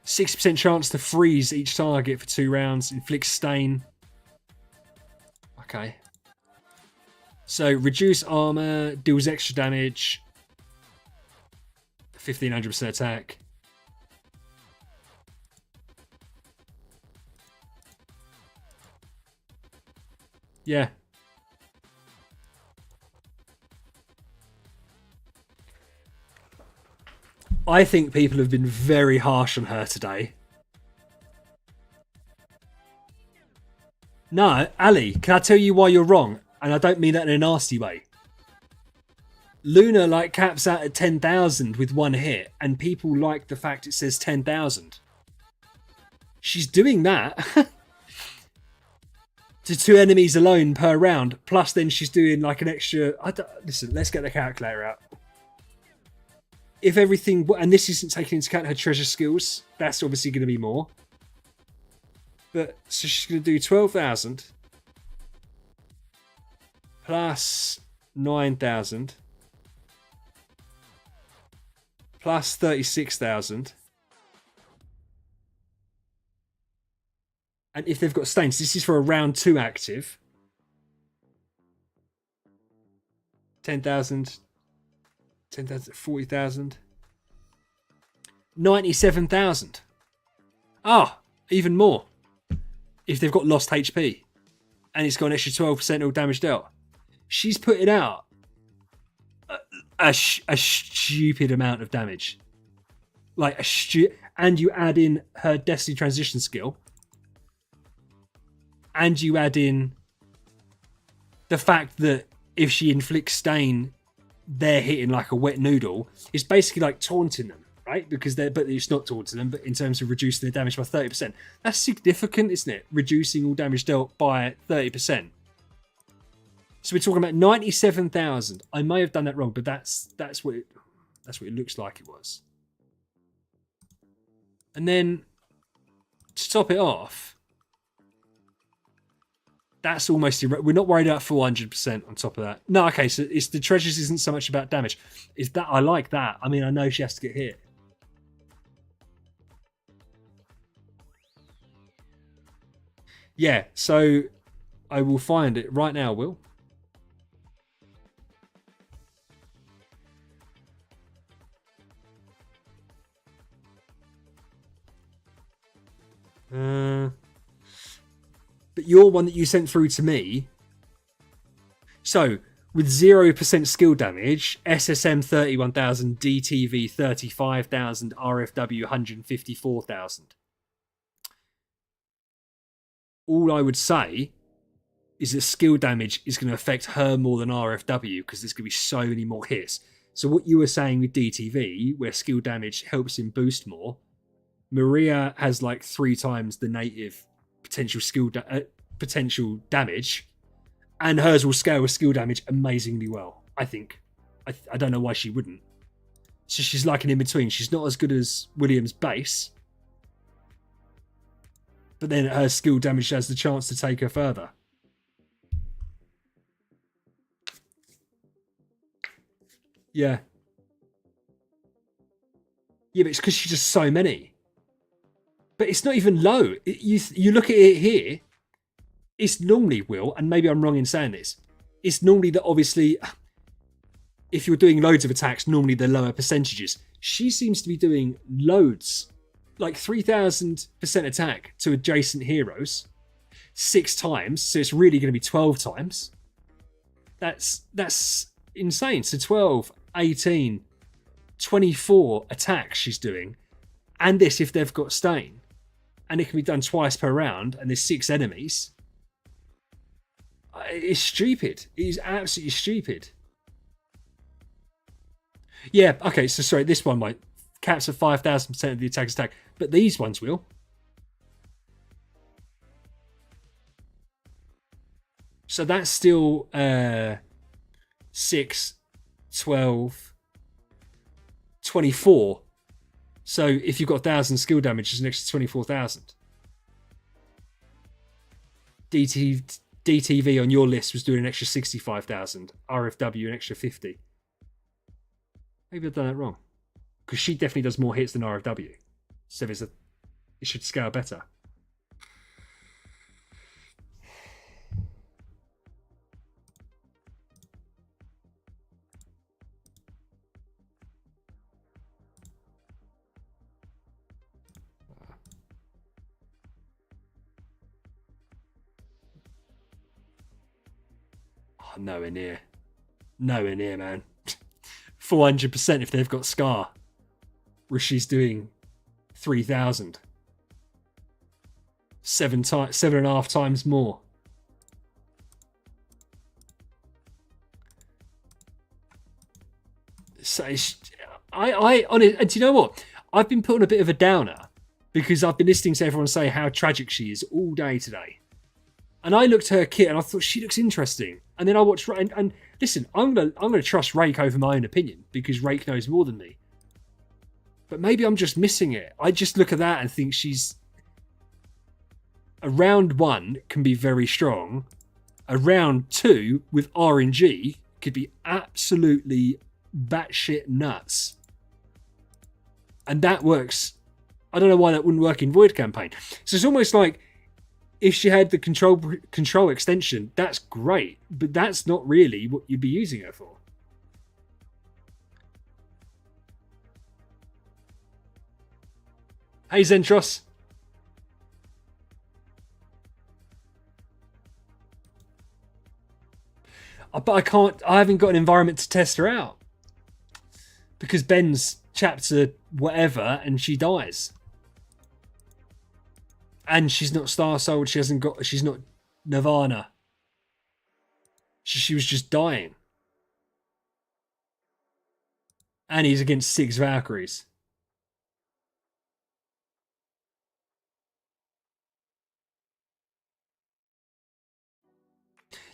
6% chance to freeze each target for 2 rounds. Inflicts stain. Okay. So reduce armor, deals extra damage. 1500% attack. Yeah. I think people have been very harsh on her today. No, Ali, can I tell you why you're wrong? And I don't mean that in a nasty way. Luna like caps out at 10,000 with 1 hit, and people like the fact it says 10,000. She's doing that to 2 enemies alone per round, plus then she's doing like an extra... Listen, let's get the calculator out. If everything... And this isn't taking into account her treasure skills. That's obviously going to be more. But, so she's going to do 12,000 plus 9,000 plus 36,000. And if they've got stains, this is for a round 2 active. 10,000, 10,000, 40,000. 97,000. Ah, even more. If they've got lost HP. And it's got an extra 12% all damage dealt. She's putting out a stupid amount of damage. Like and you add in her Destiny transition skill. And you add in the fact that if she inflicts stain, they're hitting like a wet noodle. It's basically like taunting them, right? But it's not taunting them, but in terms of reducing their damage by 30%. That's significant, isn't it? Reducing all damage dealt by 30%. So we're talking about 97,000. I may have done that wrong, but that's what it looks like it was. And then to top it off, that's almost we're not worried about 400% on top of that. No, okay, so it's the treasures isn't so much about damage. Is that I like that. I mean, I know she has to get hit. Yeah, so I will find it right now, Will. But your one that you sent through to me. So, with 0% skill damage, SSM 31,000, DTV 35,000, RFW 154,000. All I would say is that skill damage is going to affect her more than RFW because there's going to be so many more hits. So what you were saying with DTV, where skill damage helps him boost more, Mareia has like 3 times the native potential damage, and hers will scale with skill damage amazingly well. I think. I don't know why she wouldn't. So she's like an in between. She's not as good as William's base, but then her skill damage has the chance to take her further. Yeah. Yeah, but it's because she's just so many. But it's not even low. You look at it here, it's normally, Will, and maybe I'm wrong in saying this, it's normally that obviously if you're doing loads of attacks, normally they're lower percentages. She seems to be doing loads, like 3,000% attack to adjacent heroes 6 times, so it's really going to be 12 times. That's insane. So 12, 18, 24 attacks she's doing, and this if they've got Stain. And it can be done twice per round, and there's 6 enemies. It's stupid. It is absolutely stupid. Yeah, okay, so sorry, this one might caps at 5,000% of the attacker's attack, but these ones will. So that's still 6, 12, 24. So if you've got 1,000 skill damage, it's an extra 24,000. DTV on your list was doing an extra 65,000. RFW an extra 50. Maybe I've done that wrong. Because she definitely does more hits than RFW. So it should scale better. Oh, nowhere near. Nowhere near, man. 400% if they've got Scar. Where she's doing 3,000. 7.5 times more. So and do you know what? I've been put on a bit of a downer because I've been listening to everyone say how tragic she is all day today. And I looked at her kit and I thought she looks interesting. And then I watched and listen, I'm gonna trust Rake over my own opinion because Rake knows more than me. But maybe I'm just missing it. I just look at that and think she's a round 1 can be very strong. A round 2 with RNG could be absolutely batshit nuts. And that works. I don't know why that wouldn't work in Void campaign. So it's almost like if she had the control extension, that's great, but that's not really what you'd be using her for. Hey Zentros. But I haven't got an environment to test her out. Because Ben's chapter whatever and she dies. And she's not Star Souled, she's not Nirvana. She was just dying. And he's against 6 Valkyries.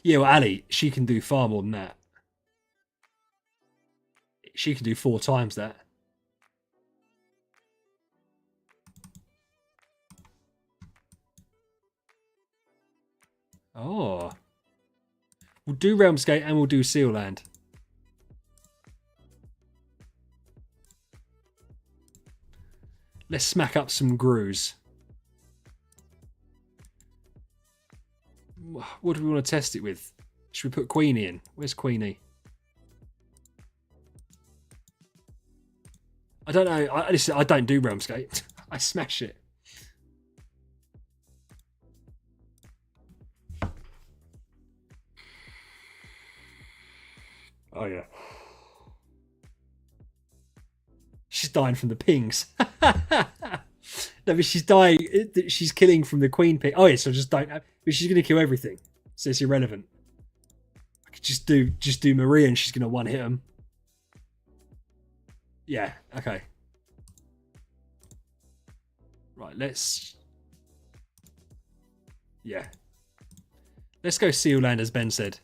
Yeah, well, Ali, she can do far more than that. She can do 4 times that. Oh. We'll do Realmsgate and we'll do Seal Land. Let's smack up some Grooves. What do we want to test it with? Should we put Queenie in? Where's Queenie? I don't know. I don't do Realmsgate. I smash it. Oh, yeah. She's dying from the pings. No, but she's dying. She's killing from the queen ping. Oh, yeah, so just don't. But she's going to kill everything. So it's irrelevant. I could just do Mareia and she's going to one hit him. Yeah, okay. Right, let's... Yeah. Let's go Seal Land, as Ben said.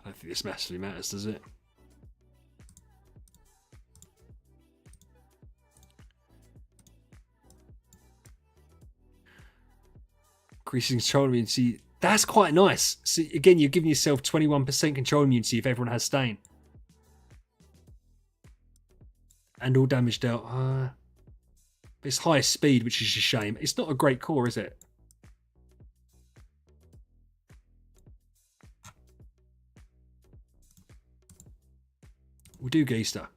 I don't think this massively matters, does it? Increasing control immunity. That's quite nice. So again, you're giving yourself 21% control immunity if everyone has Stain. And all damage dealt. It's highest speed, which is a shame. It's not a great core, is it? We'll do Geester.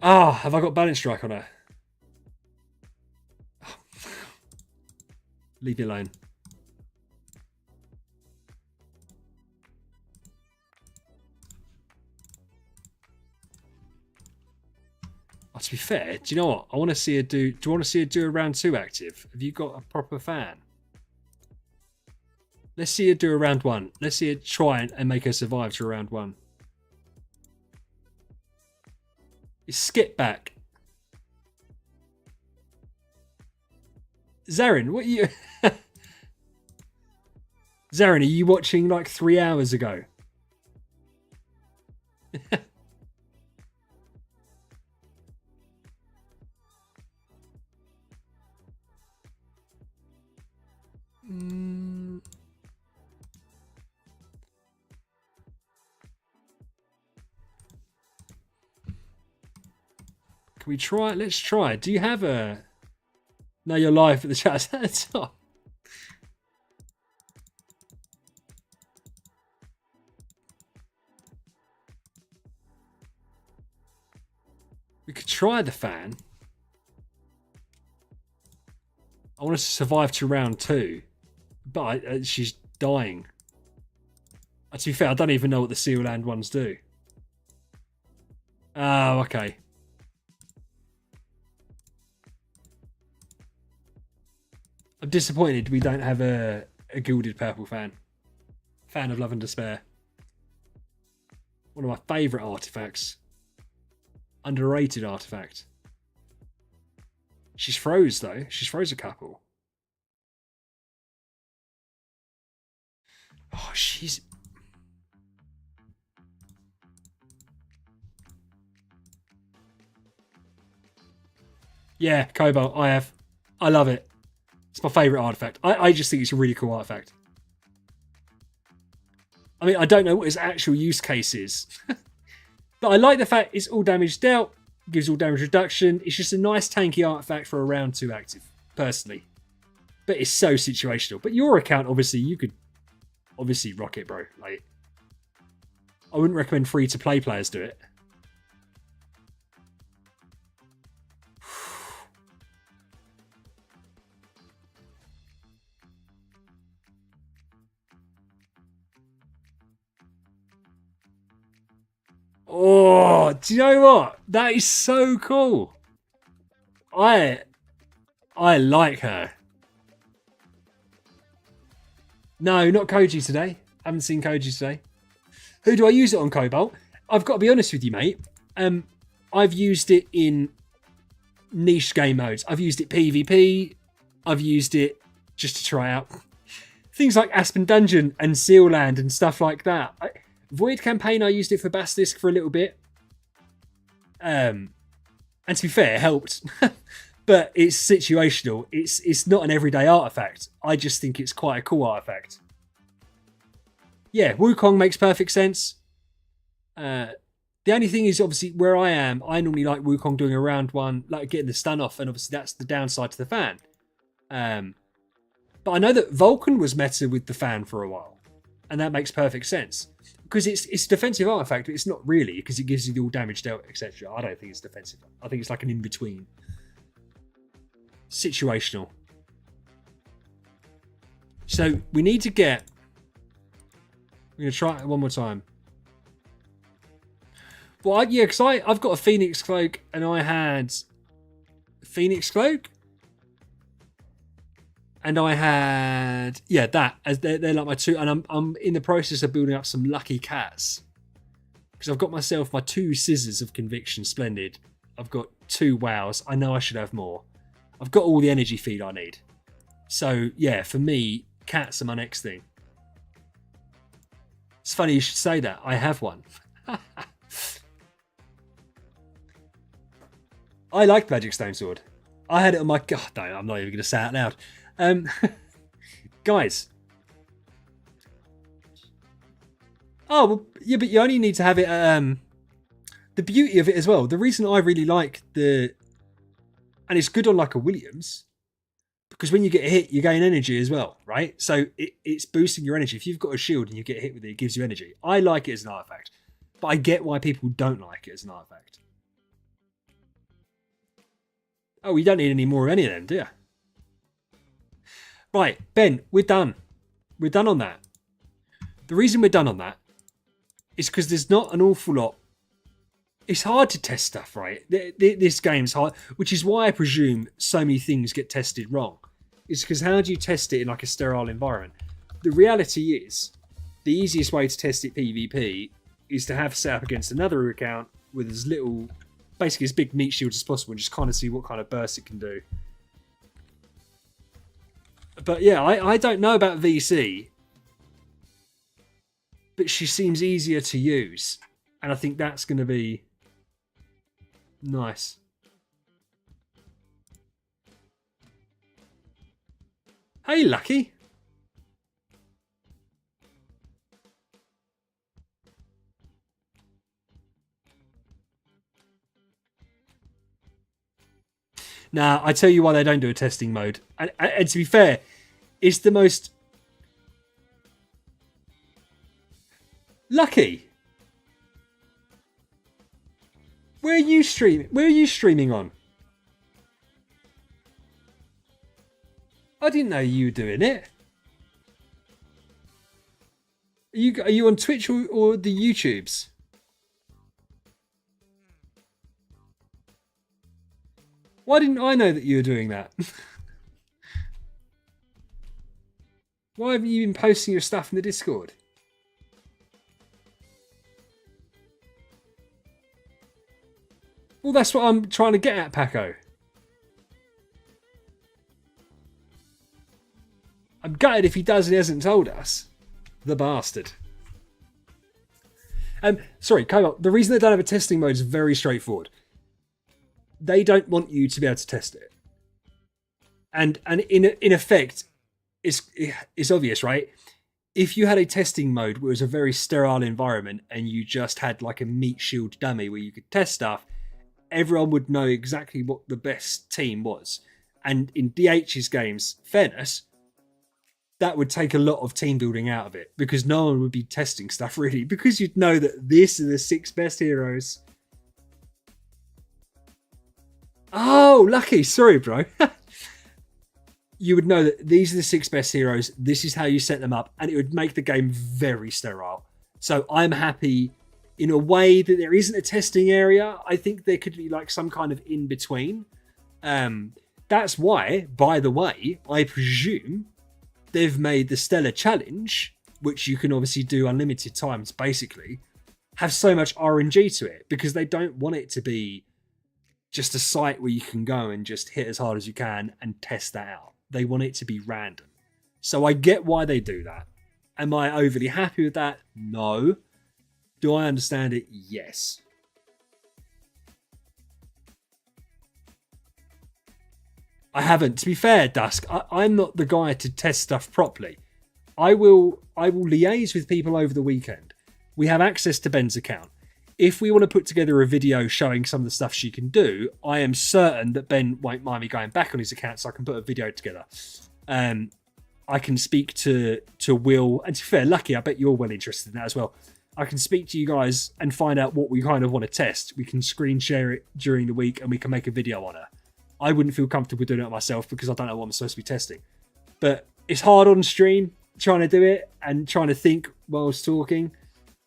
Have I got Balance Strike on her? Leave me alone. Oh, to be fair, do you know what? I want to see her do. Do you want to see her do a round 2 active? Have you got a proper fan? Let's see her do a round 1. Let's see her try and make her survive to a round 1. Skip back. Zarin, what are you... Zarin, are you watching like 3 hours ago? Can we try? Let's try. Do you have a... No, you're live for the chat. That's not... We could try the fan. I want us to survive to round 2. But she's dying. To be fair, I don't even know what the Seal Land ones do. Oh, okay. I'm disappointed we don't have a gilded purple fan. Fan of Love and Despair. One of my favourite artifacts. Underrated artifact. She's froze though. She's froze a couple. Oh, she's... Yeah, Cobalt, I have. I love it. It's my favourite artifact. I just think it's a really cool artifact. I mean, I don't know what its actual use case is. But I like the fact it's all damage dealt, gives all damage reduction. It's just a nice tanky artifact for a round 2 active, personally. But it's so situational. But your account, obviously, you could obviously rock it, bro. Like, I wouldn't recommend free-to-play players do it. Oh, do you know what? That is so cool. I like her. No, not Koji today. I haven't seen Koji today. Who do I use it on, Cobalt? I've got to be honest with you, mate. I've used it in niche game modes. I've used it PvP. I've used it just to try out things like Aspen Dungeon and Seal Land and stuff like that. Void Campaign, I used it for Basilisk for a little bit. And to be fair, it helped. But it's situational. It's not an everyday artifact. I just think it's quite a cool artifact. Yeah, Wukong makes perfect sense. The only thing is, obviously, where I am, I normally like Wukong doing a round 1, like getting the stun off, and obviously that's the downside to the fan. But I know that Vulcan was meta with the fan for a while, and that makes perfect sense. Because it's a defensive artifact, but it's not really, because it gives you the all damage dealt, etc. I don't think it's defensive. I think it's like an in-between. Situational. So we need to get... We're going to try it one more time. Well, yeah, because I've got a Phoenix Cloak, and I had... Phoenix Cloak? And I had, yeah, that as they're like my 2, and I'm in the process of building up some lucky cats because I've got myself my 2 Scissors of Conviction, splendid. I've got 2 wows. I know I should have more. I've got all the energy feed I need. So yeah, for me, cats are my next thing. It's funny you should say that. I have one. I like Magic Stone Sword. I had it on my... God, no, I'm not even going to say it out loud. Guys. Oh, well, yeah, but you only need to have it. The beauty of it as well. The reason I really like and it's good on like a Williams, because when you get hit, you gain energy as well, right? So it's boosting your energy. If you've got a shield and you get hit with it, it gives you energy. I like it as an artifact, but I get why people don't like it as an artifact. Oh, you don't need any more of any of them, do you? Right, Ben, we're done. We're done on that. The reason we're done on that is because there's not an awful lot. It's hard to test stuff, right? This game's hard, which is why I presume so many things get tested wrong. It's because how do you test it in like a sterile environment? The reality is, the easiest way to test it PvP is to have set up against another account with as little, basically as big meat shield as possible, and just kind of see what kind of burst it can do. But yeah, I don't know about VC, but she seems easier to use, and I think that's going to be nice. Hey, Lucky. Now, I tell you why they don't do a testing mode. And to be fair, it's the most... Lucky. Where are you streaming? Where are you streaming on? I didn't know you were doing it. Are you on Twitch or the YouTubes? Why didn't I know that you were doing that? Why haven't you been posting your stuff in the Discord? Well, that's what I'm trying to get at, Paco. I'm gutted if he does and he hasn't told us. The bastard. Sorry, Kyle, the reason they don't have a testing mode is very straightforward. They don't want you to be able to test it. And in effect, it's obvious, right? If you had a testing mode where it was a very sterile environment and you just had like a meat shield dummy where you could test stuff, everyone would know exactly what the best team was. And in DH's games, fairness, that would take a lot of team building out of it, because no one would be testing stuff really, because you'd know that this are the 6 best heroes. Oh, Lucky. Sorry, bro. You would know that these are the 6 best heroes. This is how you set them up. And it would make the game very sterile. So I'm happy in a way that there isn't a testing area. I think there could be like some kind of in-between. That's why, by the way, I presume they've made the Stellar Challenge, which you can obviously do unlimited times basically, have so much RNG to it, because they don't want it to be just a site where you can go and just hit as hard as you can and test that out. They want it to be random. So I get why they do that. Am I overly happy with that? No. Do I understand it? Yes. I haven't. To be fair, Dusk, I'm not the guy to test stuff properly. I will liaise with people over the weekend. We have access to Ben's account. If we want to put together a video showing some of the stuff she can do, I am certain that Ben won't mind me going back on his account so I can put a video together. I can speak to Will, and to be fair, Lucky, I bet you're well interested in that as well. I can speak to you guys and find out what we kind of want to test. We can screen share it during the week and we can make a video on it. I wouldn't feel comfortable doing it myself because I don't know what I'm supposed to be testing. But it's hard on stream trying to do it and trying to think whilst talking.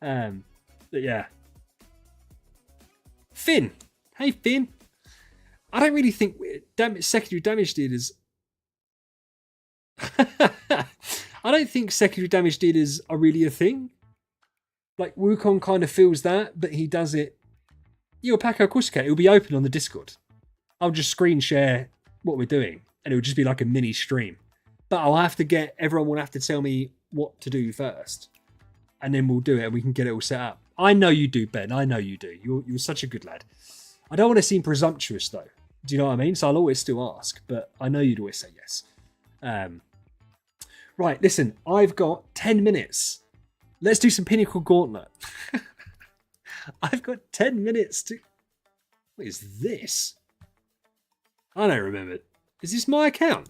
But yeah. Finn. Hey, Finn. I don't really think secondary damage dealers... I don't think secondary damage dealers are really a thing. Like, Wukong kind of feels that, but he does it... Paco, of course you can. It'll be open on the Discord. I'll just screen share what we're doing, and it'll just be like a mini stream. But I'll have to get... Everyone will have to tell me what to do first. And then we'll do it, and we can get it all set up. I know you do, Ben. I know you do. You're such a good lad. I don't want to seem presumptuous, though. Do you know what I mean? So I'll always still ask, but I know you'd always say yes. Right, listen, I've got 10 minutes. Let's do some Pinnacle Gauntlet. I've got 10 minutes to... What is this? I don't remember. Is this my account?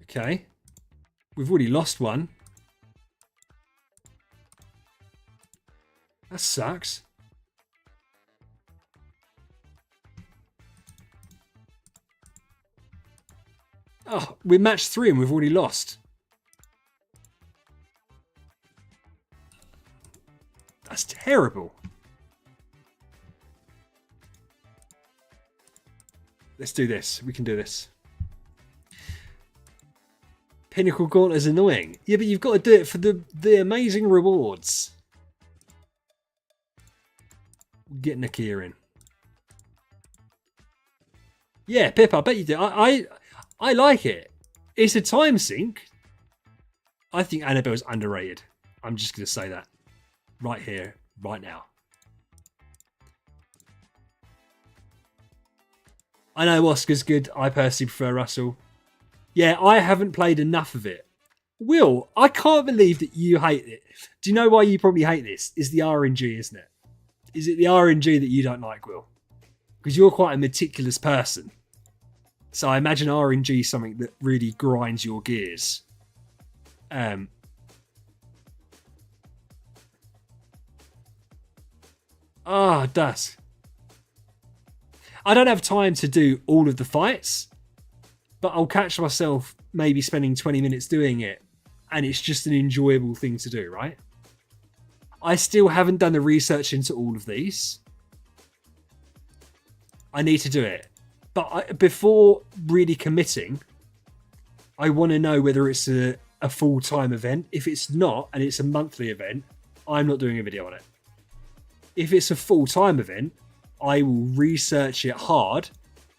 Okay. We've already lost one. That sucks. Oh, we're match 3 and we've already lost. That's terrible. Let's do this. We can do this. Pinnacle Gauntlet is annoying. Yeah, but you've got to do it for the amazing rewards. Get Nakia in. Yeah, Pip, I bet you do. I like it. It's a time sink. I think Annabelle's underrated. I'm just going to say that. Right here, right now. I know Oscar's good. I personally prefer Russell. Yeah, I haven't played enough of it. Will, I can't believe that you hate it. Do you know why you probably hate this? It's the RNG, isn't it? Is it the RNG that you don't like, Will? Because you're quite a meticulous person. So I imagine RNG is something that really grinds your gears. It does. I don't have time to do all of the fights, but I'll catch myself maybe spending 20 minutes doing it, and it's just an enjoyable thing to do, right? I still haven't done the research into all of these. I need to do it. But before really committing, I want to know whether it's a full-time event. If it's not, and it's a monthly event, I'm not doing a video on it. If it's a full-time event, I will research it hard.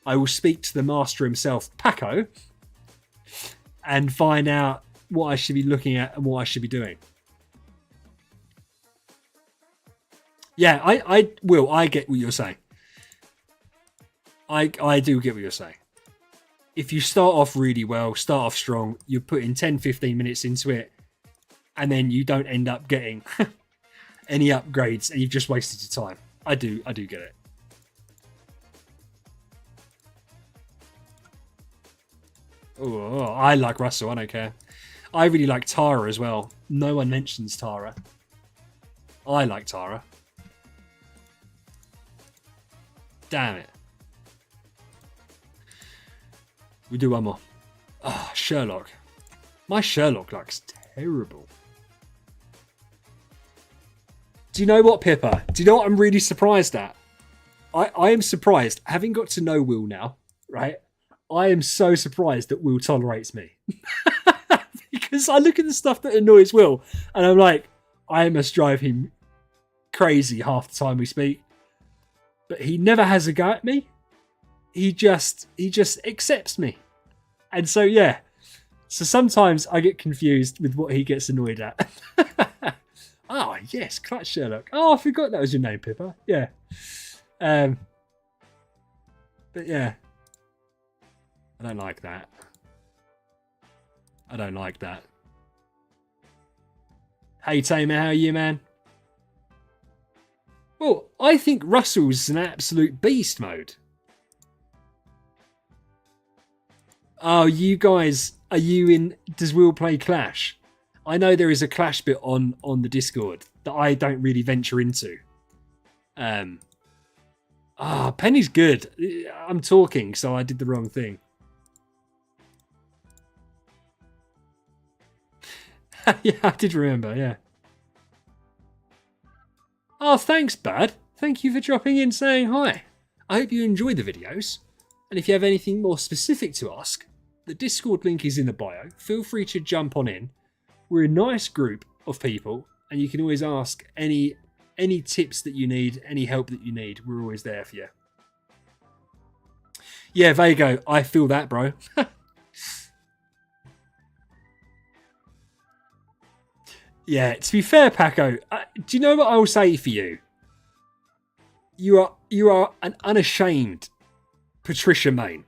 I will speak to the master himself, Paco, and find out what I should be looking at and what I should be doing. Yeah, I will. I get what you're saying. I do get what you're saying. If you start off really well, start off strong, you put in 10, 15 minutes into it, and then you don't end up getting any upgrades, and you've just wasted your time. I do get it. Oh, I like Russell, I don't care. I really like Tara as well. No one mentions Tara. I like Tara. Damn it. We do one more. Ah, Sherlock. My Sherlock looks terrible. Do you know what, Pippa? Do you know what I'm really surprised at? I am surprised, having got to know Will now, right? I am so surprised that Will tolerates me. Because I look at the stuff that annoys Will, and I'm like, I must drive him crazy half the time we speak. But he never has a go at me. He just accepts me. And so, yeah. So sometimes I get confused with what he gets annoyed at. Oh, yes, Clutch Sherlock. Oh, I forgot that was your name, Pippa. Yeah. But yeah. I don't like that. I don't like that. Hey, Tamer, how are you, man? Well, I think Russell's an absolute beast mode. Oh, you guys, are you in... Does Will play Clash? I know there is a Clash bit on the Discord that I don't really venture into. Penny's good. I'm talking, so I did the wrong thing. Yeah, I did remember, yeah. Oh, thanks, Bad. Thank you for dropping in saying hi. I hope you enjoy the videos. And if you have anything more specific to ask, the Discord link is in the bio. Feel free to jump on in. We're a nice group of people, and you can always ask any tips that you need, any help that you need. We're always there for you. Yeah, Vago, I feel that, bro. Yeah, to be fair, Paco, do you know what I will say for you? You are an unashamed Patricia main.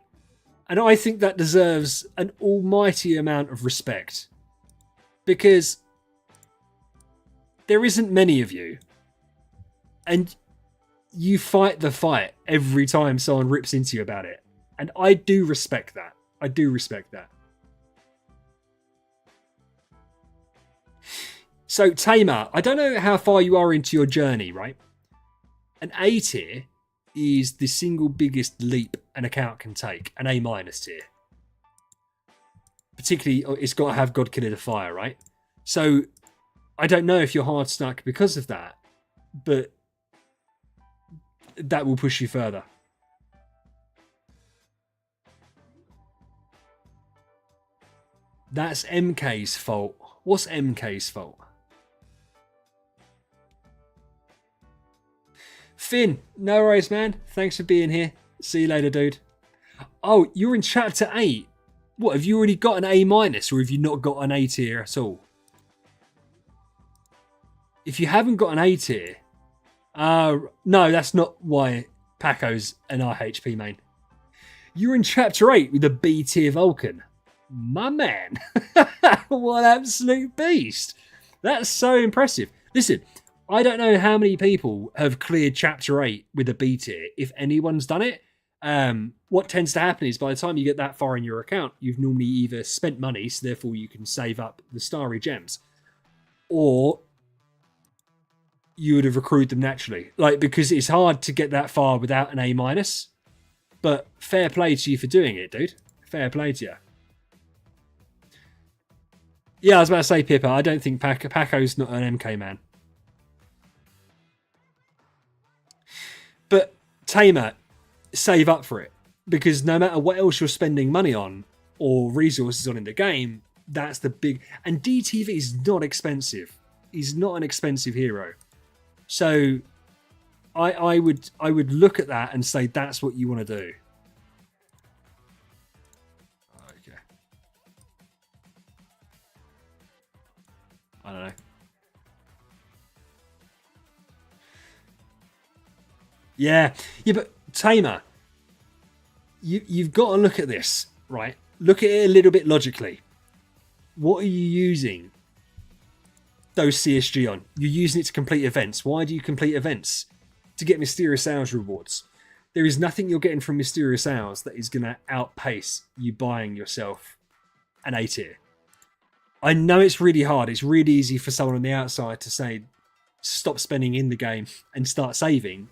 And I think that deserves an almighty amount of respect. Because there isn't many of you. And you fight the fight every time someone rips into you about it. And I do respect that. I do respect that. So, Tamer, I don't know how far you are into your journey, right? An A tier is the single biggest leap an account can take. An A minus tier. Particularly, it's got to have God Killer Fire, right? So, I don't know if you're hard stuck because of that, but that will push you further. That's MK's fault. What's MK's fault? Finn, no worries, man. Thanks for being here. See you later, dude. Oh, you're in chapter 8. What, have you already got an A minus, or have you not got an A tier at all? If you haven't got an A tier, no, that's not why Paco's an IHP main. You're in chapter 8 with a B tier Vulcan. My man. What absolute beast. That's so impressive. Listen, I don't know how many people have cleared chapter 8 with a B tier, if anyone's done it. What tends to happen is by the time you get that far in your account, you've normally either spent money, so therefore you can save up the starry gems, or you would have accrued them naturally. Like, because it's hard to get that far without an A minus. But fair play to you for doing it, dude. Fair play to you. Yeah, I was about to say, Pippa, I don't think Paco's not an MK man. But Tamer, save up for it. Because no matter what else you're spending money on or resources on in the game, that's the big... And DTV is not expensive. He's not an expensive hero. So I would look at that and say that's what you want to do. Okay. I don't know. Yeah, but Tamer, you've got to look at this, right? Look at it a little bit logically. What are you using those CSG on? You're using it to complete events. Why do you complete events? To get Mysterious Hours rewards. There is nothing you're getting from Mysterious Hours that is going to outpace you buying yourself an A tier. I know it's really hard. It's really easy for someone on the outside to say, stop spending in the game and start saving.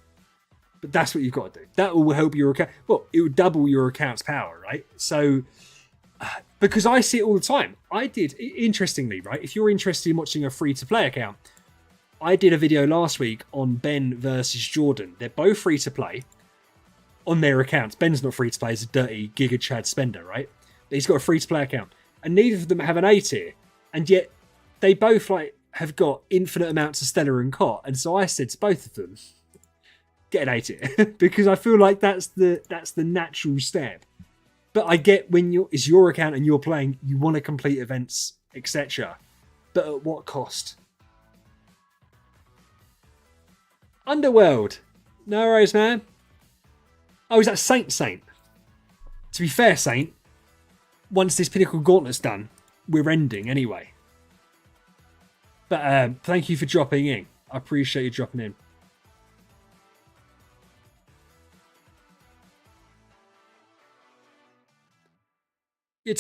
But that's what you've got to do. That will help your account. Well, it will double your account's power, right? So, because I see it all the time. I did, interestingly, right? If you're interested in watching a free-to-play account, I did a video last week on Ben versus Jordan. They're both free-to-play on their accounts. Ben's not free-to-play. He's a dirty Giga Chad spender, right? But he's got a free-to-play account. And neither of them have an A tier. And yet, they both have got infinite amounts of Stellar and Cot. And so I said to both of them, get an A tier. Because I feel like that's the natural step. But I get when it's your account and you're playing, you want to complete events, etc. But at what cost? Underworld. No worries, man. Oh, is that Saint? To be fair, Saint, once this Pinnacle Gauntlet's done, we're ending anyway. But thank you for dropping in. I appreciate you dropping in.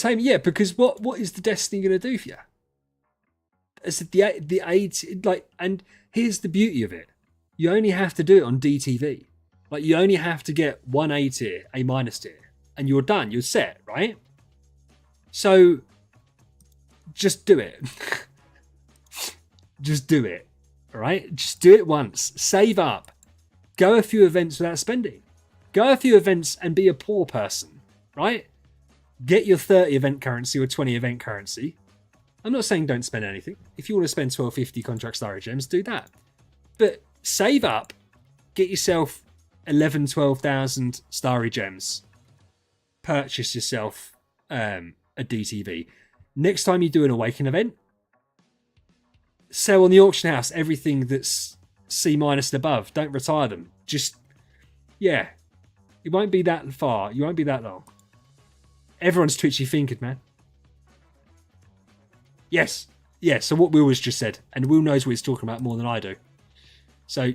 Yeah, because what is the Destiny going to do for you? As the AIDS, and here's the beauty of it: you only have to do it on DTV. Like, you only have to get one A tier, A minus tier, and you're done. You're set, right? So just do it. Just do it, all right? Just do it once. Save up. Go a few events without spending. Go a few events and be a poor person, right? Get your 30 event currency or 20 event currency. I'm not saying don't spend anything. If you want to spend 1250 contract starry gems, do that. But save up. Get yourself 12,000 starry gems. Purchase yourself a DTV. Next time you do an Awaken event, sell on the auction house everything that's C- and above. Don't retire them. Just Yeah. It won't be that far. You won't be that long. Everyone's twitchy fingered, man. Yes. Yeah, so what Will was just said. And Will knows what he's talking about more than I do. So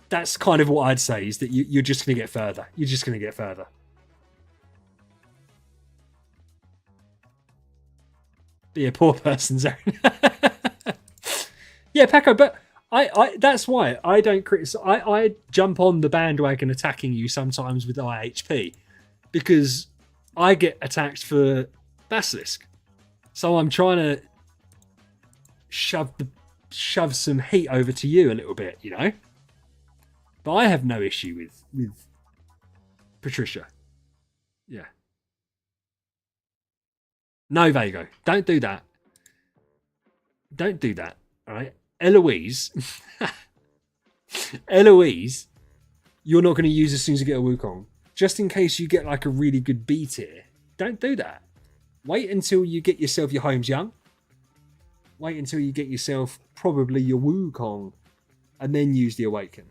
that's kind of what I'd say, is that you're just going to get further. You're just going to get further. Be a poor person's zone. Yeah, Paco, but I that's why I don't criticize. I jump on the bandwagon attacking you sometimes with IHP because I get attacked for Basilisk. So I'm trying to shove some heat over to you a little bit, you know? But I have no issue with Patricia. Yeah. No, Vago. Don't do that. Don't do that. All right. Eloise. Eloise, you're not going to use as soon as you get a Wukong. Just in case you get like a really good B tier. Don't do that. Wait until you get yourself your Homes Young. Wait until you get yourself probably your Wukong. And then use the Awaken.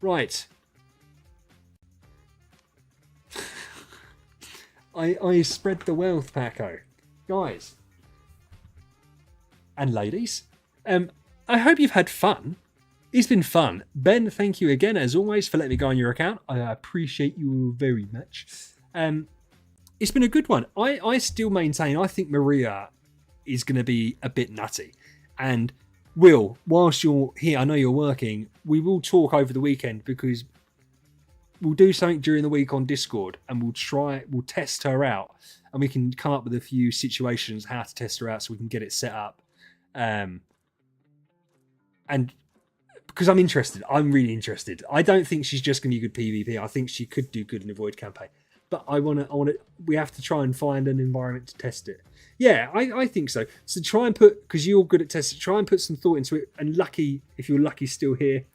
Right. I spread the wealth, Paco. Guys. And ladies. I hope you've had fun. It's been fun. Ben, thank you again, as always, for letting me go on your account. I appreciate you very much. It's been a good one. I still maintain, I think Mareia is going to be a bit nutty. And Will, whilst you're here, I know you're working, we will talk over the weekend because we'll do something during the week on Discord and we'll test her out and we can come up with a few situations how to test her out so we can get it set up. And because I'm interested, I'm really interested. I don't think she's just going to be good PvP. I think she could do good in a Void campaign. But we have to try and find an environment to test it. Yeah, I think so. So try and because you're good at testing, try and put some thought into it. And Lucky, if you're Lucky still here,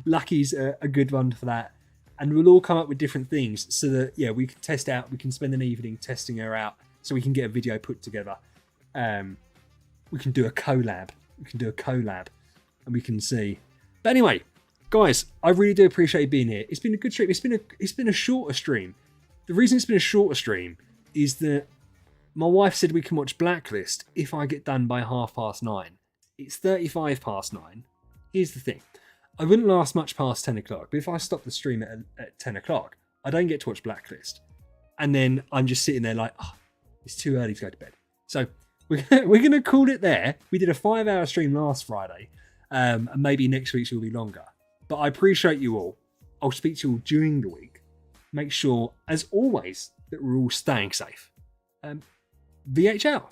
Lucky's a good one for that. And we'll all come up with different things so that, yeah, we can test out, we can spend an evening testing her out so we can get a video put together. We can do a collab. And we can see. But anyway, guys, I really do appreciate being here. It's been a good stream. It's been a shorter stream. The reason it's been a shorter stream is that my wife said we can watch Blacklist if I get done by 9:30. It's 9:35. Here's the thing. I wouldn't last much past 10 o'clock, but if I stop the stream at 10 o'clock, I don't get to watch Blacklist. And then I'm just sitting there like, oh, it's too early to go to bed. So we're going to call it there. We did a 5-hour stream last Friday. And maybe next week's will be longer. But I appreciate you all. I'll speak to you all during the week. Make sure, as always, that we're all staying safe. VHL.